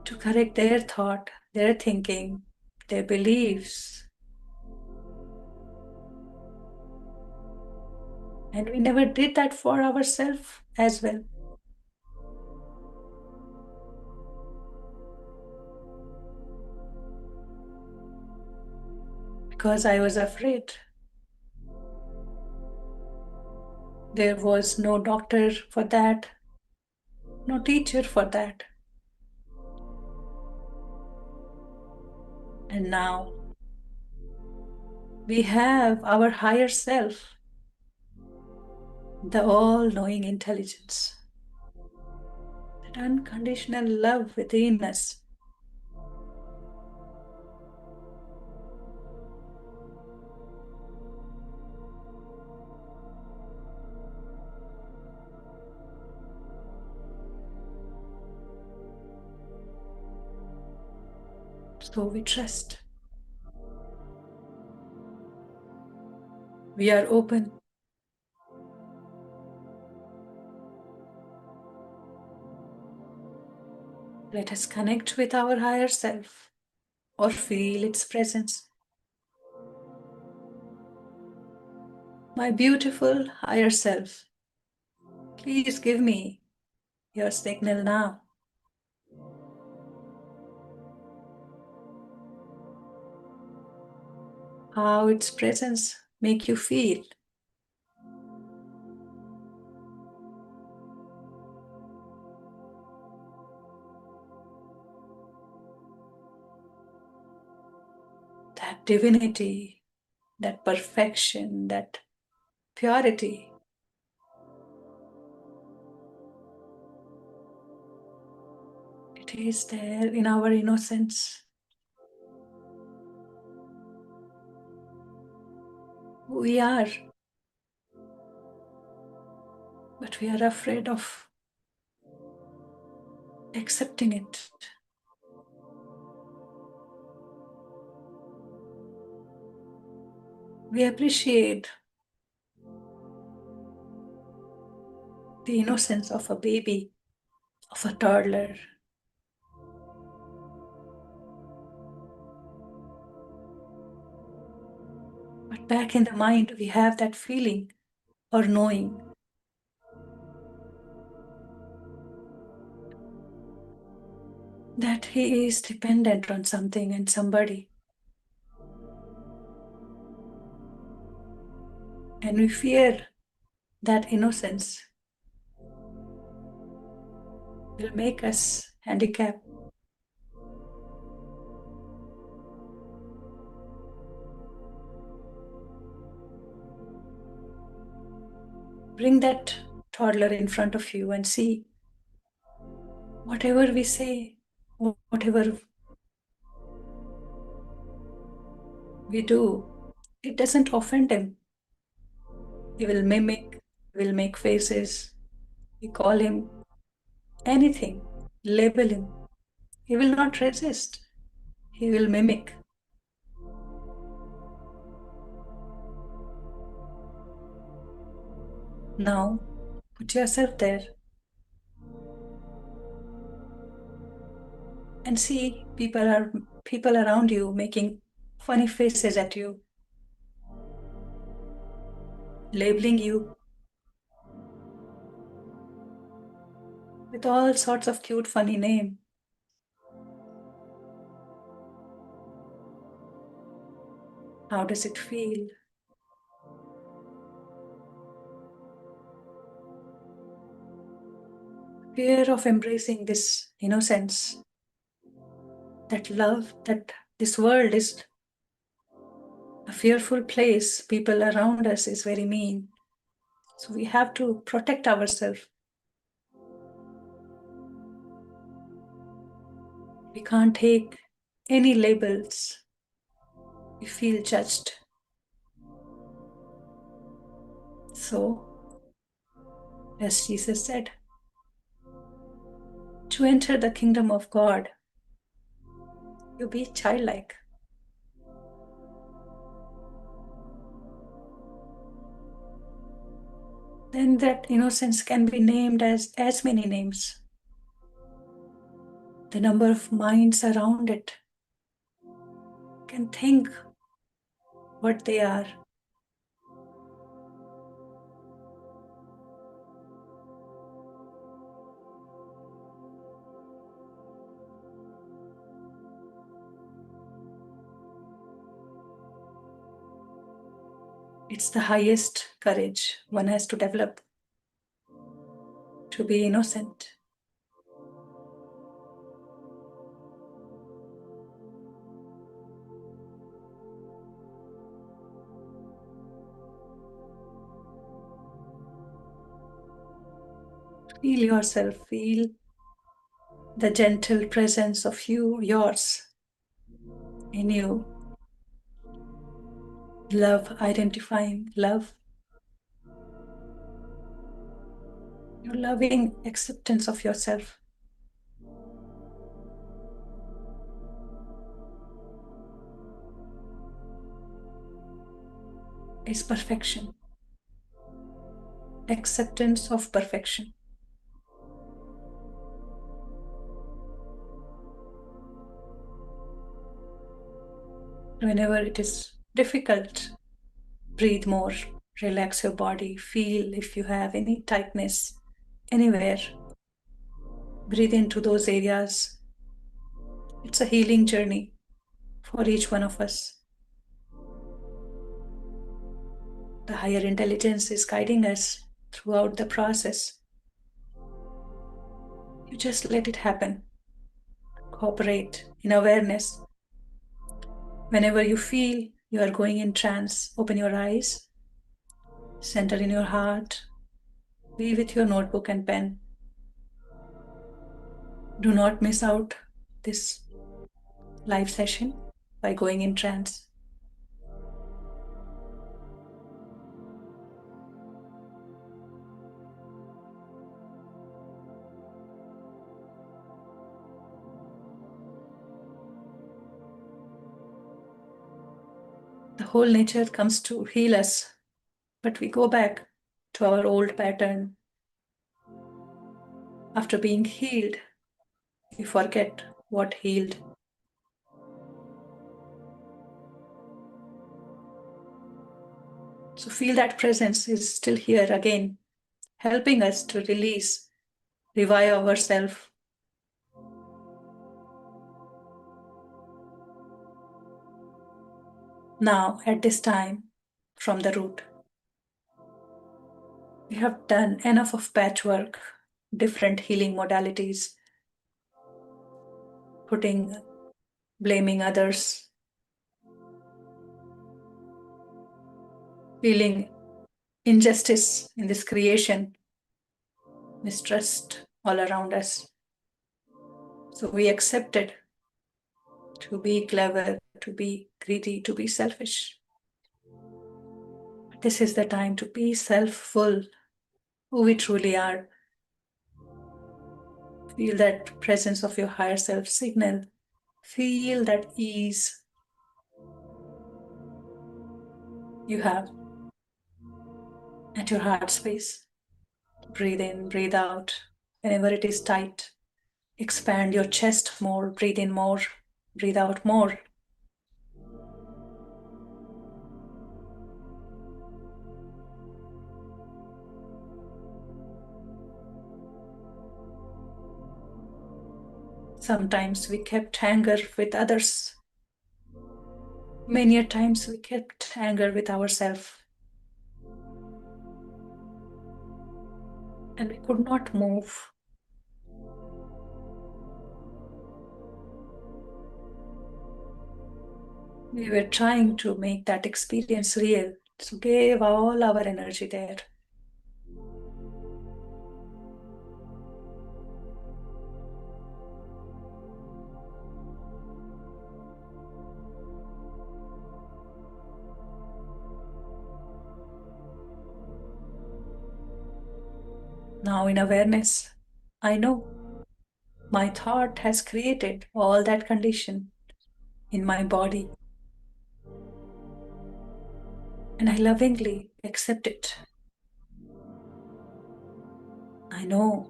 to correct their thought, their thinking, their beliefs. And we never did that for ourselves as well. Because I was afraid. There was no doctor for that, no teacher for that. And now we have our higher self, the all-knowing intelligence, that unconditional love within us. So we trust. We are open. Let us connect with our higher self or feel its presence. My beautiful higher self, please give me your signal now. How its presence make you feel. That divinity, that perfection, that purity. It is there in our innocence. We are, but we are afraid of accepting it. We appreciate the innocence of a baby, of a toddler. But back in the mind, we have that feeling or knowing that he is dependent on something and somebody. And we fear that innocence will make us handicapped. Bring that toddler in front of you and see whatever we say, whatever we do, it doesn't offend him. He will mimic, will make faces. We call him anything, label him. He will not resist. He will mimic. Now, put yourself there and see people around you making funny faces at you, labeling you with all sorts of cute, funny names. How does it feel? Fear of embracing this innocence, that love, that this world is a fearful place. People around us is very mean. So we have to protect ourselves. We can't take any labels. We feel judged. So, as Jesus said, to enter the kingdom of God, you be childlike. Then that innocence can be named as many names. The number of minds around it can think what they are. It's the highest courage one has to develop to be innocent. Feel yourself, feel the gentle presence of yours in you. Love, identifying love. Your loving acceptance of yourself. Is perfection. Acceptance of perfection. Whenever it is difficult, breathe more, Relax your body. Feel if you have any tightness anywhere. Breathe into those areas. It's a healing journey for each one of us. The higher intelligence is guiding us throughout the process. You just let it happen. Cooperate in awareness. Whenever you feel you are going in trance, open your eyes, center in your heart, be with your notebook and pen. Do not miss out this live session by going in trance. The whole nature comes to heal us, but we go back to our old pattern. After being healed, we forget what healed. So feel that presence is still here again, helping us to release, revive ourselves. Now, at this time, from the root, we have done enough of patchwork, different healing modalities, blaming others, feeling injustice in this creation, mistrust all around us. So we accepted to be clever, to be greedy, to be selfish. This is the time to be self-full, who we truly are. Feel that presence of your higher self signal. Feel that ease you have at your heart space. Breathe in, breathe out. Whenever it is tight, expand your chest more, breathe in more, breathe out more. Sometimes we kept anger with others. Many a times we kept anger with ourselves. And we could not move. We were trying to make that experience real, so gave all our energy there. Now in awareness, I know my thought has created all that condition in my body. And I lovingly accept it. I know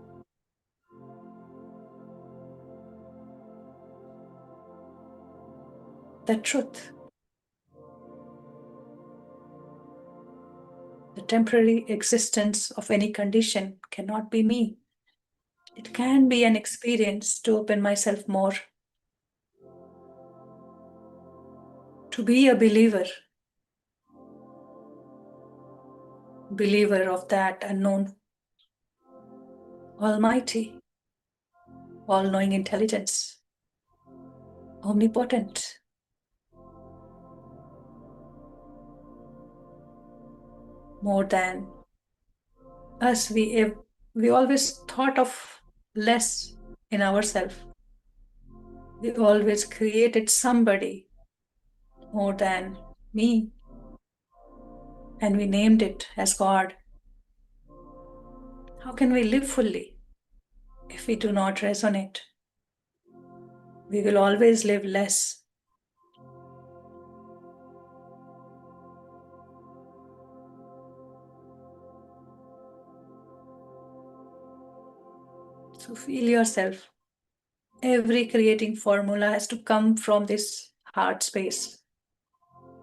the truth. The temporary existence of any condition cannot be me. It can be an experience to open myself more, to be a believer of that unknown, almighty, all-knowing intelligence, omnipotent. More than us, we always thought of less in ourselves. We always created somebody more than me, and we named it as God. How can we live fully if we do not resonate? We will always live less. So feel yourself. Every creating formula has to come from this heart space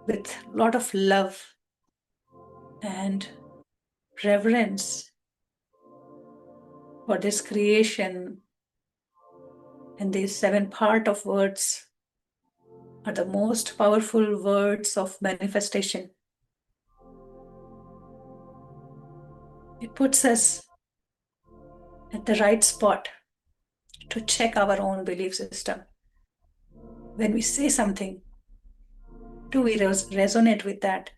with a lot of love and reverence for this creation. And these 7 part of words are the most powerful words of manifestation. It puts us at the right spot to check our own belief system. When we say something, do we resonate with that?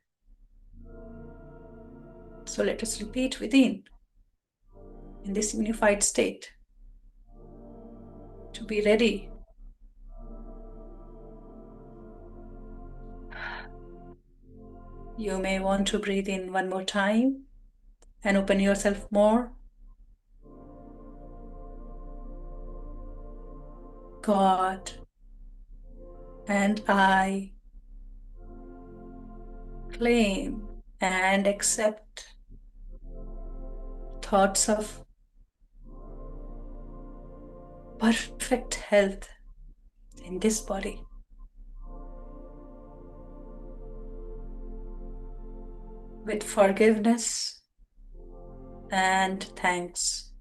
So let us repeat within in this unified state to be ready. You may want to breathe in one more time and open yourself more. God and I claim and accept thoughts of perfect health in this body. With forgiveness and thanks.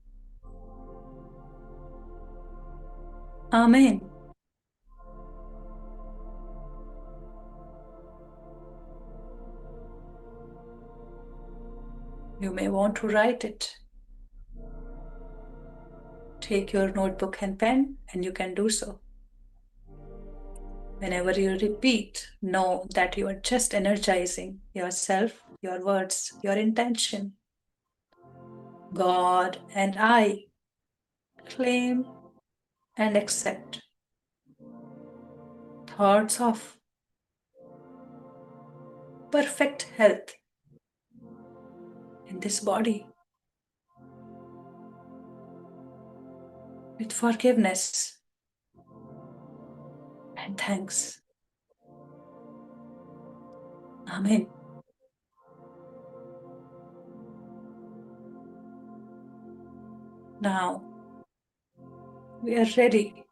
Amen. You may want to write it. Take your notebook and pen, and you can do so. Whenever you repeat, know that you are just energizing yourself, your words, your intention. God and I claim and accept thoughts of perfect health in this body. With forgiveness and thanks. Amen. Now, we are ready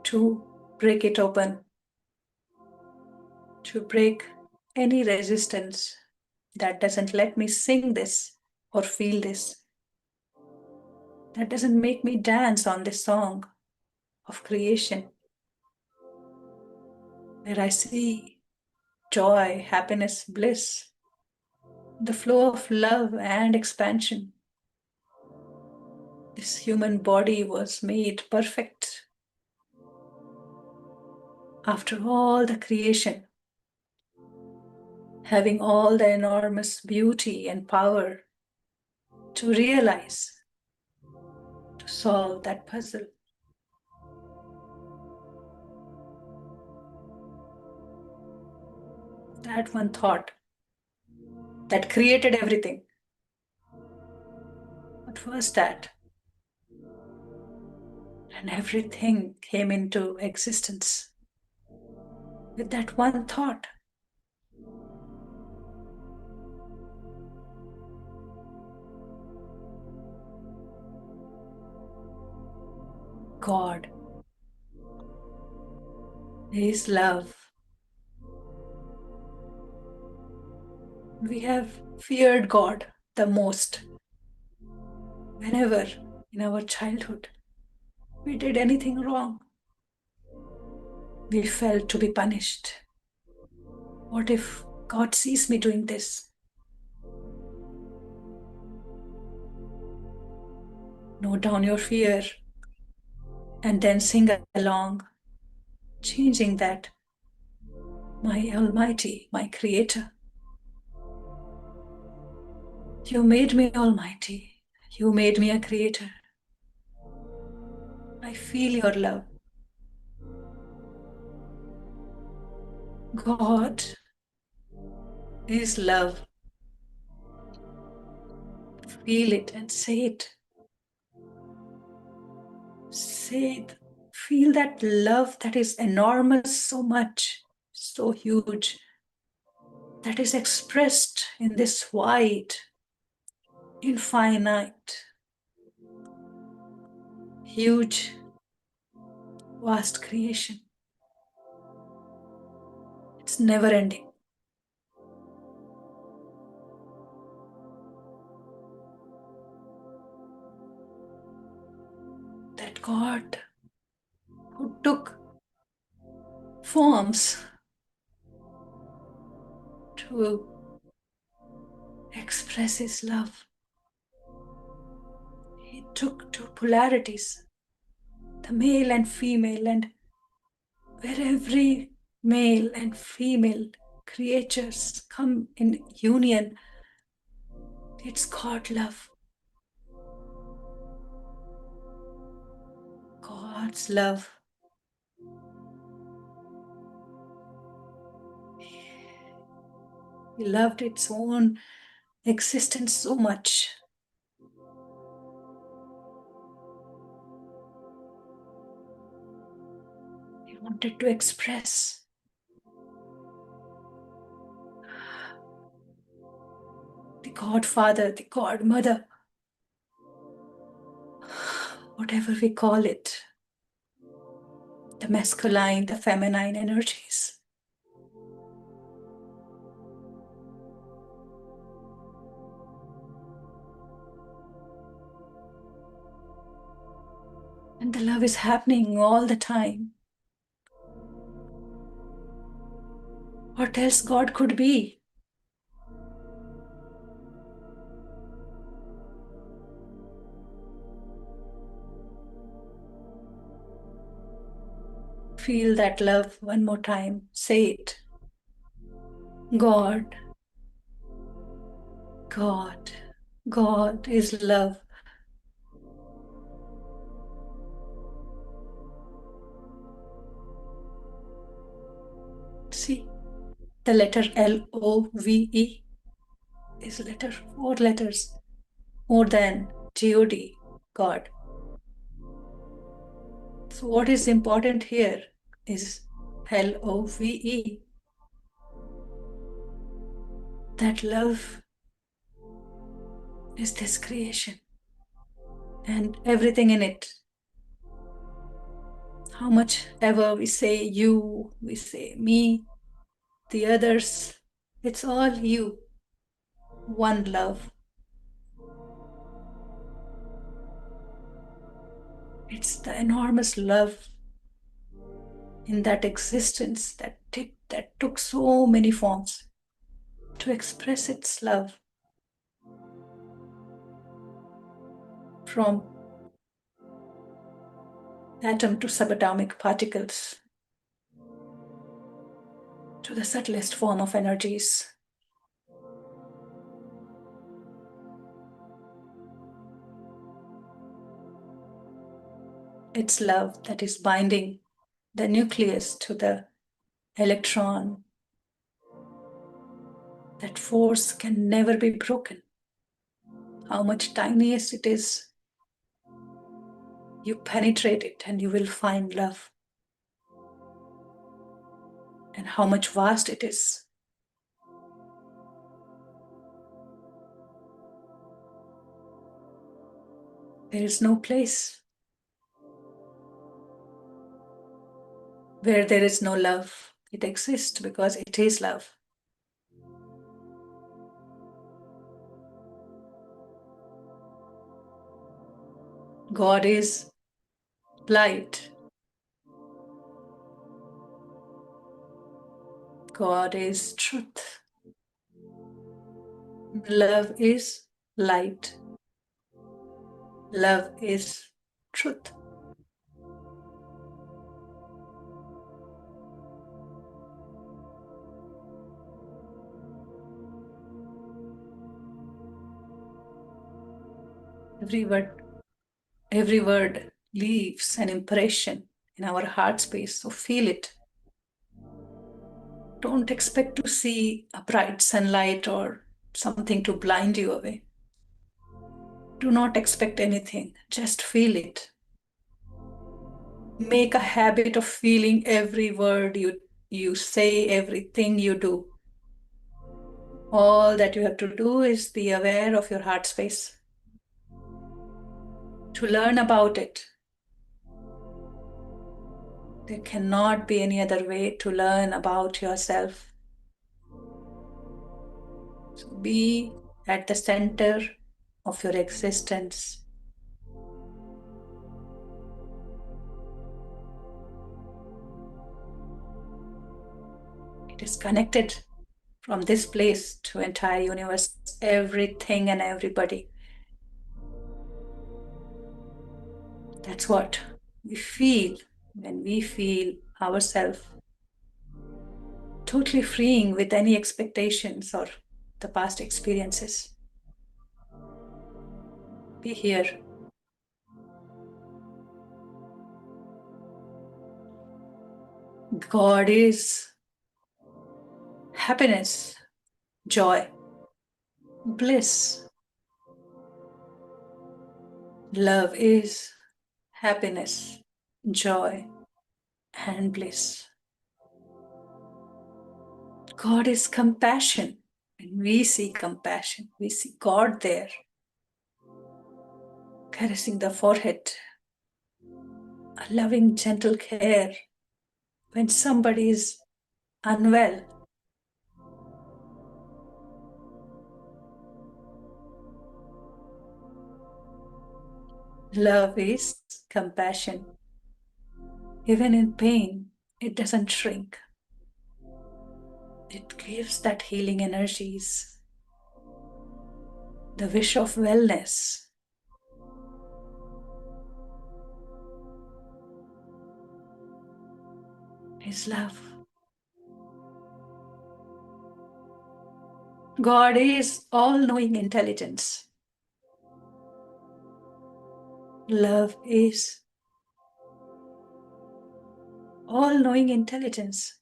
to break it open, to break any resistance that doesn't let me sing this or feel this, that doesn't make me dance on this song of creation, where I see joy, happiness, bliss, the flow of love and expansion. This human body was made perfect after all the creation, having all the enormous beauty and power to realize, to solve that puzzle. That one thought that created everything. What was that? And everything came into existence with that one thought. God is love. We have feared God the most whenever in our childhood we did anything wrong. We felt to be punished. What if God sees me doing this? Note down your fear and then sing along, changing that. My Almighty, my Creator, you made me almighty. You made me a creator. I feel your love. God is love. Feel it and say it. Say it. Feel that love that is enormous, so much, so huge, that is expressed in this wide, infinite, huge, vast creation. It's never ending. God who took forms to express His love. He took two polarities, the male and female, and where every male and female creatures come in union, it's God love. God's love. He loved its own existence so much. He wanted to express the Godfather, the Godmother, whatever we call it, the masculine, the feminine energies. And the love is happening all the time. What else God could be? Feel that love one more time. Say it. God, God, God is love. See, the letter Love is four letters more than God, God. So what is important here is Love. That love is this creation and everything in it. How much ever we say you, we say me, the others, it's all you. One love. It's the enormous love in that existence that took so many forms to express its love. From atom to subatomic particles to the subtlest form of energies. It's love that is binding the nucleus to the electron. That force can never be broken. How much tiniest it is, you penetrate it and you will find love. And how much vast it is. There is no place where there is no love. It exists because it is love. God is light. God is truth. Love is light. Love is truth. Every word leaves an impression in our heart space, so feel it. Don't expect to see a bright sunlight or something to blind you away. Do not expect anything, just feel it. Make a habit of feeling every word you say, everything you do. All that you have to do is be aware of your heart space. To learn about it. There cannot be any other way to learn about yourself. So be at the center of your existence. disconnected from this place to entire universe, everything and everybody. That's what we feel when we feel ourselves totally freeing with any expectations or the past experiences. Be here. God is happiness, joy, bliss. Love is happiness, joy, and bliss. God is compassion. When we see compassion, we see God there, caressing the forehead, a loving, gentle care when somebody is unwell. Love is compassion. Even in pain, it doesn't shrink. It gives that healing energies, the wish of wellness. Is love. God is all-knowing intelligence. Love is all-knowing intelligence.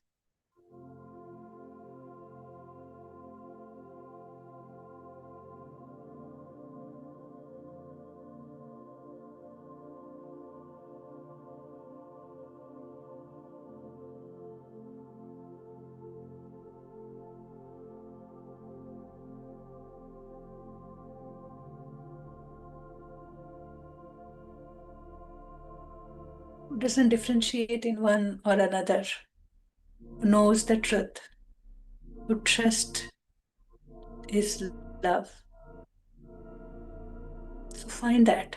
Who doesn't differentiate in one or another, who knows the truth, who trusts is love. So find that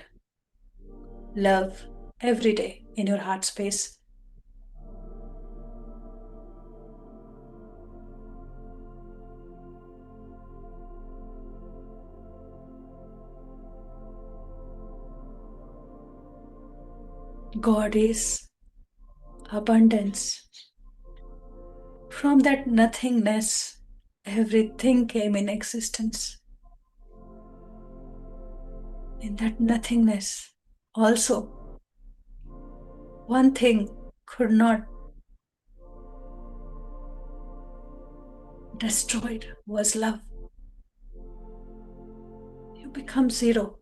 love every day in your heart space. God is abundance. From that nothingness, everything came in existence. In that nothingness, also, one thing could not destroyed was love. You become zero,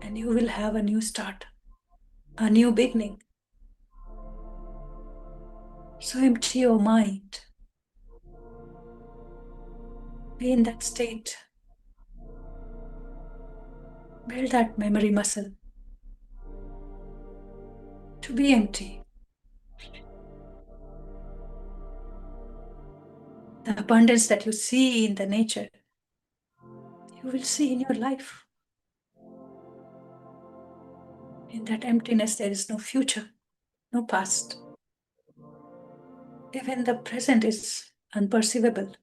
and you will have a new start, a new beginning. So empty your mind. Be in that state. Build that memory muscle to be empty. The abundance that you see in the nature, you will see in your life. In that emptiness, there is no future, no past. Even the present is unperceivable.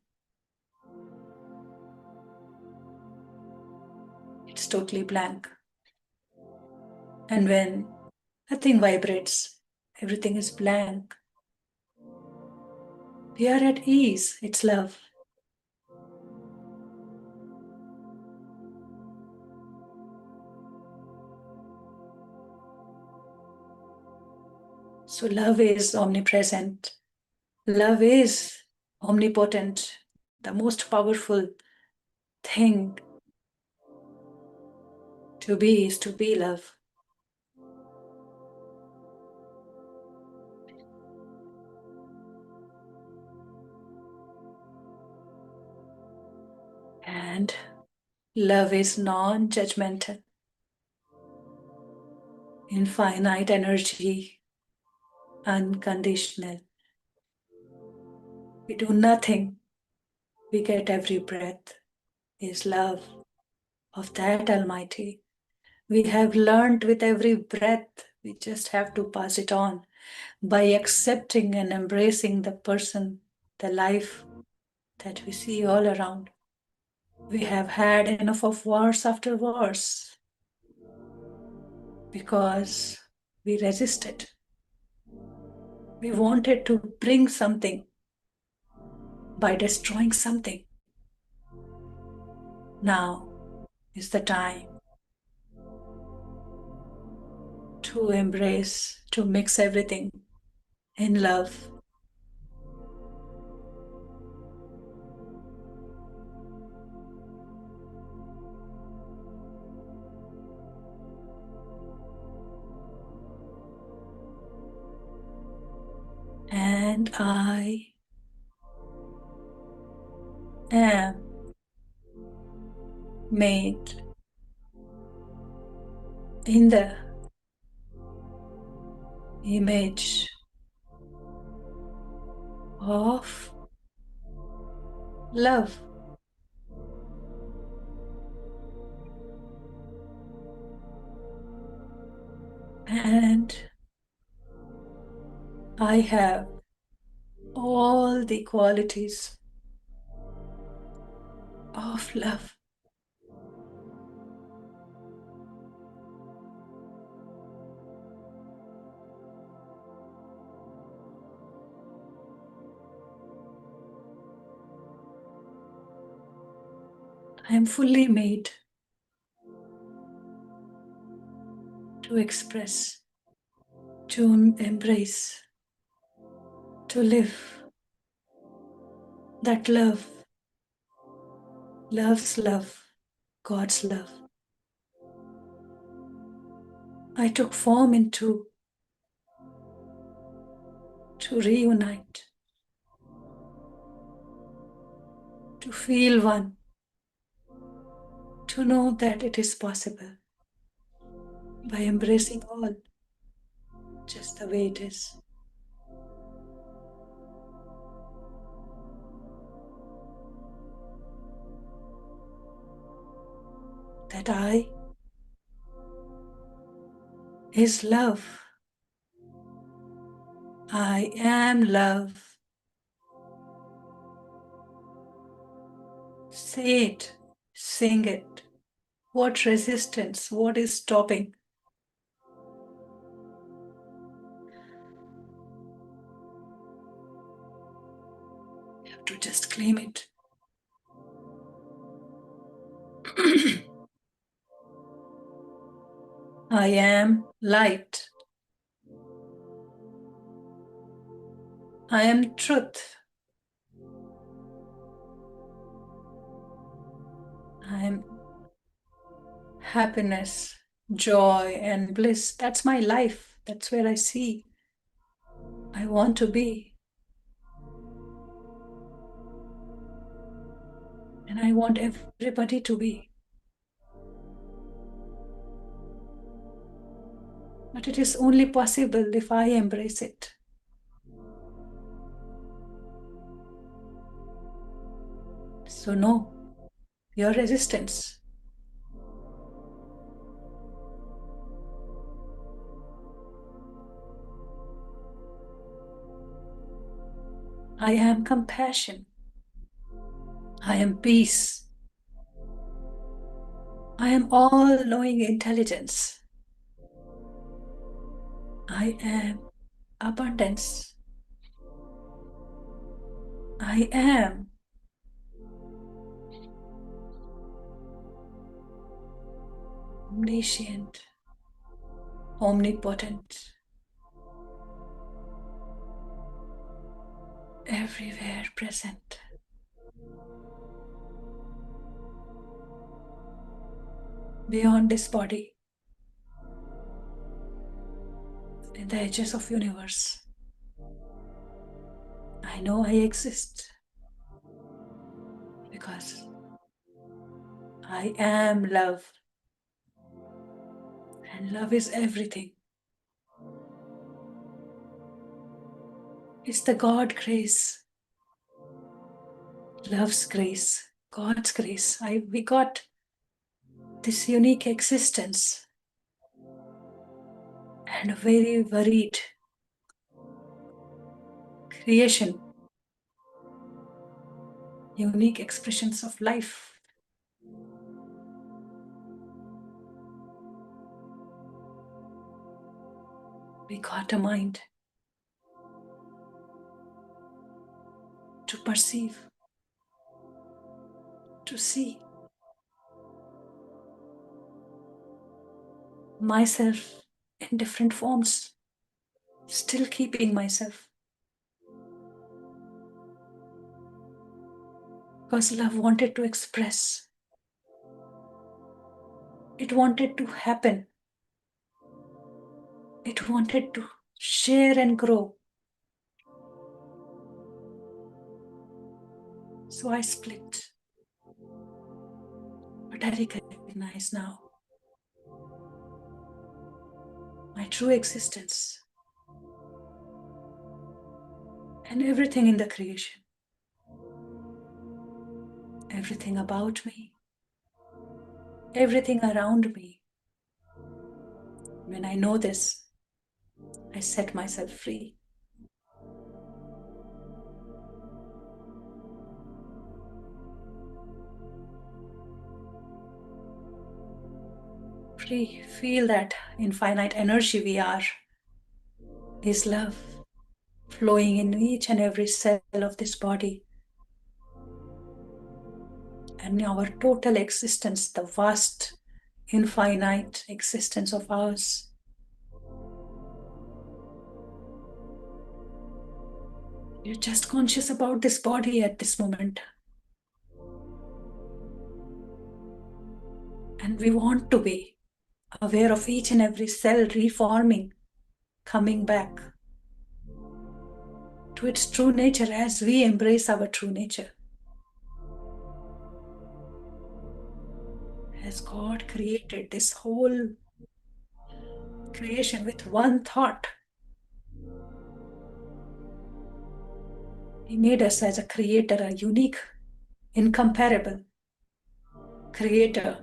It's totally blank. And when nothing vibrates, everything is blank. We are at ease. It's love. So love is omnipresent. Love is omnipotent. The most powerful thing to be is to be love. And love is non-judgmental, infinite energy, unconditional. We do nothing. We get every breath is love of that Almighty. We have learned with every breath. We just have to pass it on. by accepting and embracing the person, the life that we see all around. We have had enough of wars after wars because we resisted. We wanted to bring something by destroying something. Now is the time to embrace, to mix everything in love. And I am made in the image of love. And I have all the qualities of love. I am fully made to express, to embrace, to live that love, love's love, God's love. I took form into to reunite, to feel one, to know that it is possible by embracing all just the way it is. That I is love. I am love. Say it, sing it. What resistance? What is stopping? You have to just claim it. I am light. I am truth. I am happiness, joy, and bliss. That's my life. That's where I see I want to be. And I want everybody to be. But it is only possible if I embrace it. So no, your resistance. I am compassion. I am peace. I am all-knowing intelligence. I am abundance. I am omniscient, omnipotent, everywhere present. Beyond this body, in the edges of universe, I know I exist because I am love. And love is everything. It's the God grace, love's grace, God's grace. We got this unique existence and very varied creation, unique expressions of life. We got a mind to perceive, to see myself in different forms, still keeping myself. Because love wanted to express. It wanted to happen. It wanted to share and grow. So I split. But I recognize now my true existence and everything in the creation. Everything about me. Everything around me. When I know this, I set myself free. Free. Feel that infinite energy we are is love flowing in each and every cell of this body. And our total existence, the vast, infinite existence of ours. You're just conscious about this body at this moment. And we want to be aware of each and every cell reforming, coming back to its true nature as we embrace our true nature. As God created this whole creation with one thought, He made us as a creator, a unique, incomparable creator.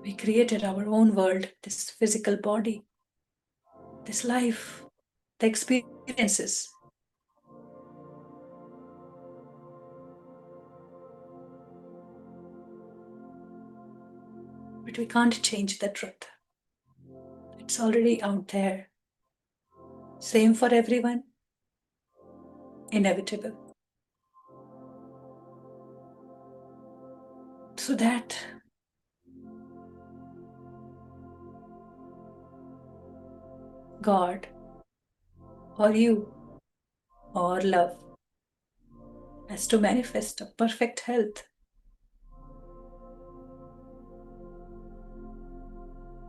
We created our own world, this physical body, this life, the experiences. But we can't change the truth. It's already out there. Same for everyone. Inevitable. So that God or you or love has to manifest a perfect health.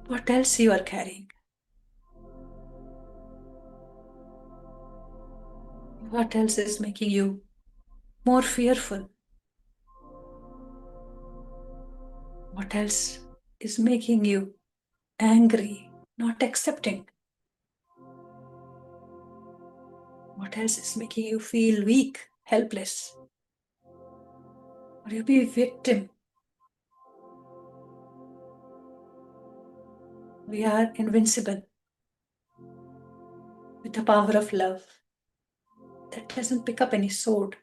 What else you are carrying? What else is making you more fearful? What else is making you angry, not accepting? What else is making you feel weak, helpless? Or you be a victim? We are invincible with the power of love that doesn't pick up any sword.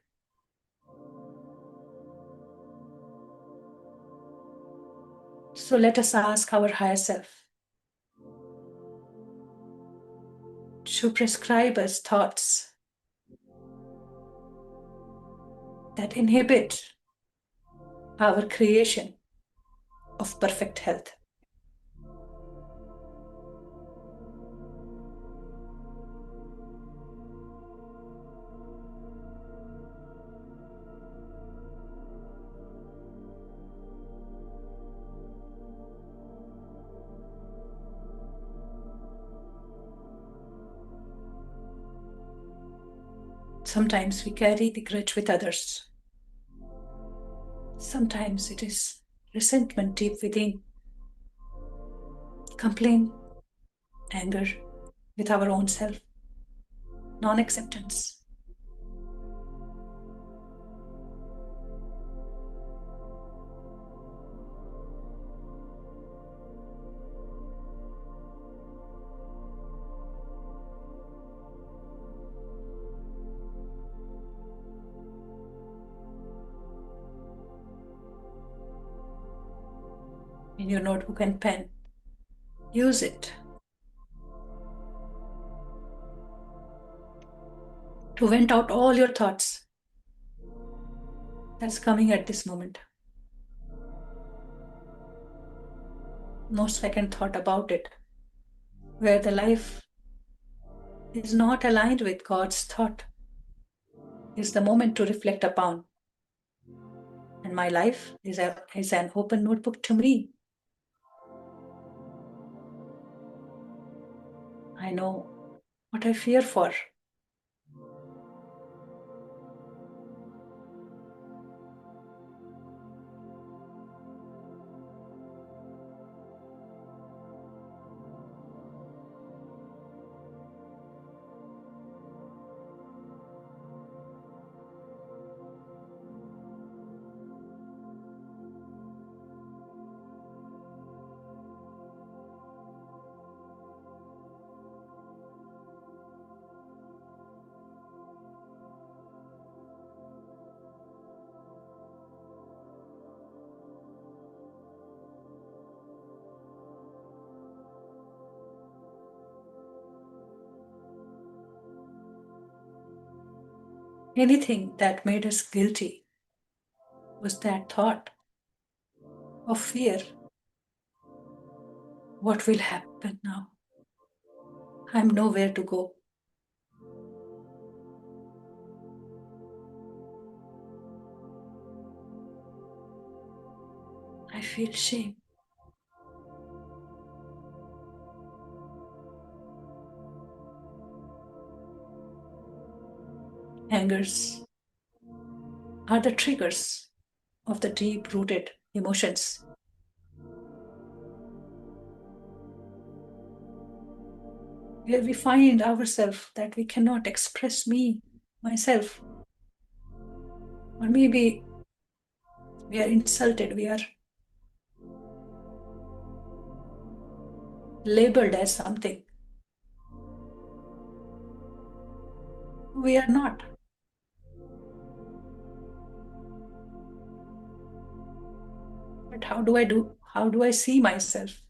So let us ask our higher self to prescribe us thoughts that inhibit our creation of perfect health. Sometimes we carry the grudge with others. Sometimes it is resentment deep within, complaint, anger with our own self, non-acceptance. in your notebook and pen. Use it to vent out all your thoughts that's coming at this moment. No second thought about it. Where the life is not aligned with God's thought is the moment to reflect upon. And my life is an open notebook to me. I know what I fear for. Anything that made us guilty was that thought of fear. What will happen now? I'm nowhere to go. I feel shame. Angers are the triggers of the deep-rooted emotions. Where we find ourselves that we cannot express myself. Or maybe we are insulted, we are labeled as something. We are not. But how do I see myself?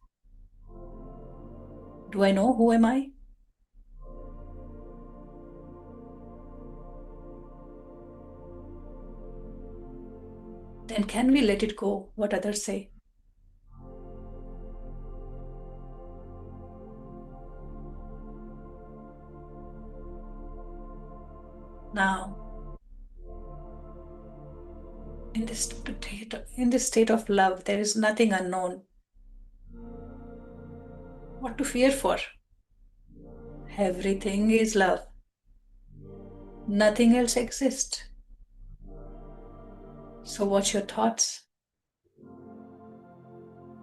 Do I know who am I? Then can we let it go, what others say? Now, in this state of love, there is nothing unknown. What to fear for? Everything is love. Nothing else exists. So watch your thoughts.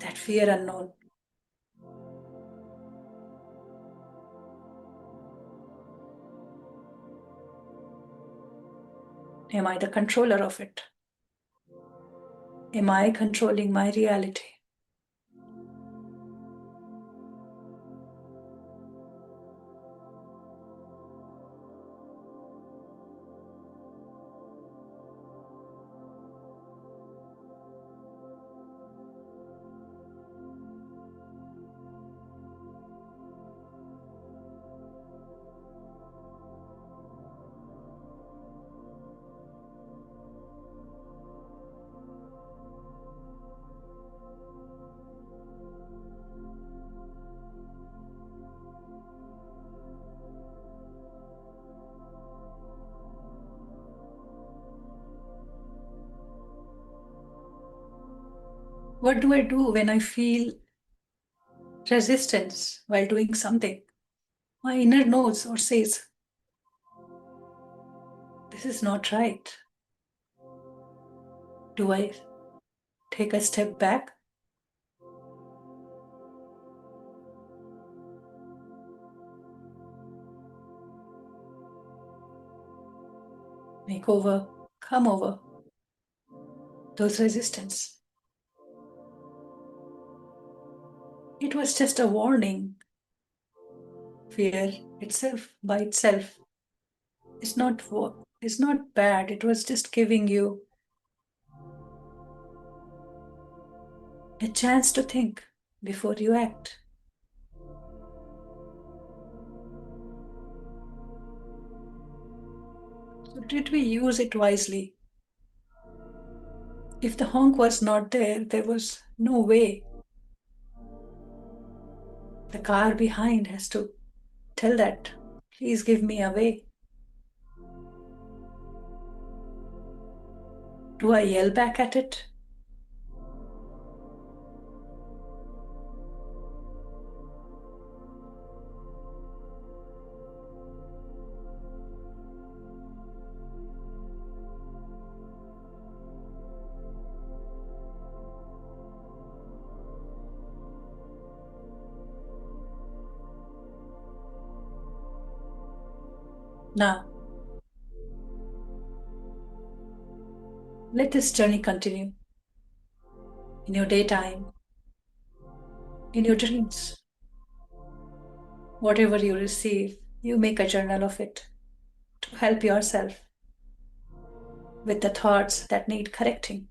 That fear unknown. Am I the controller of it? Am I controlling my reality? What do I do when I feel resistance while doing something? My inner knows or says, this is not right. Do I take a step back? Come over those resistance. It was just a warning. Fear itself, by itself, is not bad. It was just giving you a chance to think before you act. So did we use it wisely? If the honk was not there, there was no way. The car behind has to tell that, please give me a way. Do I yell back at it? Now, let this journey continue in your daytime, in your dreams. Whatever you receive, you make a journal of it to help yourself with the thoughts that need correcting.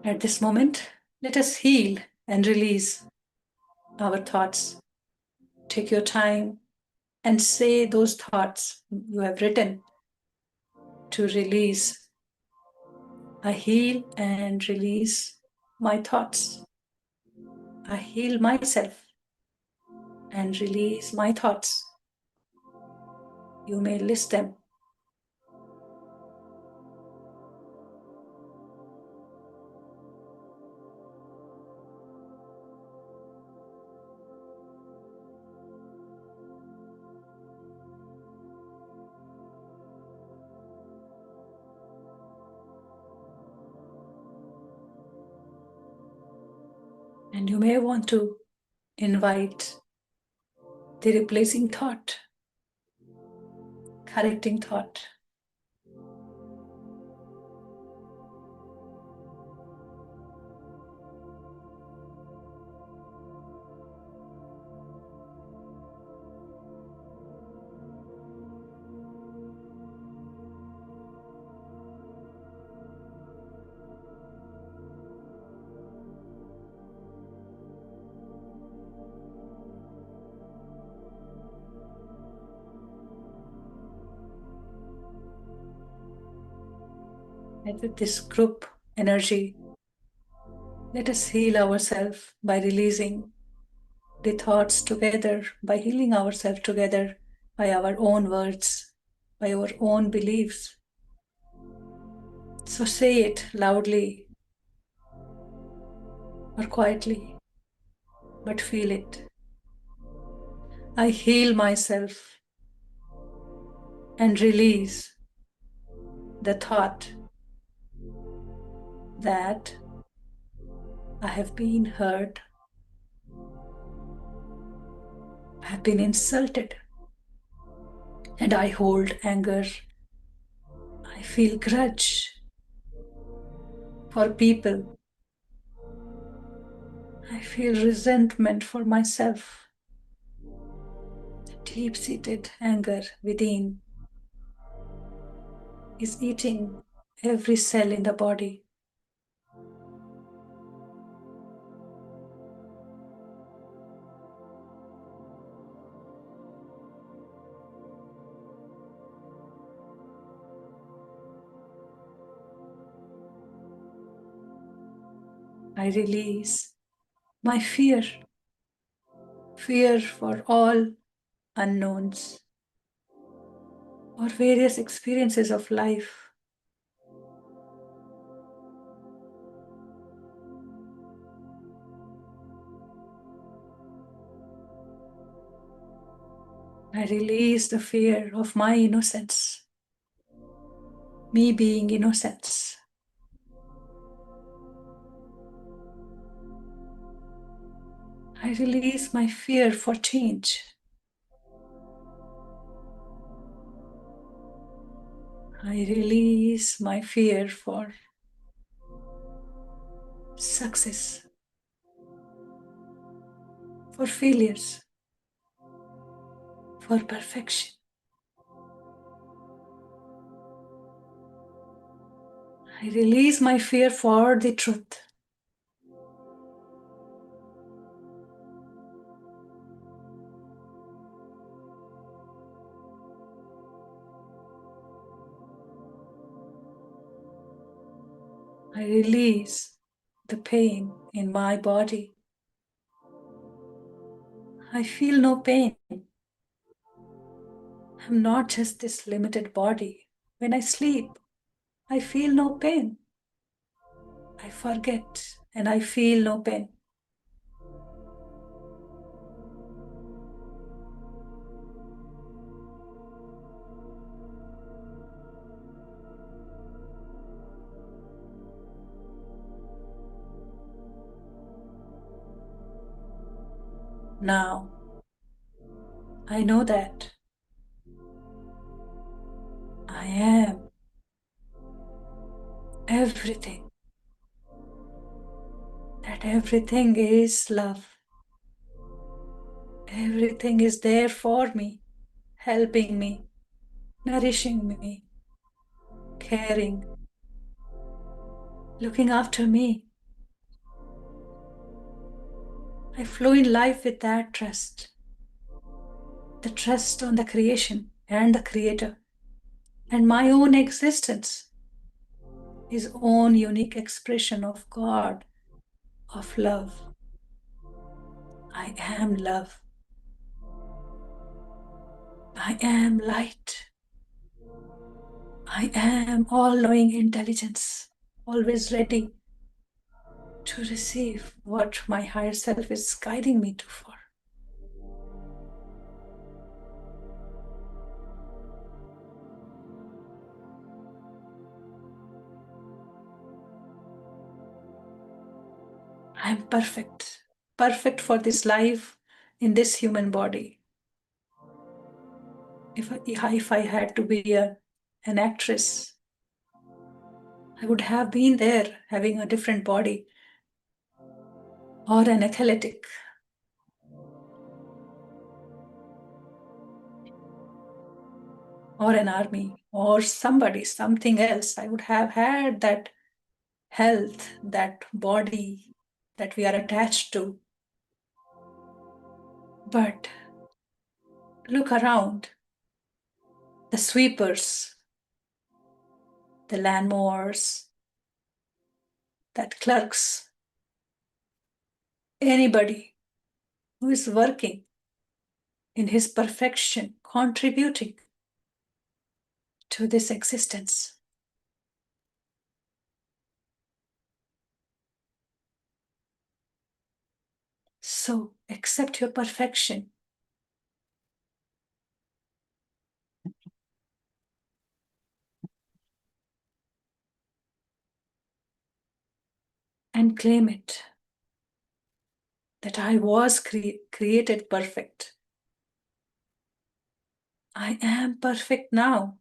At this moment, let us heal and release our thoughts. Take your time and say those thoughts you have written to release. I heal and release my thoughts. I heal myself and release my thoughts. You may list them. And you may want to invite the replacing thought, correcting thought. And with this group energy, let us heal ourselves by releasing the thoughts together, by healing ourselves together by our own words, by our own beliefs. So say it loudly or quietly, but feel it. I heal myself and release the thought that I have been hurt, I have been insulted, and I hold anger. I feel grudge for people. I feel resentment for myself. Deep-seated anger within is eating every cell in the body. I release my fear for all unknowns or various experiences of life. I release the fear of my innocence, me being innocence. I release my fear for change. I release my fear for success, for failures, for perfection. I release my fear for the truth. I release the pain in my body. I feel no pain. I'm not just this limited body. When I sleep, I feel no pain. I forget and I feel no pain. Now, I know that I am everything. That everything is love. Everything is there for me, helping me, nourishing me, caring, looking after me. I flow in life with that trust. The trust on the creation and the creator and my own existence, his own unique expression of God, of love. I am love. I am light. I am all-knowing intelligence, always ready to receive what my higher self is guiding me to for. I am perfect, perfect for this life in this human body. If I had to be an actress, I would have been there having a different body, or an athletic, or an army, or something else. I would have had that health, that body that we are attached to. But look around. The sweepers, the landmowers, that clerks, anybody who is working in his perfection, contributing to this existence. So accept your perfection. And claim it, that I was created perfect. I am perfect now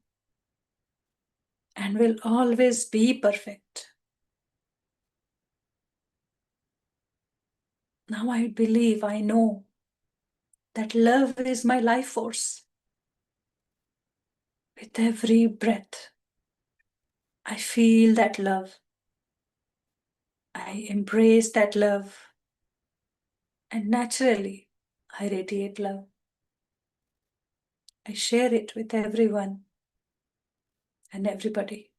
and will always be perfect. Now I believe, I know that love is my life force. With every breath, I feel that love. I embrace that love. And naturally, I radiate love. I share it with everyone and everybody.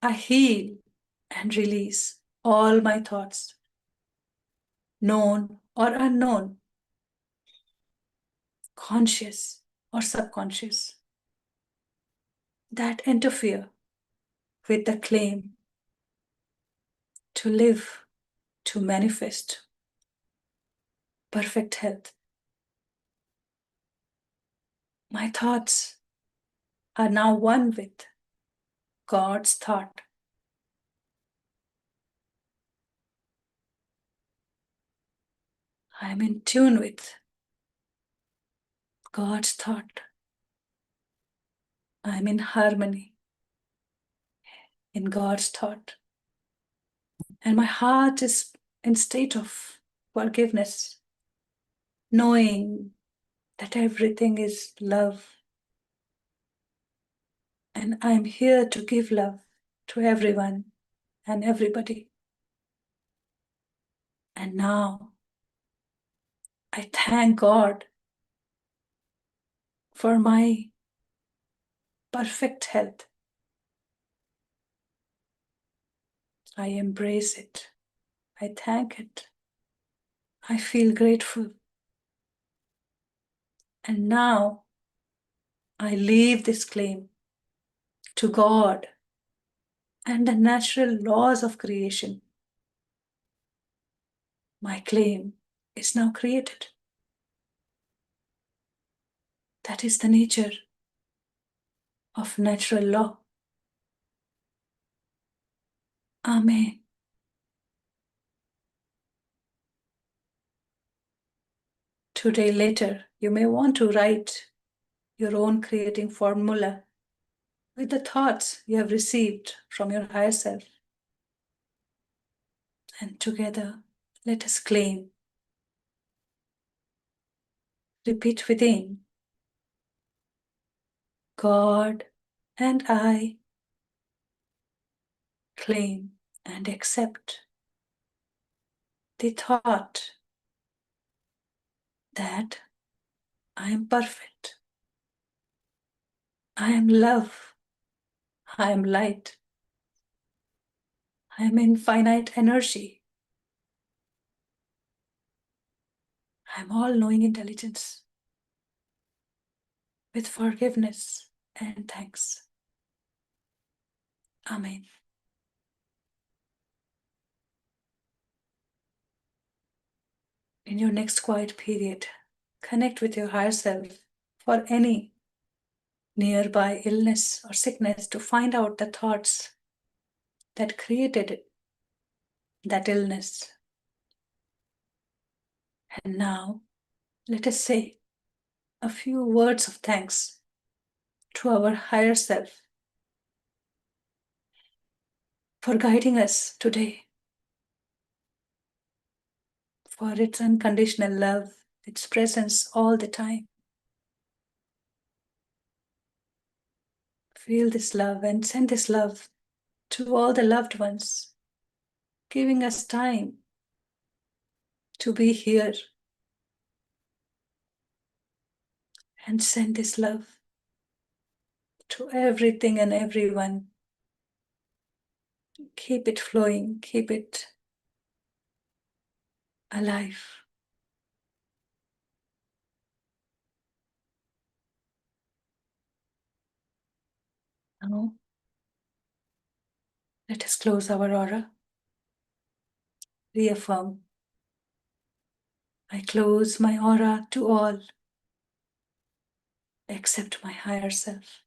I heal and release all my thoughts, known or unknown, conscious or subconscious, that interfere with the claim to live, to manifest perfect health. My thoughts are now one with God's thought. I'm in tune with God's thought. I'm in harmony in God's thought. And my heart is in state of forgiveness, knowing that everything is love. And I'm here to give love to everyone and everybody. And now I thank God for my perfect health. I embrace it. I thank it. I feel grateful. And now I leave this claim to God and the natural laws of creation. My claim is now created. That is the nature of natural law. Amen. Today, later, you may want to write your own creating formula with the thoughts you have received from your higher self. And together, let us claim. Repeat within. God and I claim and accept the thought that I am perfect. I am love. I am light. I am infinite energy. I am all-knowing intelligence with forgiveness and thanks. Amen. In your next quiet period, connect with your higher self for any nearby illness or sickness to find out the thoughts that created that illness. And now, let us say a few words of thanks to our higher self for guiding us today, for its unconditional love, its presence all the time. Feel this love and send this love to all the loved ones, giving us time to be here, and send this love to everything and everyone. Keep it flowing, keep it alive. Now, let us close our aura. Reaffirm. I close my aura to all except my higher self.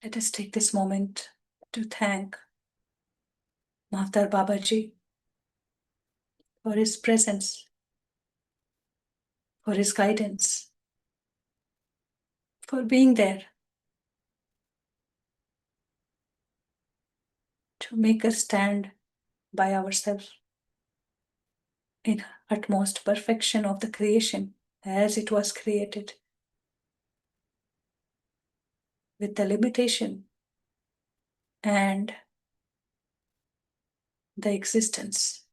Let us take this moment to thank Mahavatar Babaji for his presence, for his guidance, for being there to make us stand by ourselves in utmost perfection of the creation as it was created, with the limitation and the existence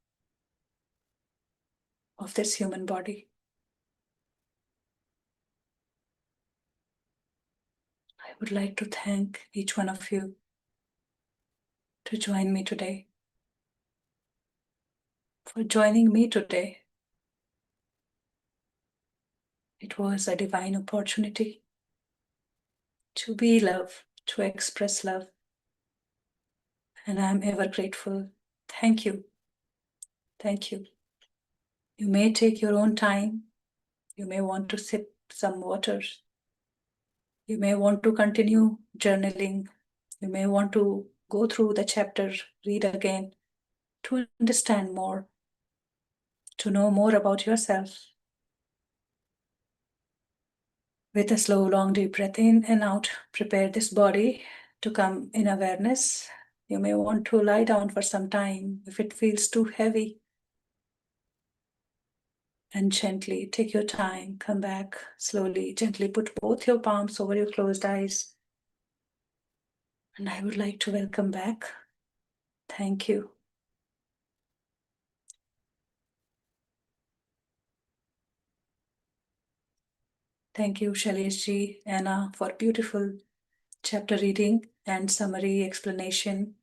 of this human body. I would like to thank each one of you to join me today, for joining me today. It was a divine opportunity to be love, to express love, and I'm ever grateful. Thank you. Thank you. You may take your own time. You may want to sip some water. You may want to continue journaling. You may want to go through the chapter, read again to understand more. to know more about yourself. With a slow, long, deep breath in and out, prepare this body to come in awareness. You may want to lie down for some time if it feels too heavy. And gently take your time, come back slowly, gently put both your palms over your closed eyes. And I would like to welcome back. Thank you. Thank you, Shailesh-ji, Anna, for beautiful chapter reading and summary explanation.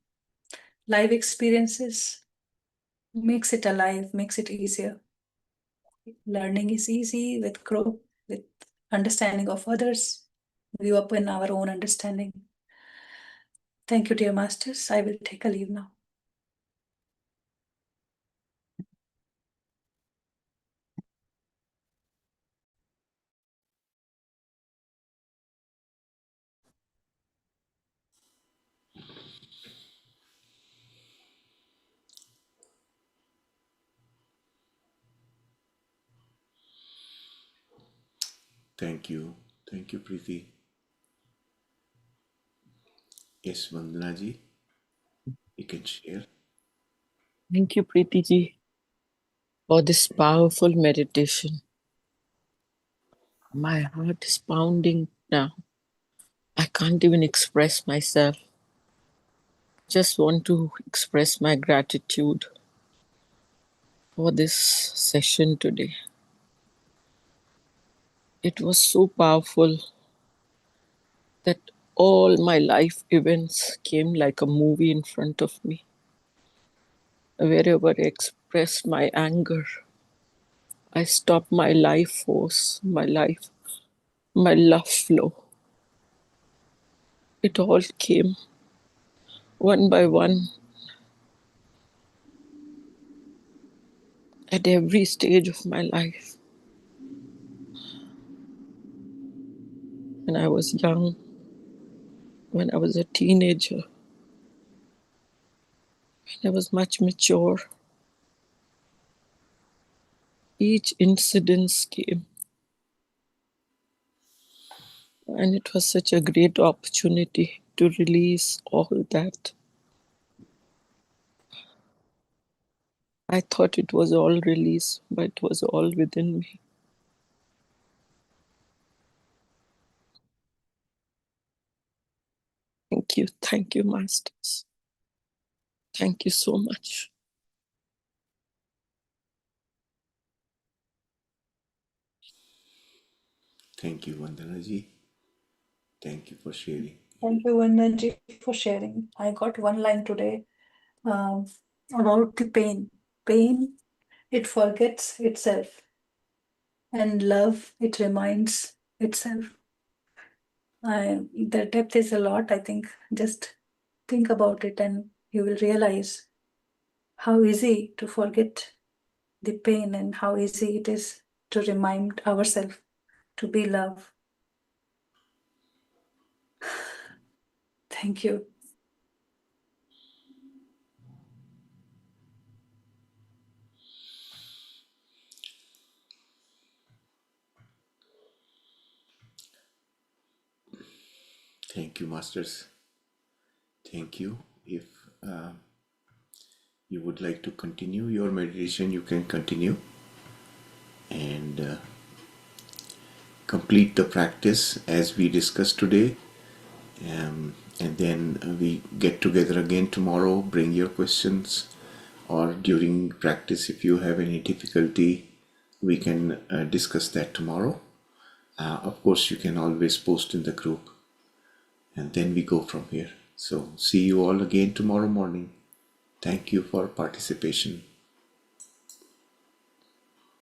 Live experiences makes it alive, makes it easier. Learning is easy with growth, with understanding of others. We open our own understanding. Thank you, dear masters. I will take a leave now. Thank you. Thank you, Preeti. Yes, Vandana ji, you can share. Thank you, Preeti ji, for this powerful meditation. My heart is pounding now. I can't even express myself. Just want to express my gratitude for this session today. It was so powerful that all my life events came like a movie in front of me. Wherever I expressed my anger, I stopped my life force, my love flow. It all came one by one at every stage of my life. When I was young, when I was a teenager, when I was much mature, each incident came. And it was such a great opportunity to release all that. I thought it was all released, but it was all within me. Thank you, Masters. Thank you so much. Thank you, Vandana ji. Thank you for sharing. Thank you, Vandanji, for sharing. I got one line today about the pain. Pain, it forgets itself. And love, it reminds itself. The depth is a lot, I think. Just think about it and you will realize how easy to forget the pain and how easy it is to remind ourselves to be love. Thank you. Thank you, Masters. Thank you. If you would like to continue your meditation, you can continue and complete the practice as we discussed today. And then we get together again tomorrow. Bring your questions, or during practice, if you have any difficulty, we can discuss that tomorrow. Of course, you can always post in the group, and then we go from here. So, see you all again tomorrow morning. Thank you for participation.